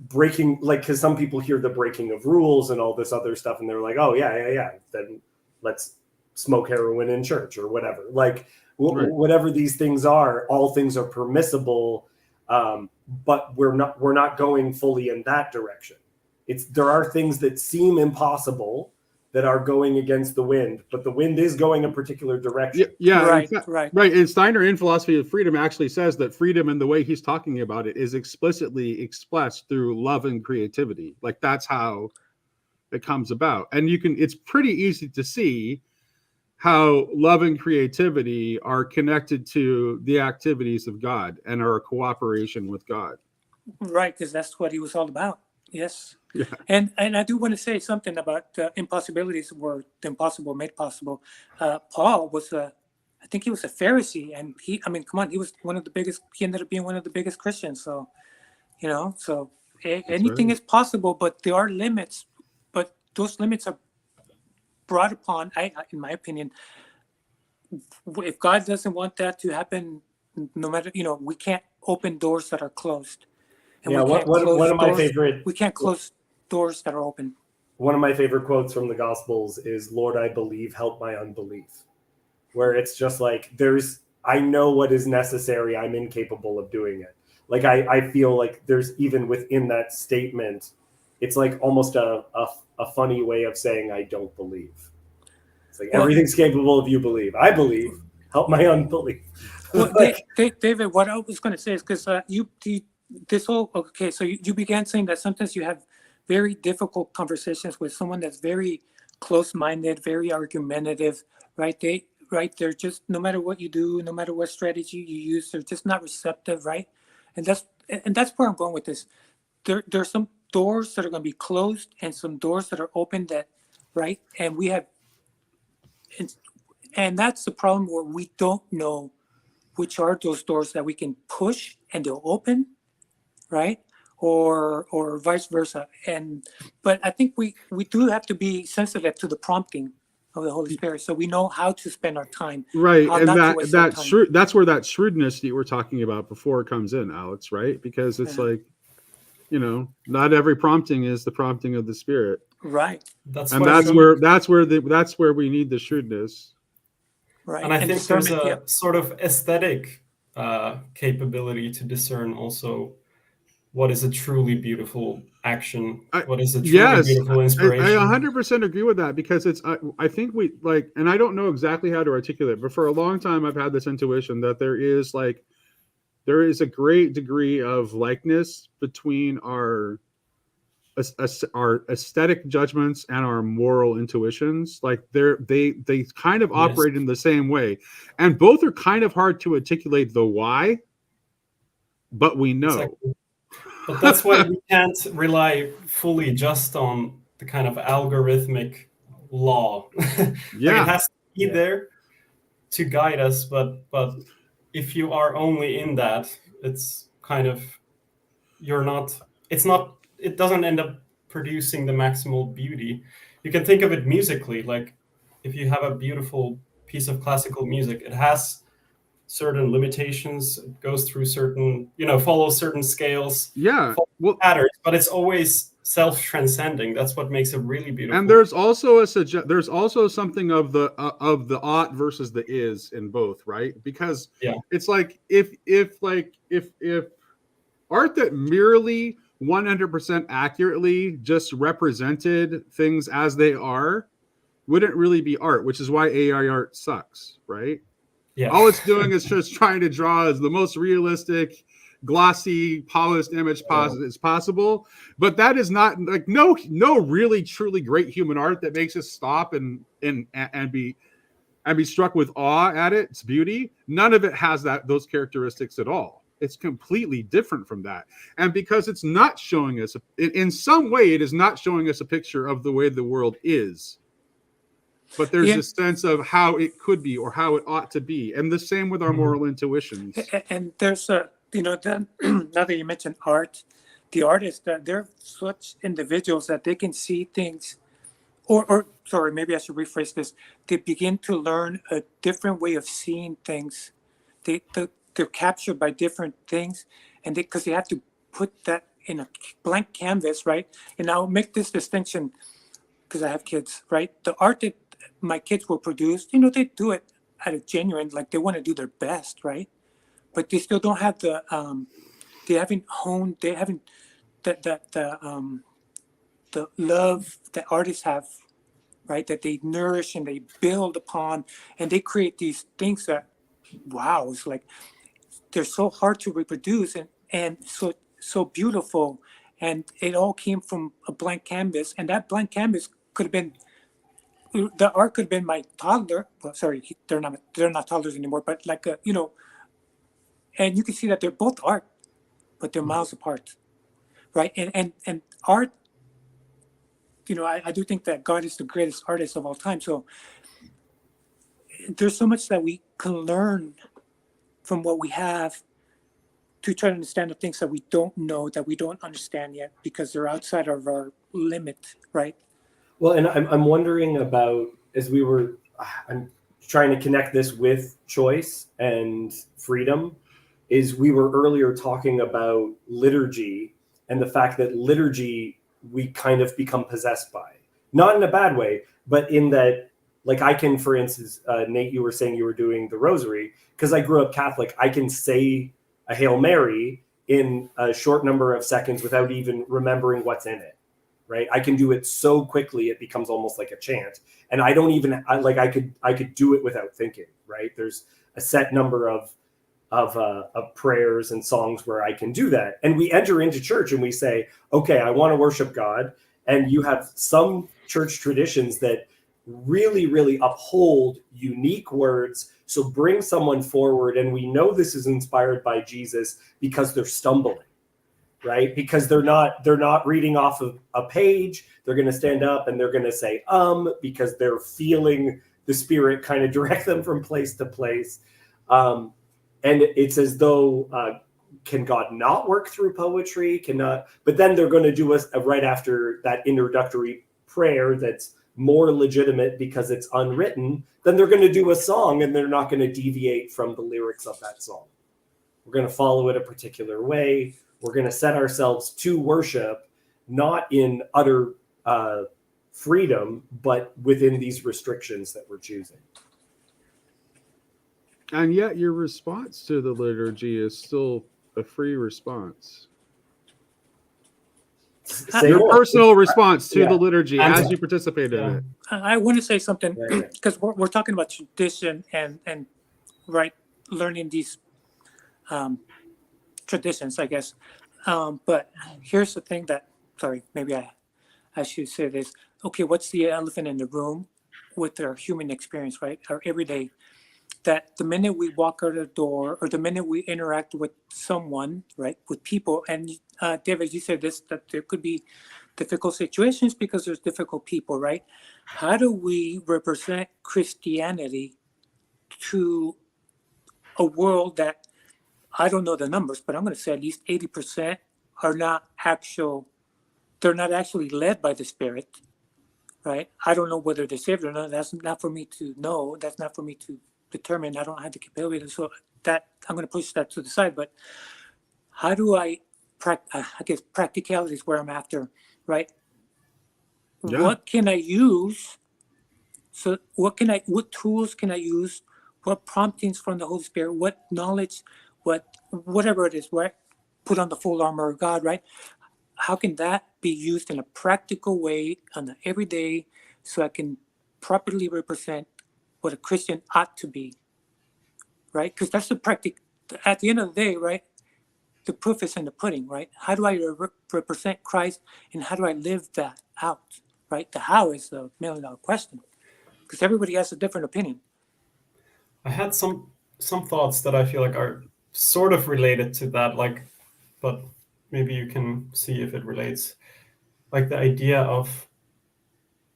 breaking, like, because some people hear the breaking of rules and all this other stuff and they're like, oh yeah, then let's smoke heroin in church or whatever, like whatever these things are, all things are permissible, but we're not going fully in that direction. There are things that seem impossible that are going against the wind, but the wind is going a particular direction. Right. And Steiner in Philosophy of Freedom actually says that freedom and the way he's talking about it is explicitly expressed through love and creativity. Like that's how it comes about. And it's pretty easy to see how love and creativity are connected to the activities of God and our cooperation with God. Right, because that's what he was all about. Yes. Yeah. And I do want to say something about impossibilities were the impossible made possible. Paul was I think he was a Pharisee, and he was one of the biggest. He ended up being one of the biggest Christians. So, anything is possible, but there are limits. But those limits are brought upon, in my opinion, if God doesn't want that to happen, no matter, we can't open doors that are closed. And one of my favorite. We can't close doors that are open. One of my favorite quotes from the Gospels is, "Lord, I believe, help my unbelief," where it's just like, I know what is necessary. I'm incapable of doing it. Like, I feel like there's, even within that statement, it's like almost a funny way of saying, I don't believe. It's like, everything's capable if you believe. I believe, help my unbelief. Well, David, what I was going to say is, because you began saying that sometimes you have very difficult conversations with someone that's very close-minded, very argumentative, right? They're just, no matter what you do, no matter what strategy you use, they're just not receptive, right? And that's where I'm going with this. There's some doors that are going to be closed and some doors that are open, that, right? And we have, and that's the problem, where we don't know which are those doors that we can push and they'll open, right? Or vice versa. But I think we do have to be sensitive to the prompting of the Holy Spirit, so we know how to spend our time. Right, and that's where that shrewdness that you were talking about before comes in, Alex, right? Because it's like, not every prompting is the prompting of the Spirit. Right. That's where we need the shrewdness. Right. And I think there's a sort of aesthetic capability to discern also what is a truly beautiful action, what is a truly beautiful inspiration. I 100% agree with that, because I think we like, and I don't know exactly how to articulate it, but for a long time I've had this intuition that there is a great degree of likeness between our aesthetic judgments and our moral intuitions. Like they kind of operate in the same way, and both are kind of hard to articulate the why, but we know. Exactly. But that's why we can't rely fully just on the kind of algorithmic law. It has to be there to guide us, but if you are only in that, it's kind of, it doesn't end up producing the maximal beauty. You can think of it musically, like if you have a beautiful piece of classical music, it has certain limitations, it goes through certain, follows certain scales, patterns, but it's always self-transcending. That's what makes it really beautiful. And there's also something of the ought versus the is in both, right? Because it's like if art that merely 100% accurately just represented things as they are wouldn't really be art, which is why AI art sucks, right? Yeah. All it's doing is just trying to draw as the most realistic, glossy, polished image as possible. But that is not like no really truly great human art that makes us stop and be struck with awe at its beauty. None of it has those characteristics at all. It's completely different from that. And because it's not showing us, in some way, it is not showing us a picture of the way the world is. But there's a sense of how it could be or how it ought to be. And the same with our moral intuitions. And there's now that you mentioned art, the artists, they're such individuals that they can see things, or sorry, maybe I should rephrase this. They begin to learn a different way of seeing things. They're captured by different things, and because they have to put that in a blank canvas, right? And I'll make this distinction because I have kids, right? The art that my kids will produce, they do it at a genuine, like they want to do their best, right? But they still don't have the the love that artists have, right? That they nourish and they build upon, and they create these things that, wow, it's like they're so hard to reproduce and so beautiful, and it all came from a blank canvas, and that blank canvas could have been, the art could have been my toddler. Well, sorry, they're not toddlers anymore, but like and you can see that they're both art, but they're miles apart, right? And art, I do think that God is the greatest artist of all time. So there's so much that we can learn from what we have to try to understand the things that we don't know, that we don't understand yet, because they're outside of our limit, right? Well, and I'm wondering about, I'm trying to connect this with choice and freedom. is we were earlier talking about liturgy and the fact that liturgy we kind of become possessed by, not in a bad way, but in that, like I can, for instance, Nate, you were saying you were doing the rosary, because I grew up Catholic, I can say a Hail Mary in a short number of seconds without even remembering what's in it, right? I can do it so quickly it becomes almost like a chant, and I don't even I could do it without thinking, right? There's a set number of prayers and songs where I can do that, and we enter into church and we say, okay, I want to worship God, and you have some church traditions that really, really uphold unique words. So bring someone forward, and we know this is inspired by Jesus because they're stumbling, right? Because they're not reading off of a page. They're going to stand up and they're going to say because they're feeling the Spirit kind of direct them from place to place. And it's as though can God not work through poetry? Cannot, but then they're going to do us right after that introductory prayer that's more legitimate because it's unwritten. Then they're going to do a song, and they're not going to deviate from the lyrics of that song. We're going to follow it a particular way. We're going to set ourselves to worship, not in utter freedom, but within these restrictions that we're choosing. And yet your response to the liturgy is still a free response. Your personal response to the liturgy as you participated in it. I want to say something because we're talking about tradition and right, learning these traditions, I guess. But here's the thing that, sorry, maybe I should say this. Okay, what's the elephant in the room with our human experience, right? Our everyday, that the minute we walk out the door or the minute we interact with someone, right, with people, and David, you said this, that there could be difficult situations because there's difficult people, right? How do we represent Christianity to a world that, I don't know the numbers, but I'm going to say at least 80% are not they're not actually led by the Spirit, right? I don't know whether they're saved or not. That's not for me to know. That's not for me to determine. I don't have the capability. So that I'm going to push that to the side. But how do I guess practicality is where I'm after, right? Yeah. What can I use? So what tools can I use? What promptings from the Holy Spirit? What knowledge? Whatever it is, right? Put on the full armor of God, right? How can that be used in a practical way on the everyday so I can properly represent what a Christian ought to be, right? Because that's at the end of the day, right? The proof is in the pudding, right? How do I represent Christ, and how do I live that out, right? The how is the million-dollar question, because everybody has a different opinion. I had some thoughts that I feel like are sort of related to that, but maybe you can see if it relates. Like the idea of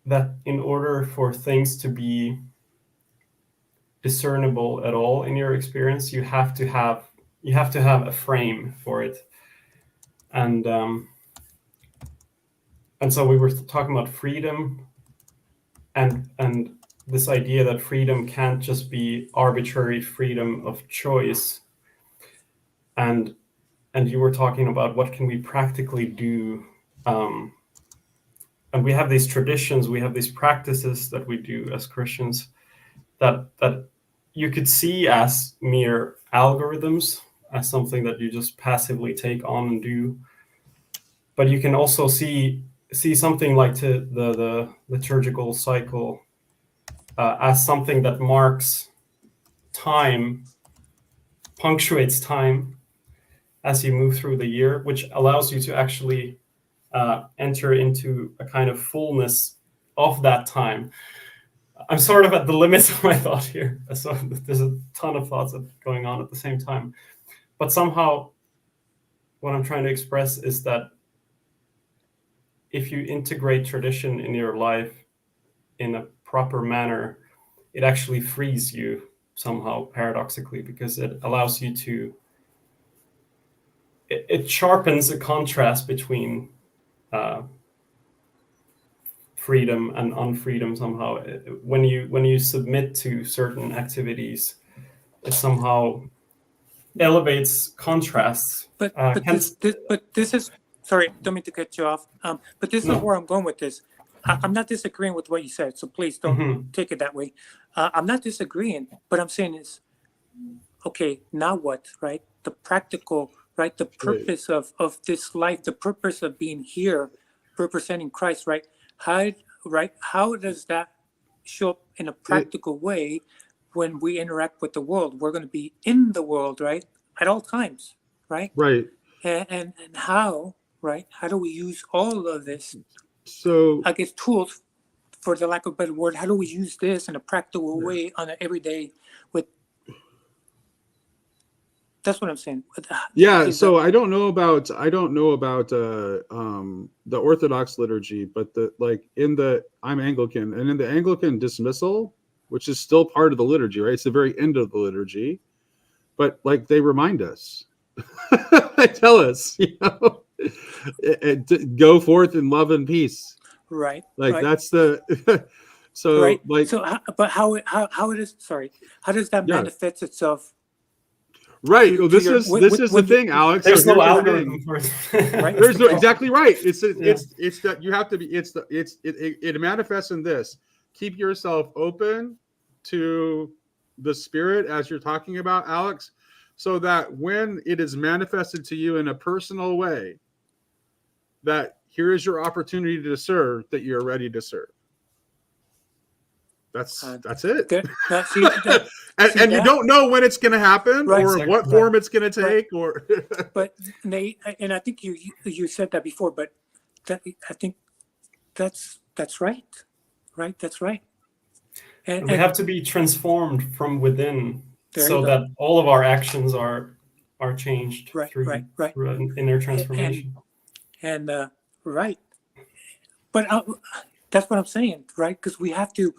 that in order for things to be discernible at all in your experience, you have to have a frame for it. And so we were talking about freedom and this idea that freedom can't just be arbitrary freedom of choice. And you were talking about what can we practically do. And we have these traditions, we have these practices that we do as Christians that you could see as mere algorithms, as something that you just passively take on and do. But you can also see something like the liturgical cycle as something that marks time, punctuates time as you move through the year, which allows you to actually enter into a kind of fullness of that time. I'm sort of at the limits of my thought here. So there's a ton of thoughts going on at the same time. But somehow what I'm trying to express is that if you integrate tradition in your life in a proper manner, it actually frees you somehow, paradoxically, because it allows you to, it sharpens a contrast between freedom and unfreedom somehow. When you submit to certain activities, it somehow elevates contrasts. But Hence, this is, sorry, don't mean to cut you off. But this is No. where I'm going with this. I'm not disagreeing with what you said, so please don't Mhm. take it that way. I'm not disagreeing, but I'm saying is, okay, now what, right? The practical, right? The purpose of this life, the purpose of being here, representing Christ, right? How does that show up in a practical way when we interact with the world? We're going to be in the world, right? At all times, right? Right. And how, right? How do we use all of this, So I guess, tools, for the lack of a better word, how do we use this in a practical way on an everyday with, that's what I'm saying. yeah, Is so that- I don't know about the Orthodox liturgy, but I'm Anglican, and in the Anglican dismissal, which is still part of the liturgy, right? It's the very end of the liturgy, but like they remind us, they tell us, go forth in love and peace. Right. Like right. that's the so Right. like So, but how it is? Sorry, how does that Yeah. manifest itself? right. to- Well, to this your- is when- this when- is the when you- thing, Alex. there's So no here's the thing. algorithm for it. Right. There's no exactly right. It's Yeah. it's that you have to be. It manifests in this. Keep yourself open to the Spirit as you're talking about, Alex, so that when it is manifested to you in a personal way, that here is your opportunity to serve, that you're ready to serve. That's it. Good. Now, see, that- and see and you that? don't know when it's going to happen Right. or Exactly. what form it's going to take or But Nate, and I think you said that before, but I think that's right, right? That's right. And we have to be transformed from within, There you so go. that all of our actions are changed Right, through right. through an inner transformation. And right, but that's what I'm saying, right? Because we have to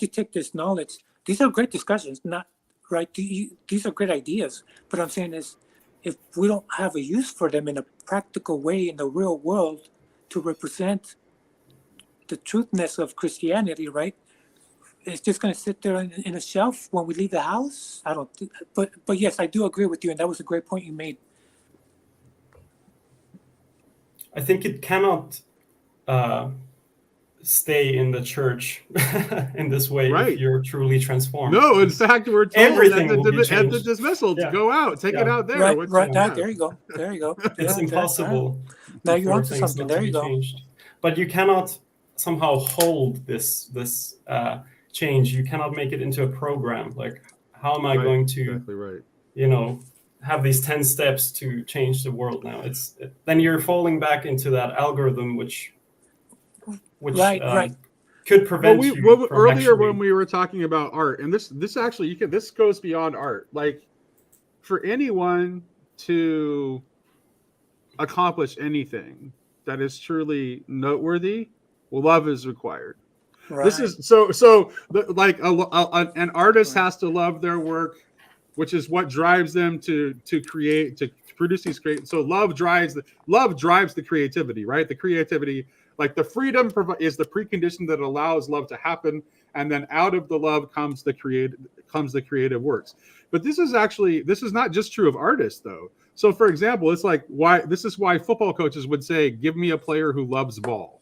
take this knowledge. These are great discussions, not right. These are great ideas, but I'm saying is, if we don't have a use for them in a practical way in the real world to represent the truthness of Christianity, right? It's just going to sit there in a shelf when we leave the house. I don't. But yes, I do agree with you, and that was a great point you made. I think it cannot stay in the church in this way Right. if you're truly transformed. no. In fact, we're told Everything at will be the changed. dismissal to Yeah. go out, take it Yeah. out there. Right, What's- right. yeah. There you go. There you go. It's Yeah, impossible Now you're for onto things something. not There to you be go. changed. But you cannot somehow hold this change. You cannot make it into a program. Like, how am I Right, going to, exactly right. have these 10 steps to change the world now? Then you're falling back into that algorithm, which Right. could prevent you from earlier actually, when we were talking about art, and this actually this goes beyond art. Like for anyone to accomplish anything that is truly noteworthy, love is required. Right. This is like an artist has to love their work, which is what drives them to create, to produce these great. So love drives the creativity, right? The creativity, like the freedom is the precondition that allows love to happen, and then out of the love comes the creative works. But this is not just true of artists, though. So, for example, it's like this is why football coaches would say, "Give me a player who loves ball."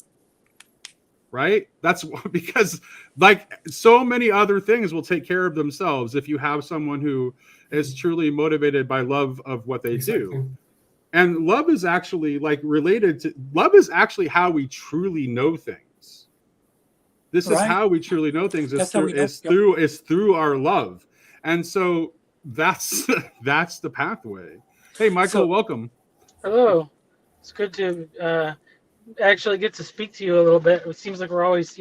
Right? That's because, like, so many other things will take care of themselves if you have someone who is truly motivated by love of what they do. And love is actually love is actually how we truly know things. This is Right. how we truly know things, That's how we know. is through our love. And so that's that's the pathway. Hey, Michael, welcome. Hello. It's good to actually get to speak to you a little bit. It seems like we're always,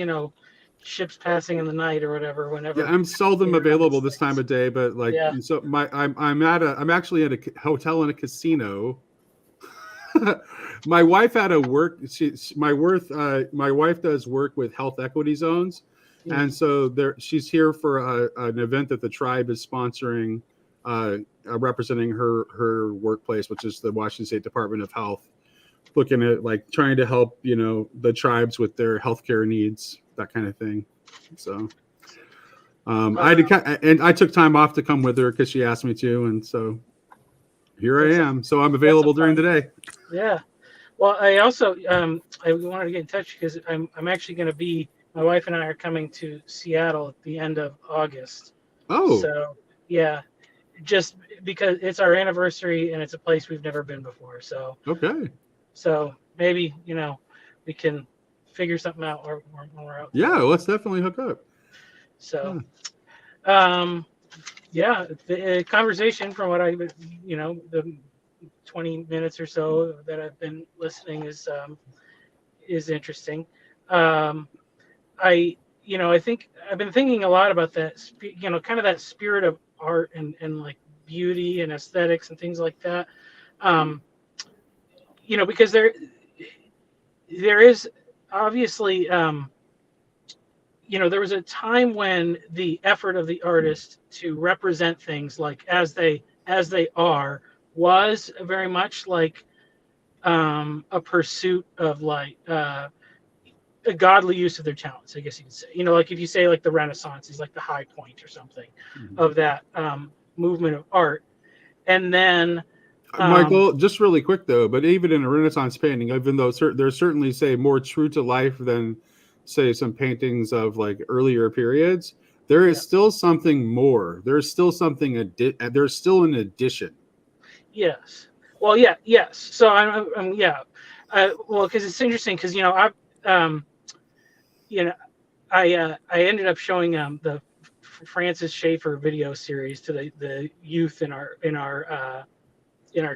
ships passing in the night or whatever. Whenever. Yeah, I'm seldom you're available on this time of day, but like, Yeah. so I'm actually at a hotel in a casino. My wife had a work. My wife does work with health equity zones, and so she's here for an event that the tribe is sponsoring, representing her workplace, which is the Washington State Department of Health, looking at like trying to help the tribes with their healthcare needs, that kind of thing. So I took time off to come with her because she asked me to, and so Here I am. So I'm available during the day. Yeah. Well, I also I wanted to get in touch because I'm actually going to be, my wife and I are coming to Seattle at the end of August. Oh. So yeah, just because it's our anniversary and it's a place we've never been before. So Okay. So maybe we can figure something out when we're out. Yeah, let's definitely hook up. So, yeah, the conversation from what the 20 minutes or so that I've been listening is interesting. I think I've been thinking a lot about that, kind of that spirit of art and like beauty and aesthetics and things like that. Because there is obviously, there was a time when the effort of the artist to represent things like as they are was very much like a pursuit of like a godly use of their talents, I guess you could say. Like if you say like the Renaissance is like the high point or something of that movement of art. And then Michael, just really quick though, but even in a Renaissance painting, even though there's certainly say more true to life than say some paintings of like earlier periods, there is still something more. There's still something there's still an addition. Yes. Well, yeah. Yes. So I'm yeah. Well, because it's interesting because I ended up showing the Francis Schaeffer video series to the youth in our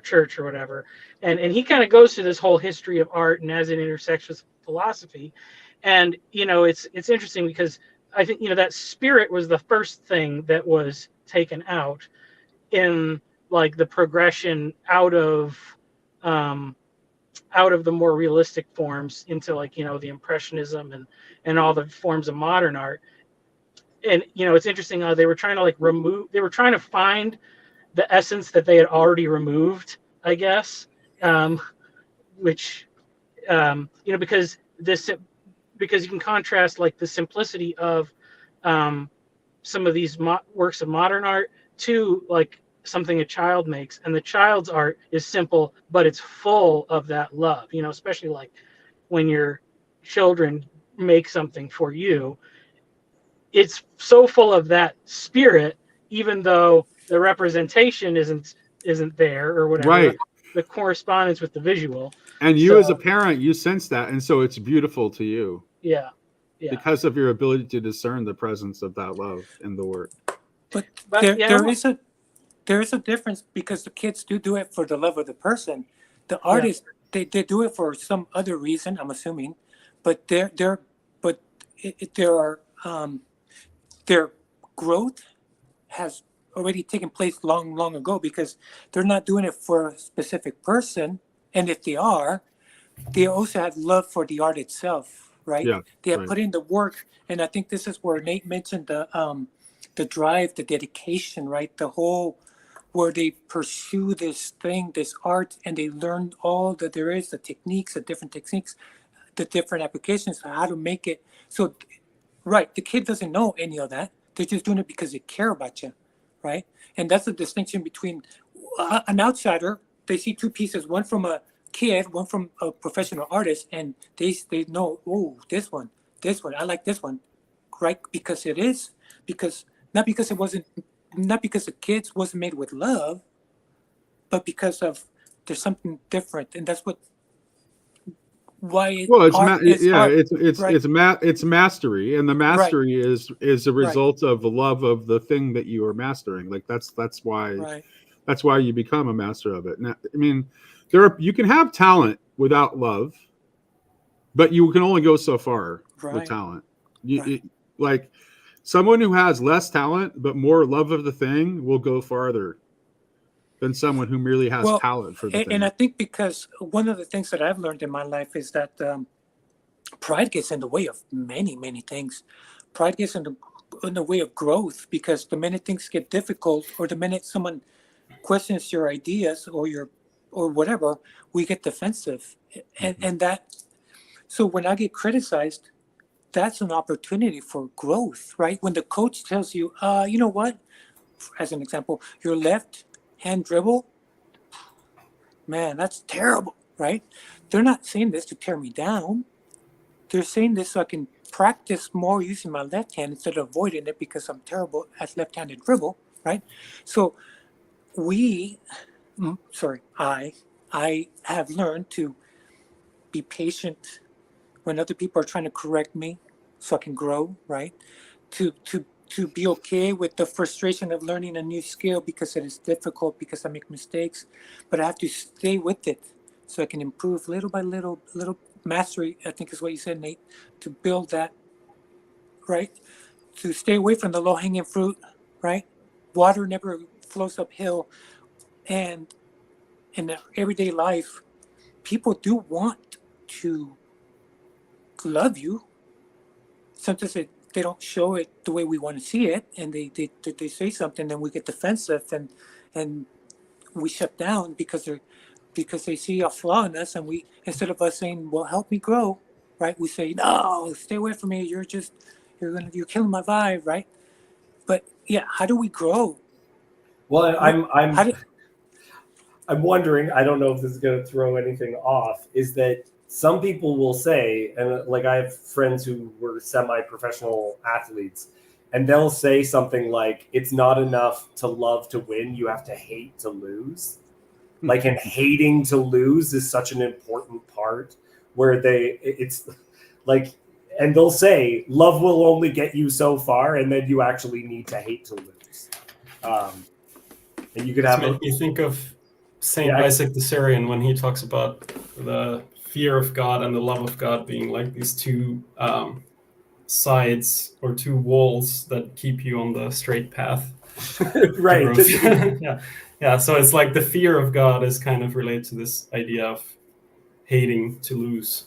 church or whatever, and he kind of goes through this whole history of art and as it intersects with philosophy, and it's interesting because I think that spirit was the first thing that was taken out in like the progression out of the more realistic forms into like the impressionism and all the forms of modern art. And it's interesting how they were trying to find the essence that they had already removed, I guess, which because you can contrast like the simplicity of some of these works of modern art to like something a child makes, and the child's art is simple, but it's full of that love, especially like when your children make something for you, it's so full of that spirit, even though the representation isn't there or whatever. Right. The correspondence with the visual. And you as a parent, you sense that, and so it's beautiful to you. Yeah. Because of your ability to discern the presence of that love in the work. But there is a difference because the kids do it for the love of the person. The artists they do it for some other reason, I'm assuming, but their growth has already taken place long ago because they're not doing it for a specific person, and if they are, they also have love for the art itself, right? Yeah, they have put in the work, and I think this is where Nate mentioned the drive, the dedication, right? The whole where they pursue this thing, this art, and they learn all that there is, the techniques, the different applications, how to make it. So, right, the kid doesn't know any of that. They're just doing it because they care about you, right? And that's the distinction between an outsider. They see two pieces, one from a kid, one from a professional artist, and they know, oh, this one, I like this one, right? Because not because the kids wasn't made with love, but because of there's something different, and that's why it's mastery, and the mastery is a result of the love of the thing that you are mastering. Like that's why you become a master of it. Now, I mean, you can have talent without love, but you can only go so far with talent. Like someone who has less talent but more love of the thing will go farther than someone who merely has talent for the thing. And I think because one of the things that I've learned in my life is that pride gets in the way of many things. Pride gets in the way of growth, because the minute things get difficult, or the minute someone questions your ideas or whatever, we get defensive. And that, so when I get criticized, that's an opportunity for growth, right? When the coach tells you, you know what, as an example, your left hand dribble, man, that's terrible, right? They're not saying this to tear me down. They're saying this so I can practice more using my left hand instead of avoiding it because I'm terrible at left-handed dribble, right? So I have learned to be patient when other people are trying to correct me so I can grow, right? To be okay with the frustration of learning a new skill because it is difficult, because I make mistakes, but I have to stay with it so I can improve little by little mastery, I think is what you said, Nate, to build that, right? To stay away from the low-hanging fruit, right? Water never flows uphill. And in the everyday life, people do want to love you. Sometimes they don't show it the way we want to see it, and they say something, and we get defensive, and we shut down because they see a flaw in us, and we, instead of us saying, well, help me grow, right, we say, no, stay away from me, you're killing my vibe, right? But yeah, how do we grow? Well, I'm wondering, I don't know if this is going to throw anything off, is that some people will say, and like I have friends who were semi-professional athletes, and they'll say something like, it's not enough to love to win, you have to hate to lose. Like, and hating to lose is such an important part where it's like, and they'll say, love will only get you so far, and then you actually need to hate to lose. And you could have made me think of Saint Isaac the Syrian when he talks about the fear of God and the love of God being like these two sides or two walls that keep you on the straight path. Right. Yeah. So it's like the fear of God is kind of related to this idea of hating to lose.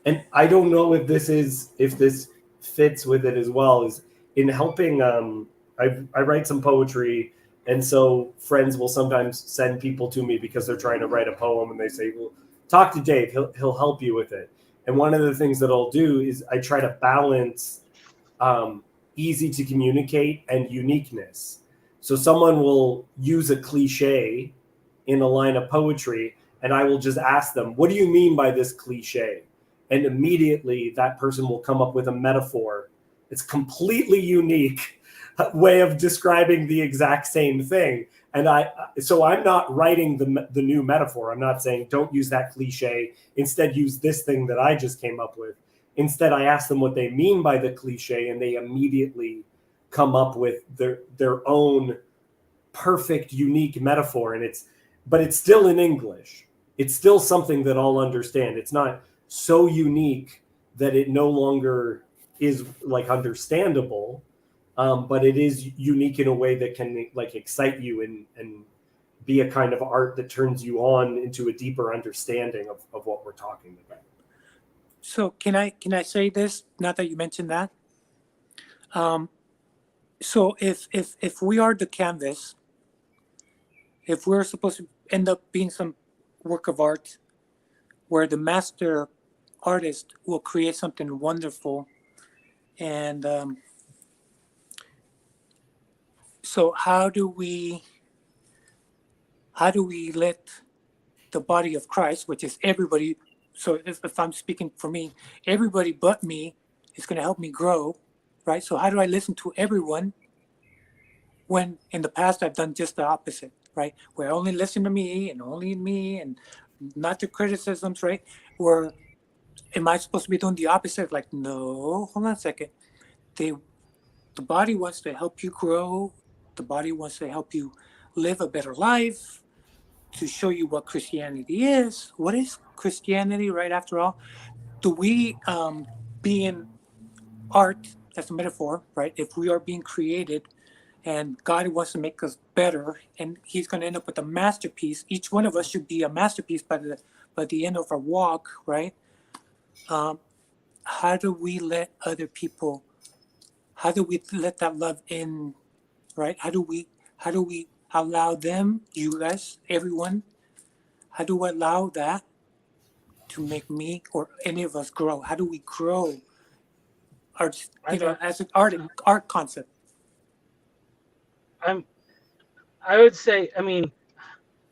And I don't know if this fits with it as well. Is in helping. I write some poetry. And so friends will sometimes send people to me because they're trying to write a poem, and they say, well, talk to Dave. He'll help you with it. And one of the things that I'll do is I try to balance easy to communicate and uniqueness. So someone will use a cliche in a line of poetry, and I will just ask them, what do you mean by this cliche? And immediately that person will come up with a metaphor. It's completely unique way of describing the exact same thing. And so I'm not writing the new metaphor. I'm not saying don't use that cliche. Instead, use this thing that I just came up with. Instead, I ask them what they mean by the cliche, and they immediately come up with their own perfect, unique metaphor. But it's still in English. It's still something that I'll understand. It's not so unique that it no longer is like understandable. But it is unique in a way that can like excite you and be a kind of art that turns you on into a deeper understanding of what we're talking about. So can I say this now that you mentioned that? So if we are the canvas, if we're supposed to end up being some work of art where the master artist will create something wonderful, and so how do we let the body of Christ, which is everybody, so if I'm speaking for me, everybody but me is going to help me grow, right? So how do I listen to everyone when in the past I've done just the opposite, right? Where I only listen to me and not the criticisms, right? Or am I supposed to be doing the opposite? Like, no, hold on a second. The body wants to help you grow. The body wants to help you live a better life, to show you what Christianity is. What is Christianity, right? After all, do we being art as a metaphor, right? If we are being created and God wants to make us better and he's going to end up with a masterpiece, each one of us should be a masterpiece by the end of our walk, right? How do we let other people, how do we let that love in, right? How do we allow them, you guys, everyone, how do we allow that to make me or any of us grow? How do we grow art, as an art concept? I would say, I mean,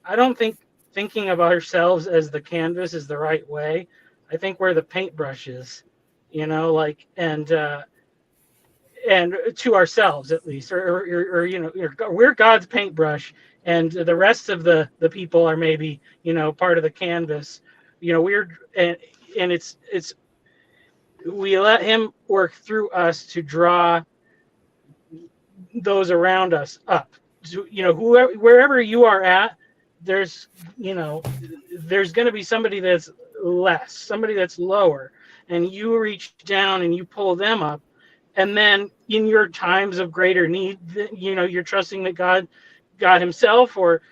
I don't think thinking of ourselves as the canvas is the right way. I think we're the paintbrush is, like, and to ourselves at least, or we're God's paintbrush, and the rest of the people are maybe part of the canvas. And it's we let Him work through us to draw those around us up. Whoever, wherever you are at, there's there's going to be somebody that's less, somebody that's lower, and you reach down and you pull them up. And then in your times of greater need, you're trusting that God Himself, or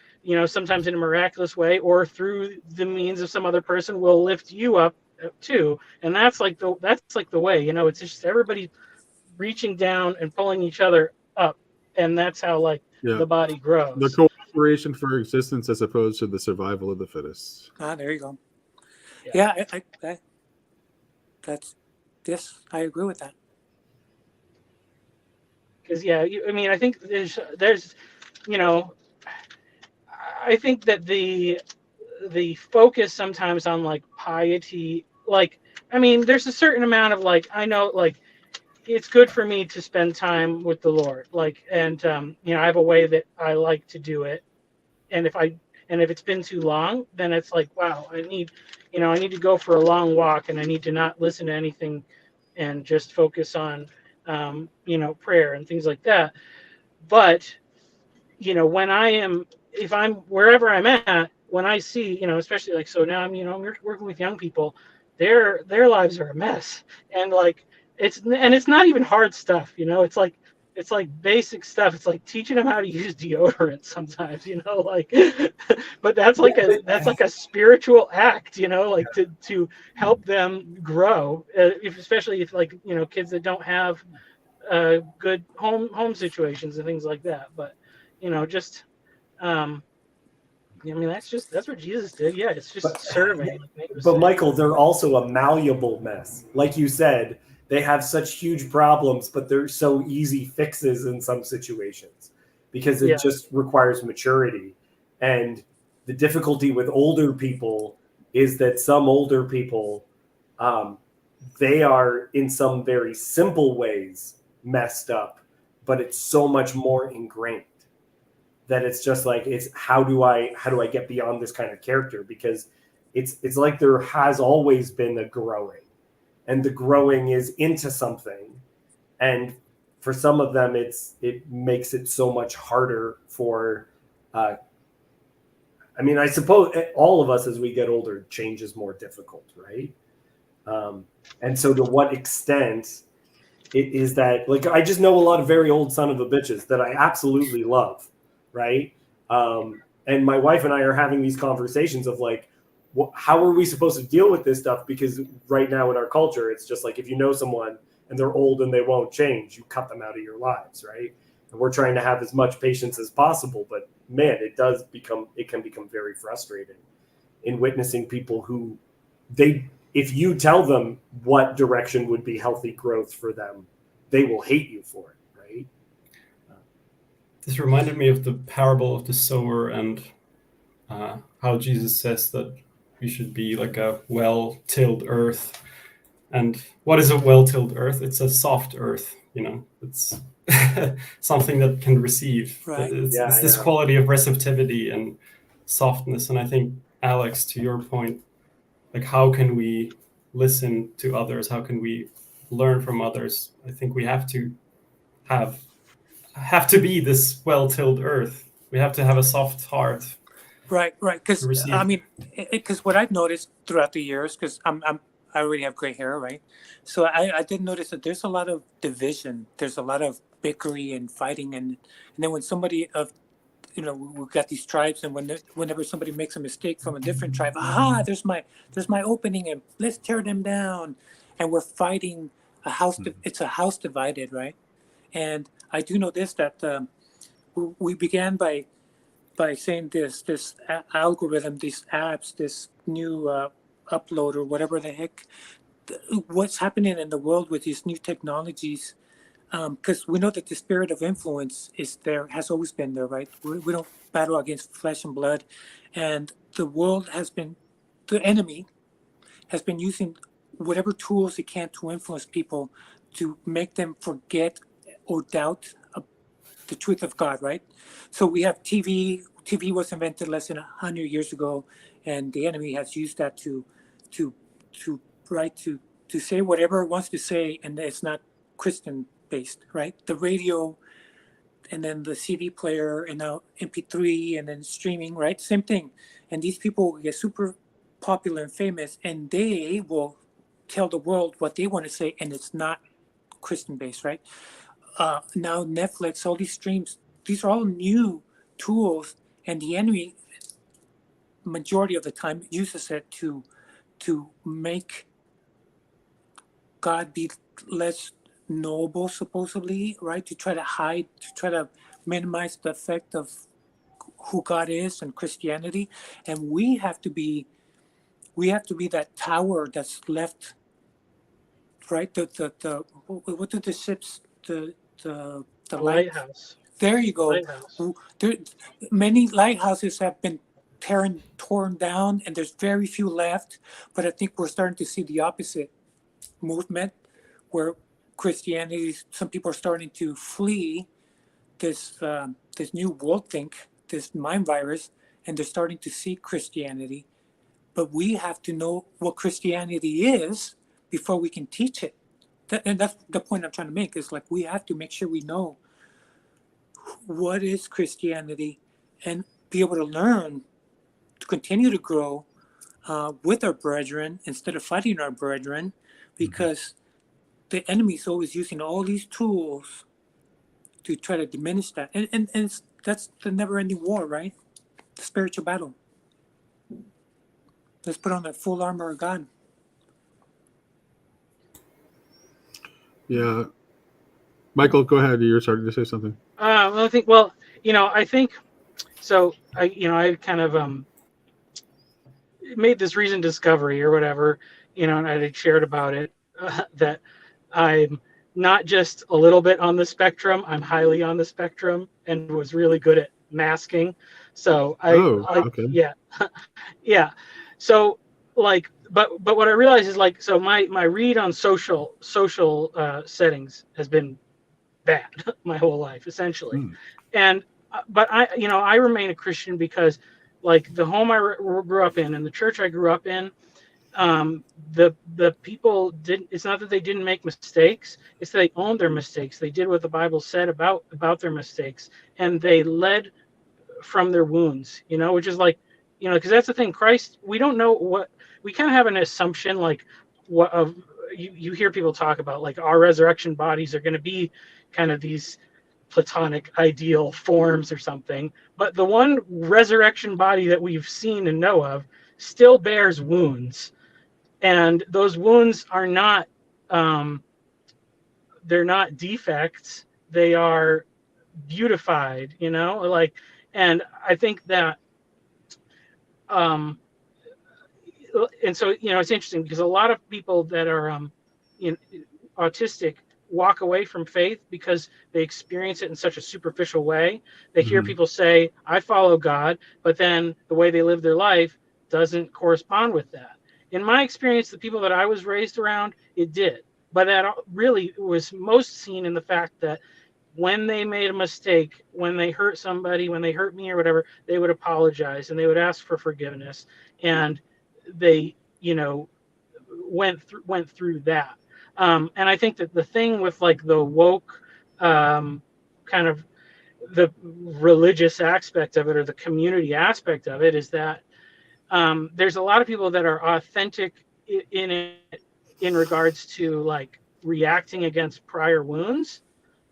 sometimes in a miraculous way, or through the means of some other person, will lift you up too. And that's like the way. It's just everybody reaching down and pulling each other up, and that's how the body grows. The cooperation for existence as opposed to the survival of the fittest. There you go. Yeah, yes, I agree with that. Because I think there's I think that the focus sometimes on piety, there's a certain amount of I know it's good for me to spend time with the Lord, and I have a way that I like to do it, and if it's been too long, then it's wow, I need to go for a long walk, and I need to not listen to anything and just focus on prayer and things like that. But if I'm wherever I'm at, when I see especially so now I'm working with young people, their lives are a mess, and it's not even hard stuff, it's basic stuff. It's teaching them how to use deodorant sometimes, but that's a spiritual act, to help them grow, especially if kids that don't have good home situations and things like that. But that's what Jesus did. Yeah, it's just serving. But Michael, they're also a malleable mess. Like you said, they have such huge problems, but they're so easy fixes in some situations because it just requires maturity. And the difficulty with older people is that some older people, they are in some very simple ways messed up, but it's so much more ingrained that it's just it's how do I get beyond this kind of character, because it's like there has always been a growing, and the growing is into something, and for some of them it makes it so much harder for I suppose all of us as we get older, change is more difficult, right? And so to what extent it is that I just know a lot of very old son of a bitches that I absolutely love, right? And my wife and I are having these conversations of how are we supposed to deal with this stuff? Because right now in our culture, it's just if you know someone and they're old and they won't change, you cut them out of your lives, right? And we're trying to have as much patience as possible, but man, it can become very frustrating in witnessing people who if you tell them what direction would be healthy growth for them, they will hate you for it, right? This reminded me of the parable of the sower and how Jesus says that we should be like a well-tilled earth. And what is a well-tilled earth? It's a soft earth, it's something that can receive. Right. It's this quality of receptivity and softness. And I think, Alex, to your point, how can we listen to others? How can we learn from others? I think we have to be this well-tilled earth. We have to have a soft heart. Right. Because because what I've noticed throughout the years, because I already have gray hair, right? So I did notice that there's a lot of division. There's a lot of bickering and fighting, and then when somebody we've got these tribes, and whenever somebody makes a mistake from a different tribe, there's my opening, and let's tear them down, and we're fighting a house. It's a house divided, right? And I do know this, that we began by saying this algorithm, these apps, this new upload or whatever the heck, what's happening in the world with these new technologies. Because we know that the spirit of influence is there, has always been there, right? We don't battle against flesh and blood. And the enemy has been using whatever tools it can to influence people to make them forget or doubt the truth of God, right? So we have TV. TV was invented less than 100 years ago, and the enemy has used that to right to say whatever it wants to say, and it's not Christian based, right? The radio, and then the CD player, and now MP3, and then streaming, right? Same thing. And these people get super popular and famous, and they will tell the world what they want to say, and it's not Christian based, right? Now Netflix, all these streams, these are all new tools, and the enemy, majority of the time, uses it to make God be less noble, supposedly, right? To try to hide, to try to minimize the effect of who God is and Christianity, and we have to be that tower that's left, right? The what do the ships the lighthouse. There you go. Lighthouse. There, many lighthouses have been torn down, and there's very few left. But I think we're starting to see the opposite movement, where Christianity, some people are starting to flee this new world think, this mind virus, and they're starting to see Christianity. But we have to know what Christianity is before we can teach it. And that's the point I'm trying to make, is like we have to make sure we know what is Christianity and be able to learn to continue to grow with our brethren instead of fighting our brethren, because the enemy is always using all these tools to try to diminish that. And that's the never-ending war, right? The spiritual battle. Let's put on that full armor of God. Yeah. Michael, go ahead. You're starting to say something. I think so. I kind of made this recent discovery or whatever, and I had shared about it, that I'm not just a little bit on the spectrum, I'm highly on the spectrum, and was really good at masking. So okay. Yeah. Yeah. So but what I realized is so my read on social settings has been bad my whole life, essentially. And but I remain a Christian because the home I grew up in and the church I grew up in, the people didn't, it's not that they didn't make mistakes, it's that they owned their mistakes. They did what the Bible said about their mistakes, and they led from their wounds, which is because that's the thing. Christ, we don't know what, we kind of have an assumption, what of you hear people talk about, our resurrection bodies are going to be kind of these platonic ideal forms or something, but the one resurrection body that we've seen and know of still bears wounds, and those wounds are not they're not defects, they are beautified, and I think that and so it's interesting because a lot of people that are autistic walk away from faith because they experience it in such a superficial way. They hear people say, I follow God, but then the way they live their life doesn't correspond with that. In my experience, the people that I was raised around, it did. But that really was most seen in the fact that when they made a mistake, when they hurt somebody, when they hurt me or whatever, they would apologize and they would ask for forgiveness. And they, went through that. And I think that the thing with the woke kind of the religious aspect of it, or the community aspect of it, is that there's a lot of people that are authentic in it in regards to reacting against prior wounds,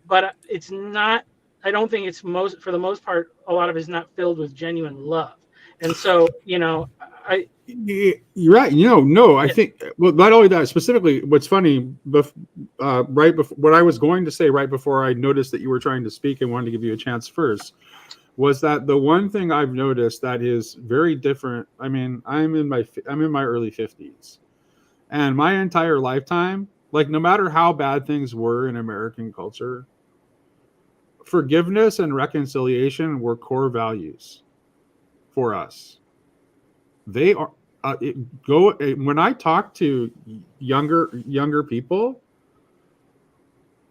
but it's not, I don't think it's for the most part, a lot of it is not filled with genuine love. And so, you're right. I think, well, not only that, specifically, what's funny, right before what I was going to say, right before I noticed that you were trying to speak and wanted to give you a chance first, was that the one thing I've noticed that is very different. I mean, I'm in my early 50s, and my entire lifetime, no matter how bad things were in American culture, forgiveness and reconciliation were core values for us. They are when I talk to younger people,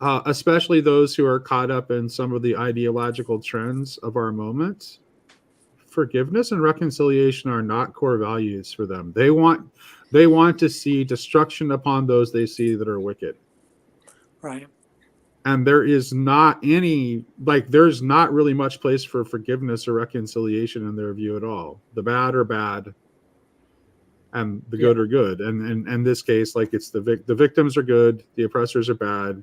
especially those who are caught up in some of the ideological trends of our moment, forgiveness and reconciliation are not core values for them. They want to see destruction upon those they see that are wicked. Right. And there is not there's not really much place for forgiveness or reconciliation in their view at all. The bad are bad and the good are good. And in this case, like, it's the victims are good, the oppressors are bad,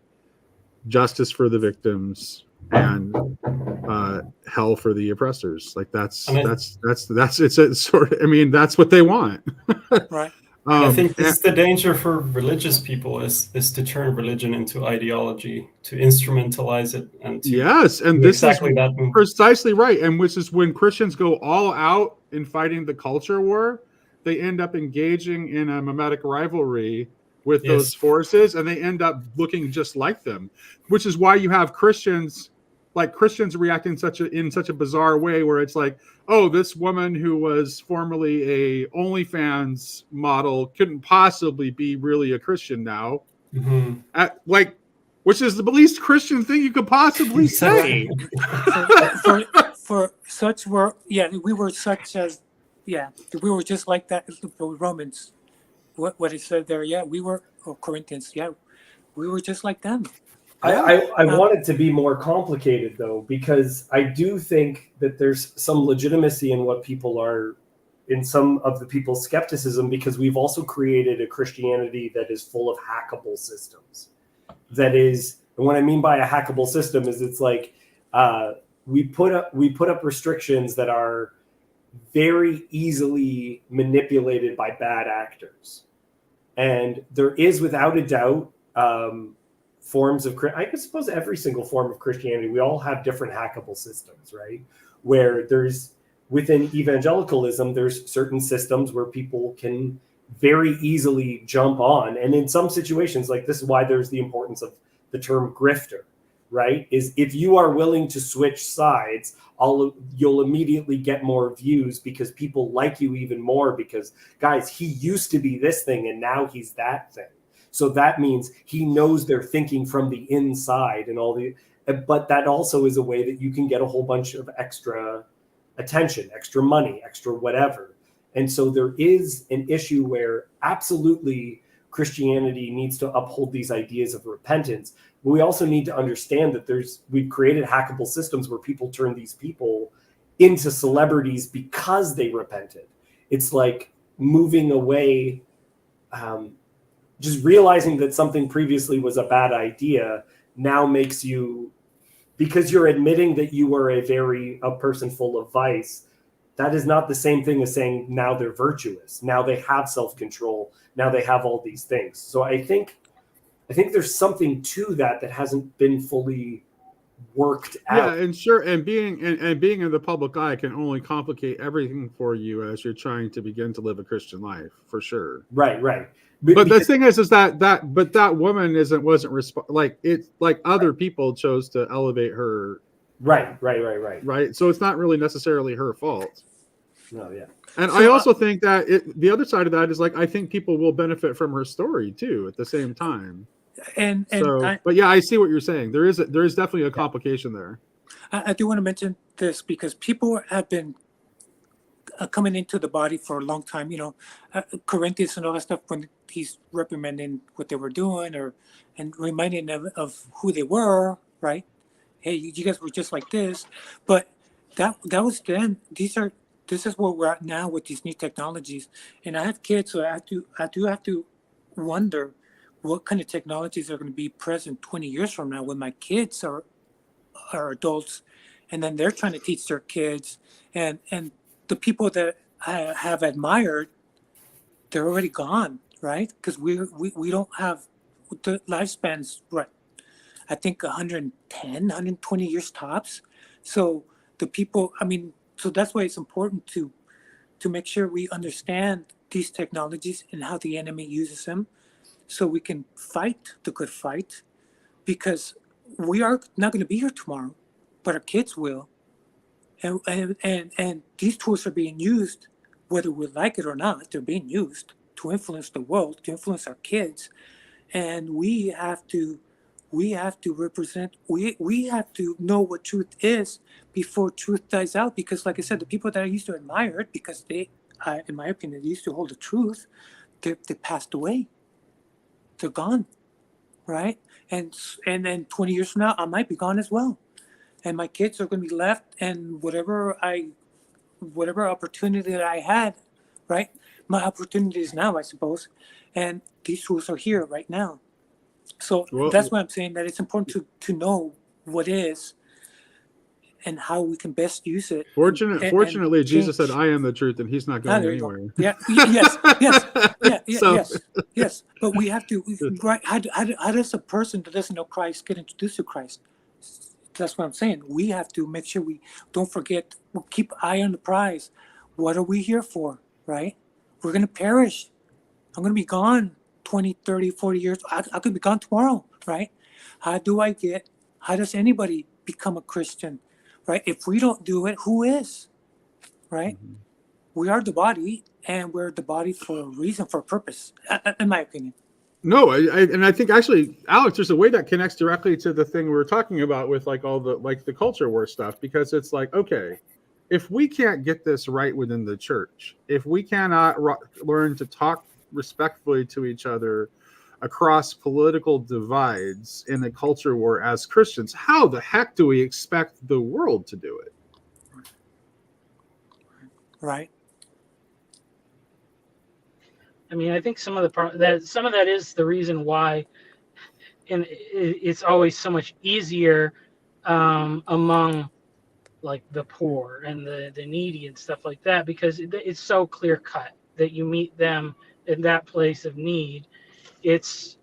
justice for the victims, and hell for the oppressors. Like that's it's a sort of, I mean, that's what they want. Right. I think it's the danger for religious people is to turn religion into ideology, to instrumentalize it, and to yes, and do this exactly is that. precisely right. And which is when Christians go all out in fighting the culture war, they end up engaging in a mimetic rivalry with those forces, and they end up looking just like them. Which is why you have Christians reacting in such a bizarre way, where it's like, oh, this woman who was formerly a OnlyFans model couldn't possibly be really a Christian now. Mm-hmm. Which is the least Christian thing you could possibly say. for such were we were such as we were just like that. Romans, what it said there, we were, or Corinthians, we were just like them. I want it to be more complicated, though, because I do think that there's some legitimacy in what people are, in some of the people's skepticism, because we've also created a Christianity that is full of hackable systems. That is, and what I mean by a hackable system is it's like we put up restrictions that are very easily manipulated by bad actors, and there is, without a doubt, forms of, I suppose every single form of Christianity, we all have different hackable systems, right? Where there's, within evangelicalism, there's certain systems where people can very easily jump on. And in some situations, like, this is why there's the importance of the term grifter, right? Is if you are willing to switch sides, you'll immediately get more views because people like you even more because, guys, he used to be this thing and now he's that thing. So that means he knows they're thinking from the inside and all but that also is a way that you can get a whole bunch of extra attention, extra money, extra whatever. And so there is an issue where absolutely Christianity needs to uphold these ideas of repentance. But we also need to understand that we've created hackable systems where people turn these people into celebrities because they repented. It's like moving away, just realizing that something previously was a bad idea now makes you, because you're admitting that you were a person full of vice. That is not the same thing as saying now they're virtuous. Now they have self-control. Now they have all these things. So I think there's something to that hasn't been fully worked out. Yeah, and sure, and being in the public eye can only complicate everything for you as you're trying to begin to live a Christian life, for sure. Right. But the thing is that woman wasn't like other people chose to elevate her. Right. Right. So it's not really necessarily her fault. No, yeah. And I also think that the other side of that is, like, I think people will benefit from her story too at the same time. But yeah, I see what you're saying. There is definitely a complication there. I do want to mention this because people have been coming into the body for a long time. Corinthians and all that stuff, when he's reprimanding what they were doing and reminding them of who they were, right? Hey, you guys were just like this. But that was then. This is where we're at now with these new technologies. And I have kids, so I do have to wonder what kind of technologies are going to be present 20 years from now when my kids are adults, and then they're trying to teach their kids, and the people that I have admired, they're already gone, right? Because we don't have the lifespans, right? I think 110, 120 years tops. So the people, so that's why it's important to make sure we understand these technologies and how the enemy uses them, so we can fight the good fight, because we are not going to be here tomorrow, but our kids will. And these tools are being used whether we like it or not, they're being used to influence the world, to influence our kids. And we have to represent, we have to know what truth is before truth dies out. Because like I said, the people that I used to admire it, because they, in my opinion, they used to hold the truth, they passed away. They're gone, right? And then 20 years from now, I might be gone as well. And my kids are going to be left, and whatever opportunity that I had, right? My opportunity is now, I suppose. And these tools are here right now. So that's why I'm saying that it's important to know what is and how we can best use it. Fortunately, and Jesus said, change. "I am the truth," and He's not going anywhere. Yeah. Yes. So- Yes. But we have to. Right? How does a person that doesn't know Christ get introduced to Christ? That's what I'm saying. We have to make sure we don't forget. We'll keep eye on the prize. What are we here for? Right? We're going to perish. I'm going to be gone 20, 30, 40 years. I could be gone tomorrow, right? How does anybody become a Christian, right? If we don't do it, who is, right? Mm-hmm. We are the body, and we're the body for a reason, for a purpose, in my opinion. No, I think actually, Alex, there's a way that connects directly to the thing we were talking about with like all the like the culture war stuff, because it's like, okay, if we can't get this right within the church, if we cannot learn to talk respectfully to each other across political divides in a culture war as Christians, how the heck do we expect the world to do it? Right. I mean, I think some of that is the reason why, and it's always so much easier among like the poor and the needy and stuff like that, because it's so clear cut that you meet them in that place of need. It's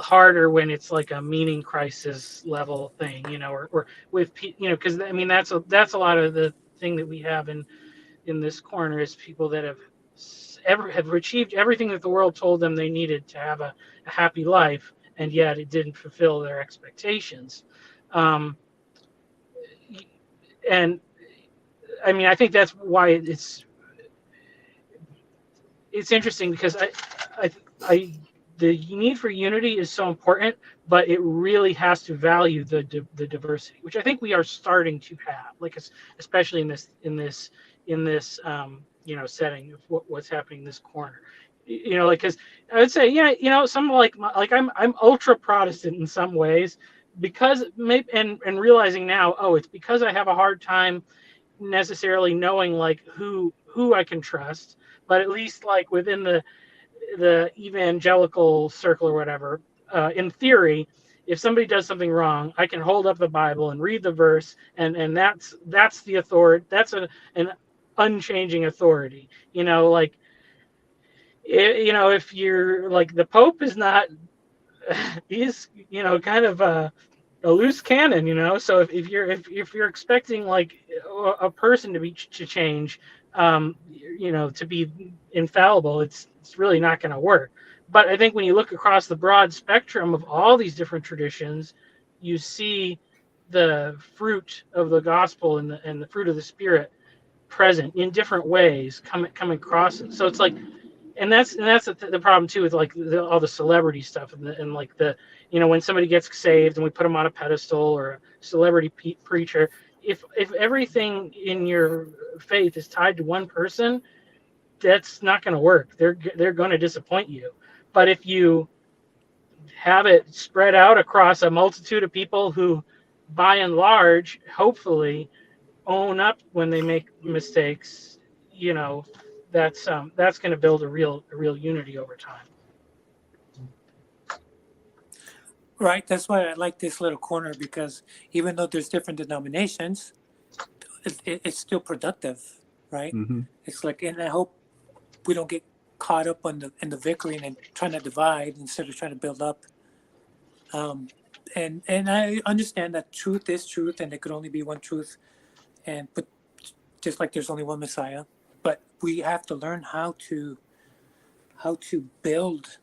harder when it's like a meaning crisis level thing, or with, because I mean that's a lot of the thing that we have in this corner is people that have achieved everything that the world told them they needed to have a happy life, and yet it didn't fulfill their expectations. And I mean, I think that's why it's interesting, because the need for unity is so important, but it really has to value the diversity, which I think we are starting to have, like especially in this setting of what's happening in this corner. Like, because I would say, some like I'm ultra Protestant in some ways, because maybe and realizing now, it's because I have a hard time necessarily knowing like who I can trust, but at least like within the evangelical circle or whatever, in theory, if somebody does something wrong, I can hold up the Bible and read the verse, and that's the authority. That's an unchanging authority. Like, if you're like, the Pope is not, he's kind of a loose cannon, so if you're expecting like a person to change, to be infallible, it's really not going to work. But I think when you look across the broad spectrum of all these different traditions, you see the fruit of the gospel and the fruit of the Spirit present in different ways coming across it. So it's like, and that's the problem too, with like all the celebrity stuff and like the when somebody gets saved and we put them on a pedestal, or a celebrity preacher. If everything in your faith is tied to one person, that's not going to work. They're going to disappoint you. But if you have it spread out across a multitude of people who, by and large, hopefully own up when they make mistakes, that's going to build a real unity over time. Right. That's why I like this little corner, because even though there's different denominations, it's still productive, right? Mm-hmm. It's like, and I hope we don't get caught up in the bickering and trying to divide instead of trying to build up. And I understand that truth is truth, and there could only be one truth, but just like there's only one Messiah. But we have to learn how to build,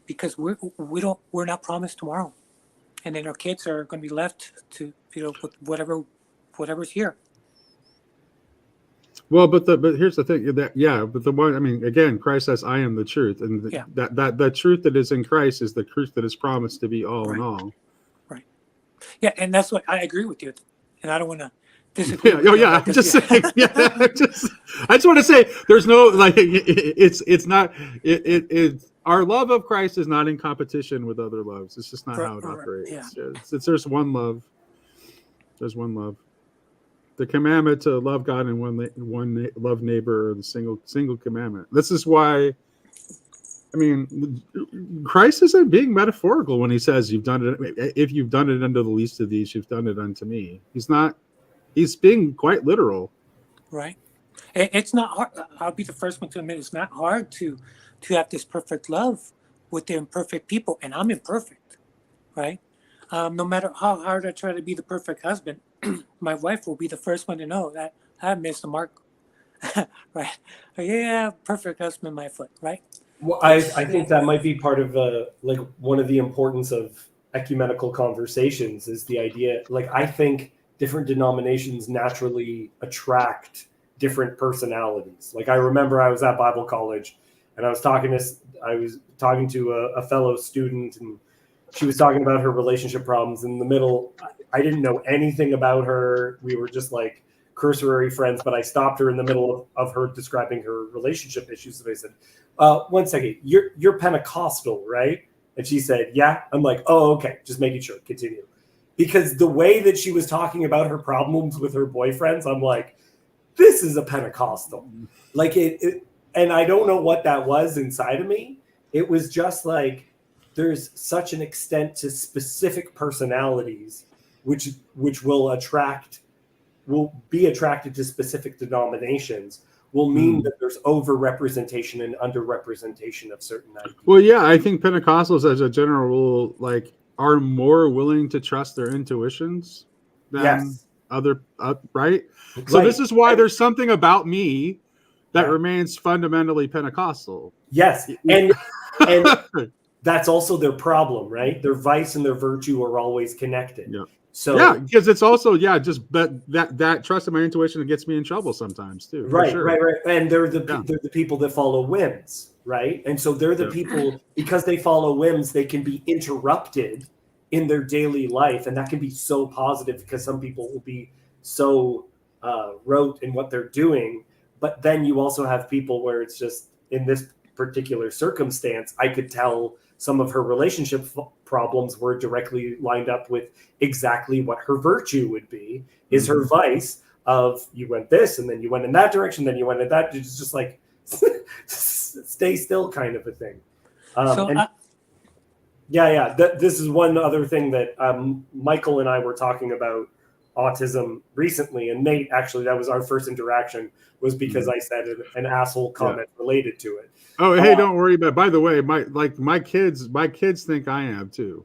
because we're not promised tomorrow, and then our kids are going to be left to with whatever's here. Well, but here's the thing that but the one, I mean, again, Christ says, "I am the truth," and that truth that is in Christ is the truth that is promised to be all in all. Right. Yeah, and that's what I agree with you, and I don't want to disagree. Yeah. Oh, yeah. I'm just saying. Yeah. I just want to say, there's no like, it's not our love of Christ is not in competition with other loves. It's just not how it operates. Yeah. It's there's one love. There's one love. The commandment to love God and love neighbor are the single commandment. This is why, I mean, Christ isn't being metaphorical when he says, "You've done it. If you've done it unto the least of these, you've done it unto me." He's not. He's being quite literal. Right. It's not hard. I'll be the first one to admit it's not hard to have this perfect love with the imperfect people, and I'm imperfect, right? No matter how hard I try to be the perfect husband, my wife will be the first one to know that I missed the mark. Right? Yeah, perfect husband, my foot. Right? Well, I think that might be part of like one of the importance of ecumenical conversations is the idea. Like, I think different denominations naturally attract different personalities. Like, I remember I was at Bible college and I was talking to a fellow student, and she was talking about her relationship problems. In the middle, I didn't know anything about her. We were just like cursory friends, but I stopped her in the middle of her describing her relationship issues. And I said, "1 second, you're Pentecostal, right?" And she said, "Yeah." I'm like, "Oh, okay. Just making sure. Continue." Because the way that she was talking about her problems with her boyfriends, I'm like, this is a Pentecostal. Like it, and I don't know what that was inside of me. It was just like, there's such an extent to specific personalities, which will be attracted to specific denominations, will mean that there's over-representation and under-representation of certain ideas. Well, yeah, I think Pentecostals, as a general rule, like, are more willing to trust their intuitions than other, right? So this is why there's something about me that remains fundamentally Pentecostal. Yes, and that's also their problem, right? Their vice and their virtue are always connected. Yeah. So yeah, because it's also just that trust in my intuition gets me in trouble sometimes too. Right. And they're the people that follow whims, right? And so they're the people, because they follow whims, they can be interrupted in their daily life, and that can be so positive because some people will be so rote in what they're doing. But then you also have people where it's just, in this particular circumstance, I could tell some of her relationship problems were directly lined up with exactly what her virtue would be, is her vice of, you went this and then you went in that direction, then you went in that. It's just like stay still kind of a thing. This is one other thing that Michael and I were talking about autism recently, and Nate, actually, that was our first interaction, was because I said an asshole comment related to it. Oh, hey, don't worry about it. By the way, my kids think I am too.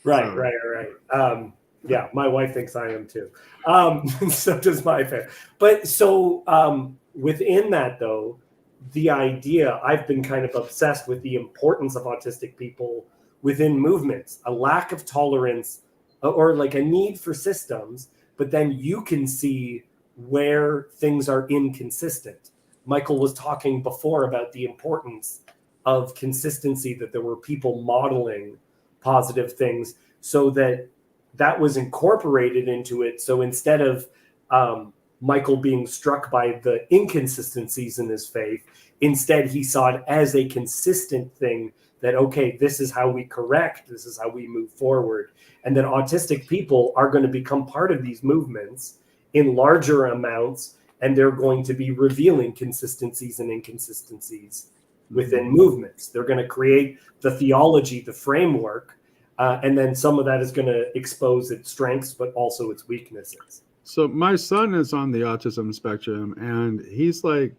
Right. Yeah, my wife thinks I am too. So does my family. But so within that, though, the idea, I've been kind of obsessed with the importance of autistic people within movements, a lack of tolerance or like a need for systems, but then you can see where things are inconsistent. Michael was talking before about the importance of consistency, that there were people modeling positive things, so that was incorporated into it. So instead of Michael being struck by the inconsistencies in his faith, instead he saw it as a consistent thing, that, okay, this is how we correct, this is how we move forward. And that autistic people are going to become part of these movements in larger amounts, and they're going to be revealing consistencies and inconsistencies within movements. They're going to create the theology, the framework, and then some of that is going to expose its strengths, but also its weaknesses. So my son is on the autism spectrum, and he's like,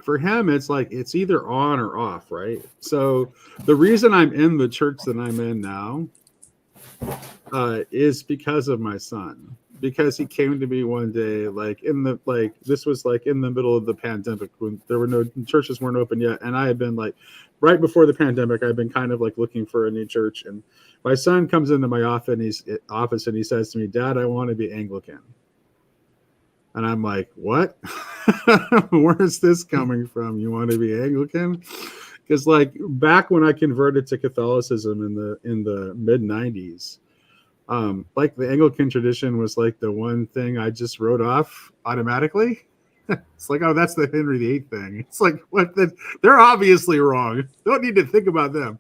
for him, it's like it's either on or off, right? So the reason I'm in the church that I'm in now is because of my son. Because he came to me one day, this was like in the middle of the pandemic, when there were no churches weren't open yet, and I had been like, right before the pandemic, I've been kind of like looking for a new church, and my son comes into my office and he says to me, "Dad, I want to be Anglican." And I'm like, what? Where's this coming from? You want to be Anglican? Because like back when I converted to Catholicism in the mid 90s, like the Anglican tradition was like the one thing I just wrote off automatically. It's like, oh, that's the Henry VIII thing. It's like, what? They're obviously wrong. Don't need to think about them.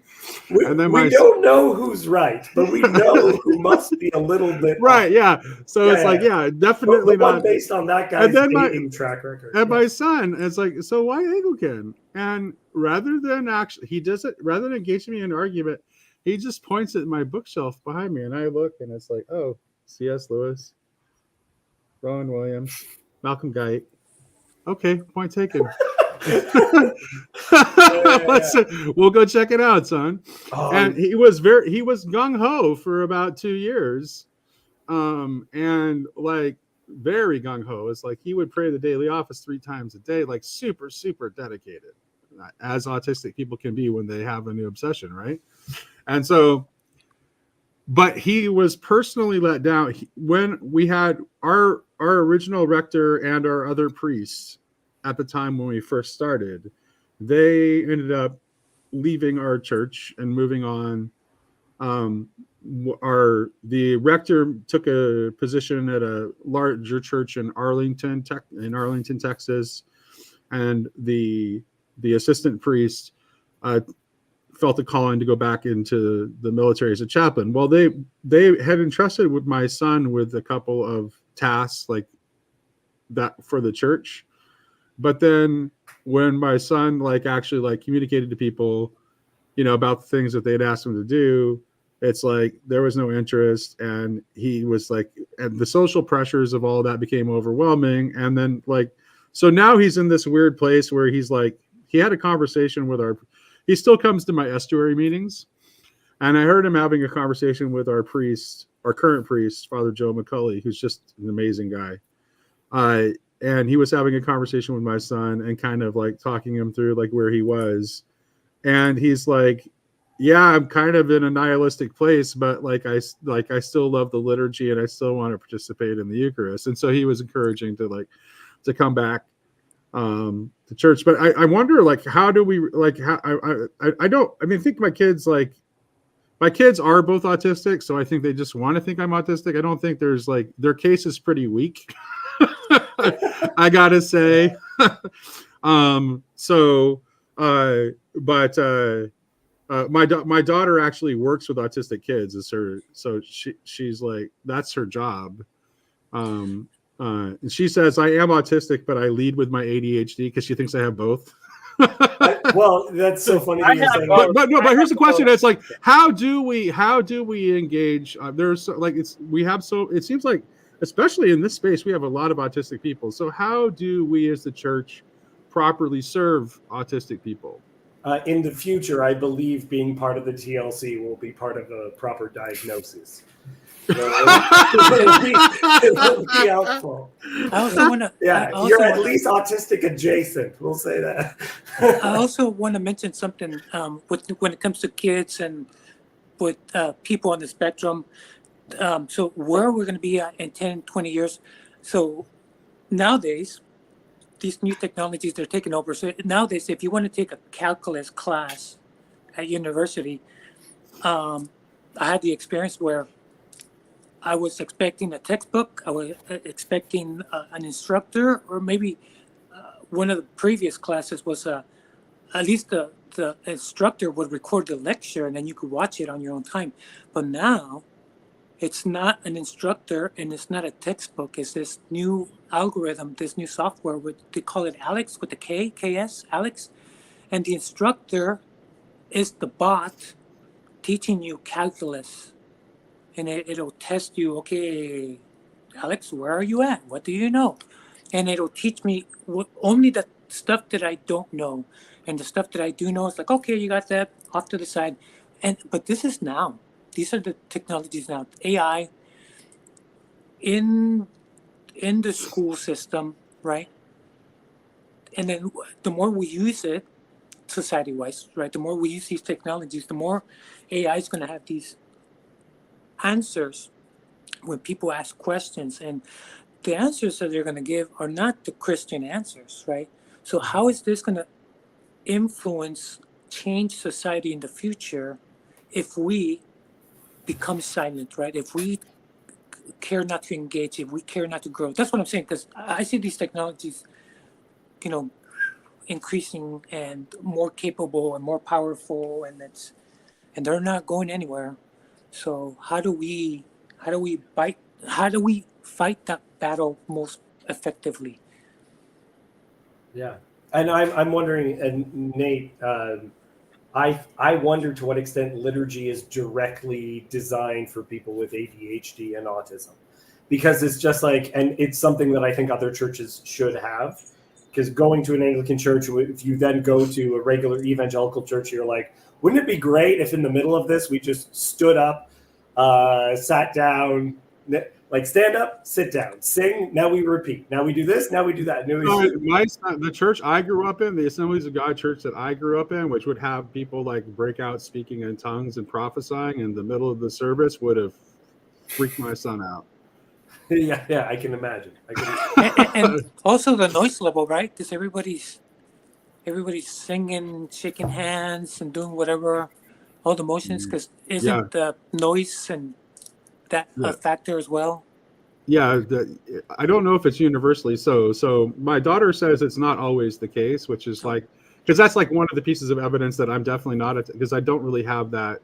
We don't know who's right, but we know who must be a little bit right. off. Yeah. So Yeah, it's like, yeah, definitely but not based on that guy's dating track record. And my son, it's like, so why Anglican? And rather than engage me in an argument, he just points at my bookshelf behind me, and I look, and it's like, oh, C.S. Lewis, Rowan Williams, Malcolm Guite. Okay, point taken. We'll go check it out, son. And he was gung ho for about 2 years, and like very gung ho. It's like he would pray the daily office 3 times a day, like super dedicated, as autistic people can be when they have a new obsession, right? And so, but he was personally let down when we had our original rector and our other priests at the time when we first started. They ended up leaving our church and moving on. The rector took a position at a larger church in Arlington, Texas, and the assistant priest felt a calling to go back into the military as a chaplain. Well, they had entrusted with my son with a couple of tasks like that for the church. But then when my son actually communicated to people, about the things that they'd asked him to do, it's like there was no interest, and he was like, and the social pressures of all that became overwhelming. And then so now he's in this weird place where he's like, he had a conversation with he still comes to my estuary meetings. And I heard him having a conversation with our current priest, Father Joe McCulley, who's just an amazing guy. And he was having a conversation with my son and kind of talking him through where he was. And he's like, yeah, I'm kind of in a nihilistic place, but I still love the liturgy and I still want to participate in the Eucharist. And so he was encouraging to come back to church. But I wonder how do we I think my kids are both autistic, so I think they just want to think I'm autistic. I don't think there's their case is pretty weak. I gotta say. My daughter actually works with autistic kids. She's that's her job. And she says I am autistic, but I lead with my ADHD because she thinks I have both. Well, that's so funny. But here's the question: it's how do we engage? It seems like, especially in this space, we have a lot of autistic people. So how do we as the church properly serve autistic people? In the future, I believe being part of the TLC will be part of a proper diagnosis. It will be helpful. I also want to. You're at least autistic adjacent. We'll say that. I also want to mention something when it comes to kids and with people on the spectrum. So where we're going to be at in 10, 20 years. So nowadays, these new technologies, they're taking over. So nowadays, if you want to take a calculus class at university, I had the experience where I was expecting a textbook. I was expecting an instructor, or maybe one of the previous classes was at least the instructor would record the lecture and then you could watch it on your own time. But now it's not an instructor and it's not a textbook. It's this new algorithm, this new software. They call it Alex with the KS, Alex. And the instructor is the bot teaching you calculus. And it'll test you, okay, Alex, where are you at? What do you know? And it'll teach me only the stuff that I don't know. And the stuff that I do know is okay, you got that off to the side. But this is now. These are the technologies now. AI in the school system, right? And then the more we use it, society-wise, right? The more we use these technologies, the more AI is going to have these answers when people ask questions. And the answers that they're going to give are not the Christian answers, right? So how is this going to influence, change society in the future if we become silent, right? If we care not to engage, if we care not to grow. That's what I'm saying, because I see these technologies, increasing and more capable and more powerful, and they're not going anywhere. So how do we fight that battle most effectively? Yeah, and I'm wondering, and Nate, I wonder to what extent liturgy is directly designed for people with ADHD and autism, because it's just like, and it's something that I think other churches should have. Because going to an Anglican church, if you then go to a regular evangelical church, you're like, wouldn't it be great if in the middle of this we just stood up, sat down, like stand up, sit down, sing, now we repeat, now we do this, now we do that. The church I grew up in, the Assemblies of God church that I grew up in, which would have people like break out speaking in tongues and prophesying in the middle of the service, would have freaked my son out. Yeah, I can imagine. And also the noise level, right? Because everybody's singing, shaking hands, and doing whatever, all the motions. Because isn't the noise and that a factor as well? Yeah, I don't know if it's universally so. So my daughter says it's not always the case, which is like, because that's like one of the pieces of evidence that I'm definitely not, because I don't really have that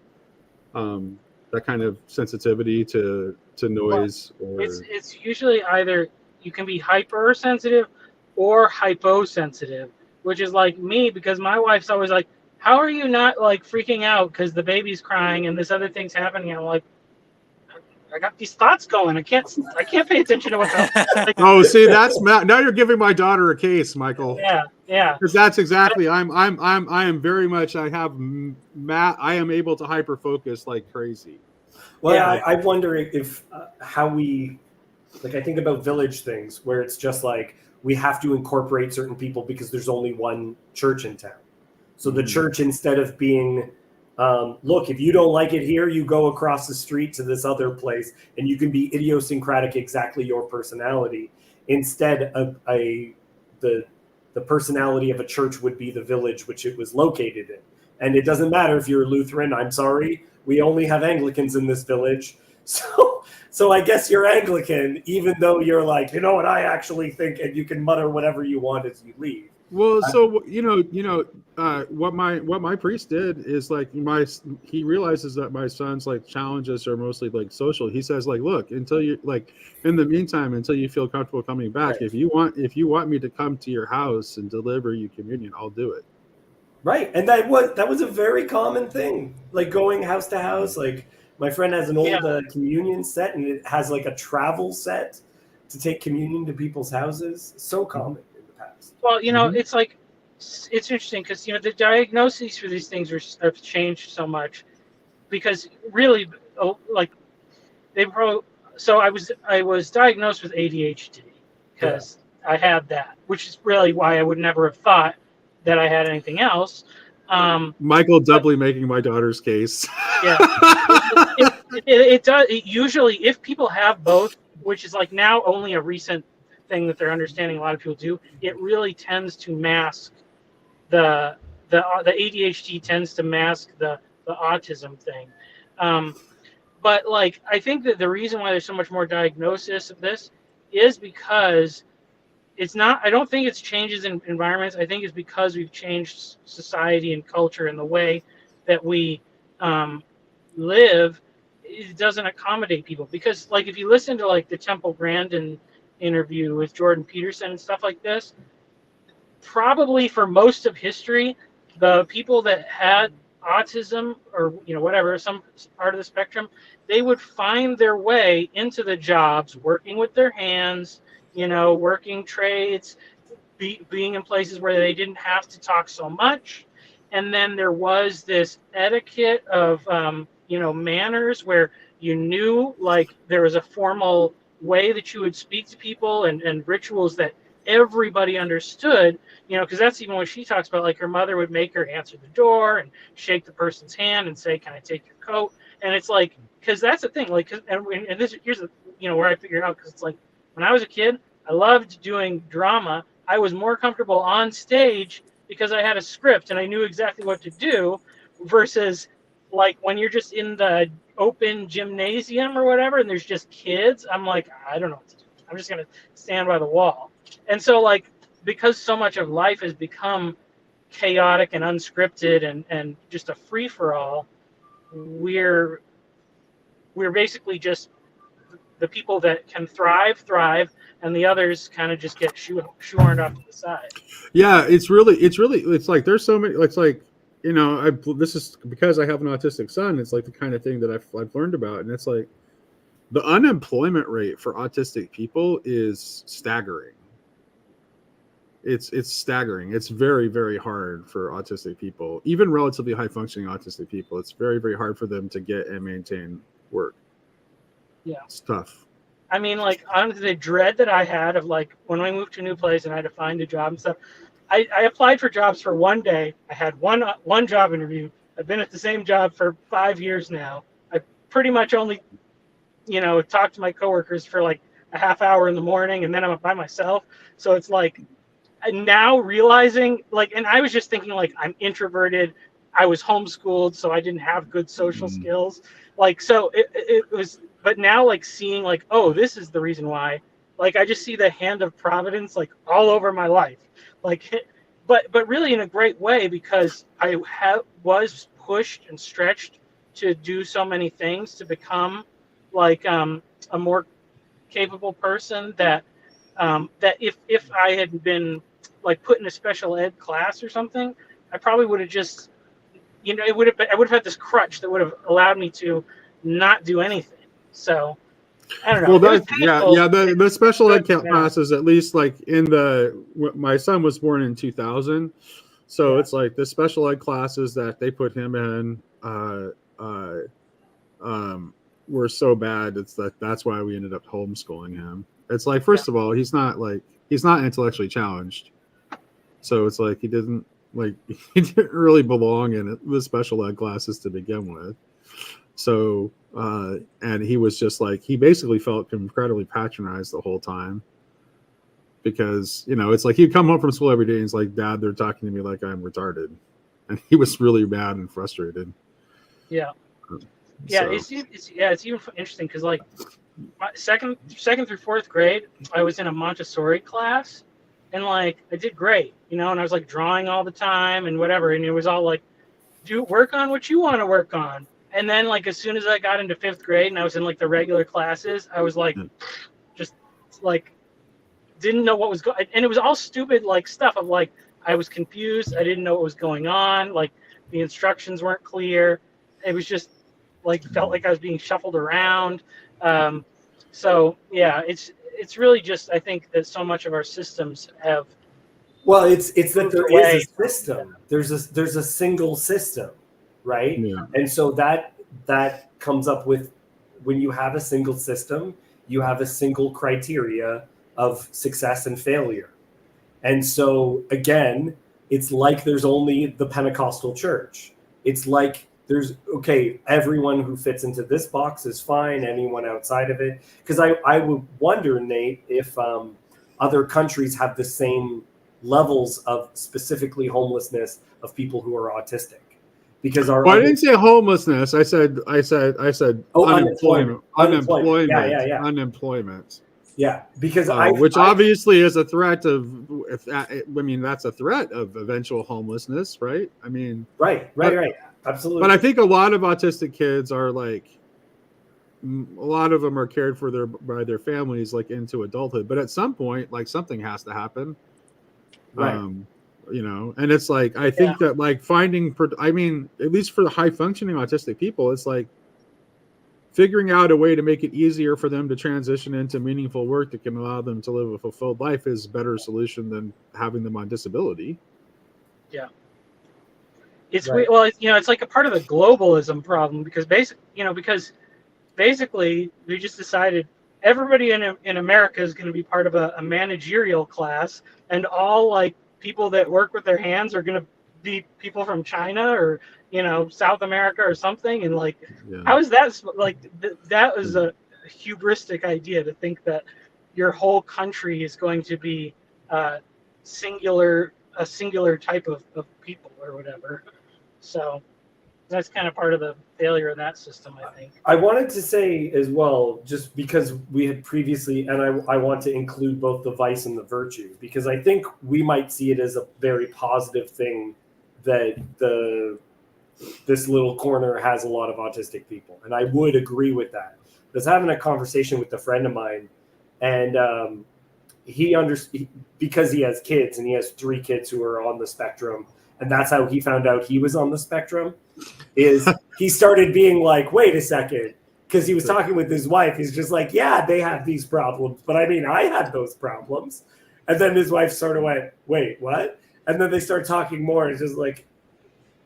that kind of sensitivity to noise. Or it's usually either you can be hypersensitive or hyposensitive, which is like me, because my wife's always like, how are you not like freaking out because the baby's crying and this other thing's happening? And I'm like, I got these thoughts going. I can't pay attention to what's happening. Oh, see, that's now you're giving my daughter a case, Michael. Yeah. Because that's exactly I am very much I am able to hyper focus like crazy. Well, yeah. I wonder if how we, like, I think about village things where it's just like we have to incorporate certain people because there's only one church in town. So the church, instead of being, look, if you don't like it here, you go across the street to this other place and you can be idiosyncratic, exactly your personality. Instead, the personality of a church would be the village which it was located in. And it doesn't matter if you're Lutheran. I'm sorry, we only have Anglicans in this village. So I guess you're Anglican, even though you're like, you know what I actually think, and you can mutter whatever you want as you leave. Well, so what my priest did is like he realizes that my son's like challenges are mostly like social. He says like, look, until you like, in the meantime, until you feel comfortable coming back, right. if you want me to come to your house and deliver you communion, I'll do it. Right, and that was a very common thing, like going house to house. Like my friend has an old communion set, and it has like a travel set to take communion to people's houses. So common. Well, it's like, it's interesting because, the diagnoses for these things have changed so much because really, like, so I was diagnosed with ADHD because I had that, which is really why I would never have thought that I had anything else. Michael doubly making my daughter's case. Yeah. It does. Usually, if people have both, which is like now only a recent thing that they're understanding, a lot of people do, it really tends to mask the ADHD tends to mask the autism thing. But like, I think that the reason why there's so much more diagnosis of this is because it's not, I don't think it's changes in environments. I think it's because we've changed society and culture and the way that we live. It doesn't accommodate people, because like if you listen to like the Temple Grandin interview with Jordan Peterson and stuff like this, probably for most of history, the people that had autism or whatever, some part of the spectrum, they would find their way into the jobs working with their hands, working trades, being in places where they didn't have to talk so much. And then there was this etiquette of manners where you knew like there was a formal way that you would speak to people and rituals that everybody understood, because that's even what she talks about. Like her mother would make her answer the door and shake the person's hand and say, "Can I take your coat?" And it's like, because that's the thing, like, and this here's where I figured out, because it's like when I was a kid, I loved doing drama. I was more comfortable on stage because I had a script and I knew exactly what to do, versus like when you're just in the open gymnasium or whatever and there's just kids, I'm like, I don't know what to do. I'm just going to stand by the wall. And so like, because so much of life has become chaotic and unscripted and just a free for all, we're basically just the people that can thrive, and the others kind of just get shoehorned off to the side. Yeah, it's like there's so many. It's like, you know, this is because I have an autistic son. It's like the kind of thing that I've learned about, and it's like the unemployment rate for autistic people is staggering. It's staggering. It's very, very hard for autistic people, even relatively high functioning autistic people. It's very, very hard for them to get and maintain work. Yeah, it's tough. I mean, like, honestly, the dread that I had of like when I moved to a new place and I had to find a job and stuff. I applied for jobs for one day. I had one job interview. I've been at the same job for 5 years now. I pretty much only, you know, talk to my coworkers for like a half hour in the morning, and then I'm by myself. So it's like, now realizing, like, and I was just thinking, like, I'm introverted. I was homeschooled, so I didn't have good social skills. Like, so it was, but now, like, seeing, like, oh, this is the reason why. Like, I just see the hand of Providence, like, all over my life. Like, but really in a great way, because I was pushed and stretched to do so many things to become, like, a more capable person that if I had been like put in a special ed class or something, I probably would have just, you know, I would have had this crutch that would have allowed me to not do anything. So I don't know. Well, the special ed classes, at least like my son was born in 2000, so it's like the special ed classes that they put him in were so bad. That's why we ended up homeschooling him. It's like, first of all, he's not intellectually challenged, so it's like he didn't really belong in the special ed classes to begin with. So and he was just like, he basically felt incredibly patronized the whole time, because, you know, it's like he'd come home from school every day and he's like, Dad, they're talking to me like I'm retarded, and he was really mad and frustrated. Yeah. So. It's even interesting because, like, my second through fourth grade, I was in a Montessori class, and like I did great, you know, and I was like drawing all the time and whatever, and it was all like, work on what you want to work on. And then, like, as soon as I got into fifth grade and I was in like the regular classes, I was like, just like didn't know what was going, and it was all stupid like stuff of like, I was confused, I didn't know what was going on, like the instructions weren't clear, it was just like felt like I was being shuffled around. So yeah, it's really just, I think that so much of our systems have. Well, it's that there is a system. There's a single system, right? Yeah. And so that comes up with, when you have a single system, you have a single criteria of success and failure. And so again, it's like there's only the Pentecostal church. It's like everyone who fits into this box is fine, anyone outside of it. Because I would wonder, Nate, if other countries have the same levels of specifically homelessness of people who are autistic. Because I didn't say homelessness. I said unemployment. Unemployment. Yeah. Unemployment. Yeah, because which obviously is a threat of. That's a threat of eventual homelessness, right? I mean, right. Absolutely. But I think a lot of autistic kids are like, a lot of them are cared for by their families, like into adulthood. But at some point, like, something has to happen. Right. You know, and it's like, I think that like finding, at least for the high functioning autistic people, it's like figuring out a way to make it easier for them to transition into meaningful work that can allow them to live a fulfilled life is a better solution than having them on disability. Yeah. It's right. Well, you know, it's like a part of the globalism problem, because basically we just decided everybody in America is going to be part of a managerial class, and all like people that work with their hands are going to be people from China or, you know, South America or something. And like, how is that like? That was a hubristic idea to think that, your whole country is going to be a singular type of people or whatever. So that's kind of part of the failure of that system, I think. I wanted to say as well, just because we had previously, and I want to include both the vice and the virtue, because I think we might see it as a very positive thing that this little corner has a lot of autistic people. And I would agree with that. I was having a conversation with a friend of mine, and because he has kids, and he has 3 kids who are on the spectrum, and that's how he found out he was on the spectrum, is he started being like, wait a second, because he was talking with his wife. He's just like, yeah, they have these problems, but I mean, I had those problems. And then his wife sort of went, wait, what? And then they start talking more. It's just like,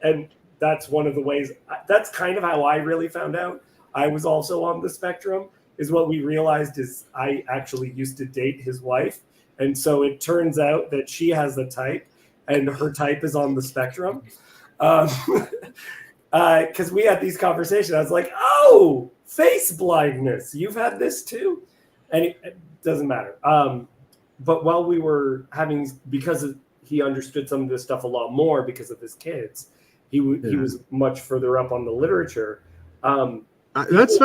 and that's one of the ways, that's kind of how I really found out I was also on the spectrum, is what we realized is I actually used to date his wife. And so it turns out that she has a type, and her type is on the spectrum. Because we had these conversations. I was like, oh, face blindness. You've had this too? And it doesn't matter. But while we were having, because he understood some of this stuff a lot more because of his kids, he was much further up on the literature. That's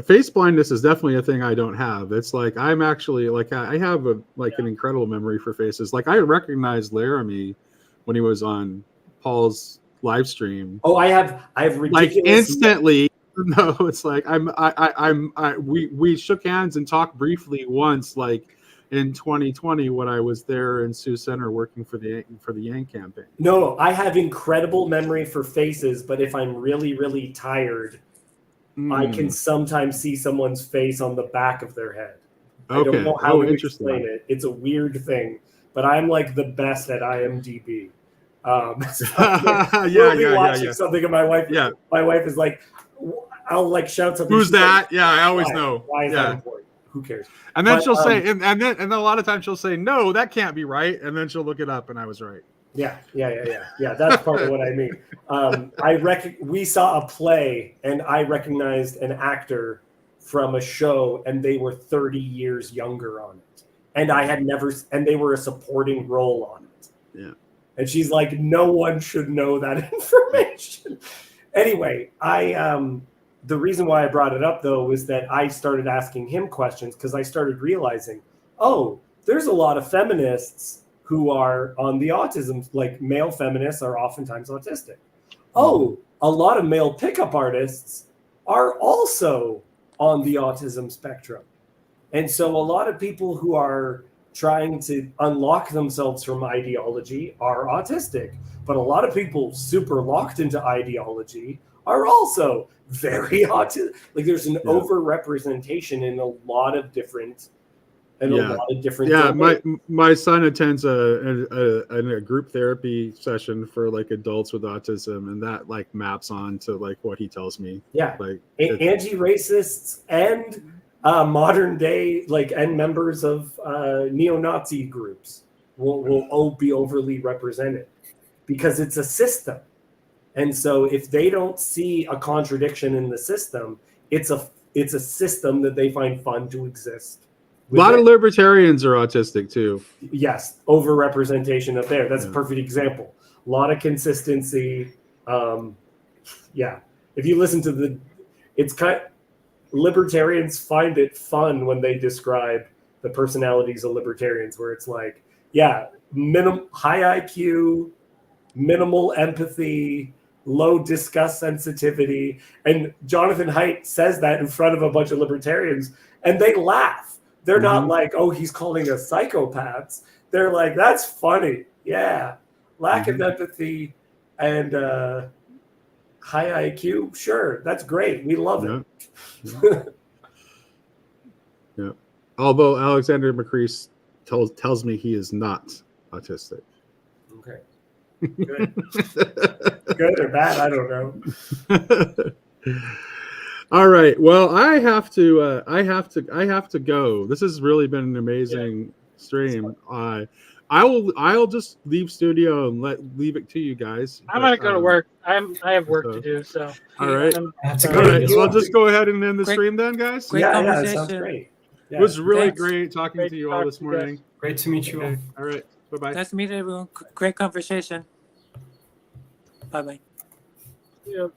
face blindness is definitely a thing I don't have. It's like I'm actually like I have an incredible memory for faces. Like I recognized Laramie when he was on Paul's live stream. Oh, I have ridiculous, like instantly. No, it's like we shook hands and talked briefly once, like in 2020 when I was there in Sioux Center working for the Yang campaign. No, I have incredible memory for faces, but if I'm really, really tired, I can sometimes see someone's face on the back of their head. Okay. I don't know how to explain it. It's a weird thing, but I'm like the best at IMDb. Watching something, and my wife is like, I'll like shout something. Who's that? Like, I always know. Why is that important? Who cares? And then she'll say, and then a lot of times she'll say, no, that can't be right. And then she'll look it up, and I was right. Yeah. That's part of what I mean. We saw a play, and I recognized an actor from a show, and they were 30 years younger on it, and and they were a supporting role on it. Yeah. And she's like, no one should know that information. Anyway, the reason why I brought it up, though, was that I started asking him questions because I started realizing, oh, there's a lot of feminists who are on the autism, like male feminists are oftentimes autistic. Oh, a lot of male pickup artists are also on the autism spectrum. And so a lot of people who are trying to unlock themselves from ideology are autistic. But a lot of people super locked into ideology are also very autistic. Like there's an overrepresentation in a lot of different my son attends a group therapy session for like adults with autism, and that like maps on to like what he tells me. Like anti-racists and modern day and members of neo-Nazi groups will be overly represented because it's a system. And so if they don't see a contradiction in the system, it's a system that they find fun to exist. A lot of libertarians are autistic too. Yes, overrepresentation up there. That's a perfect example. A lot of consistency. If you listen to libertarians find it fun when they describe the personalities of libertarians, where it's like, high IQ, minimal empathy, low discuss sensitivity. And Jonathan Haidt says that in front of a bunch of libertarians, and they laugh. They're not like, oh, he's calling us psychopaths. They're like, that's funny. Yeah. Lack of empathy and high IQ. Sure. That's great. We love it. Yeah. Although Alexander McCrease tells me he is not autistic. Okay. Good. Good or bad? I don't know. All right. Well, I have to go. This has really been an amazing stream. I'll just leave studio and leave it to you guys. I'm gonna go to work. I have work to do. So all right. All right. So I'll just go ahead and end the stream then, guys. Yeah, sounds great. It was really Thanks. great talking Great to you to all talk this to you guys. morning. Great to meet you all. Okay. All right. Bye-bye. Nice to meet everyone. Great conversation. Bye bye. Yeah.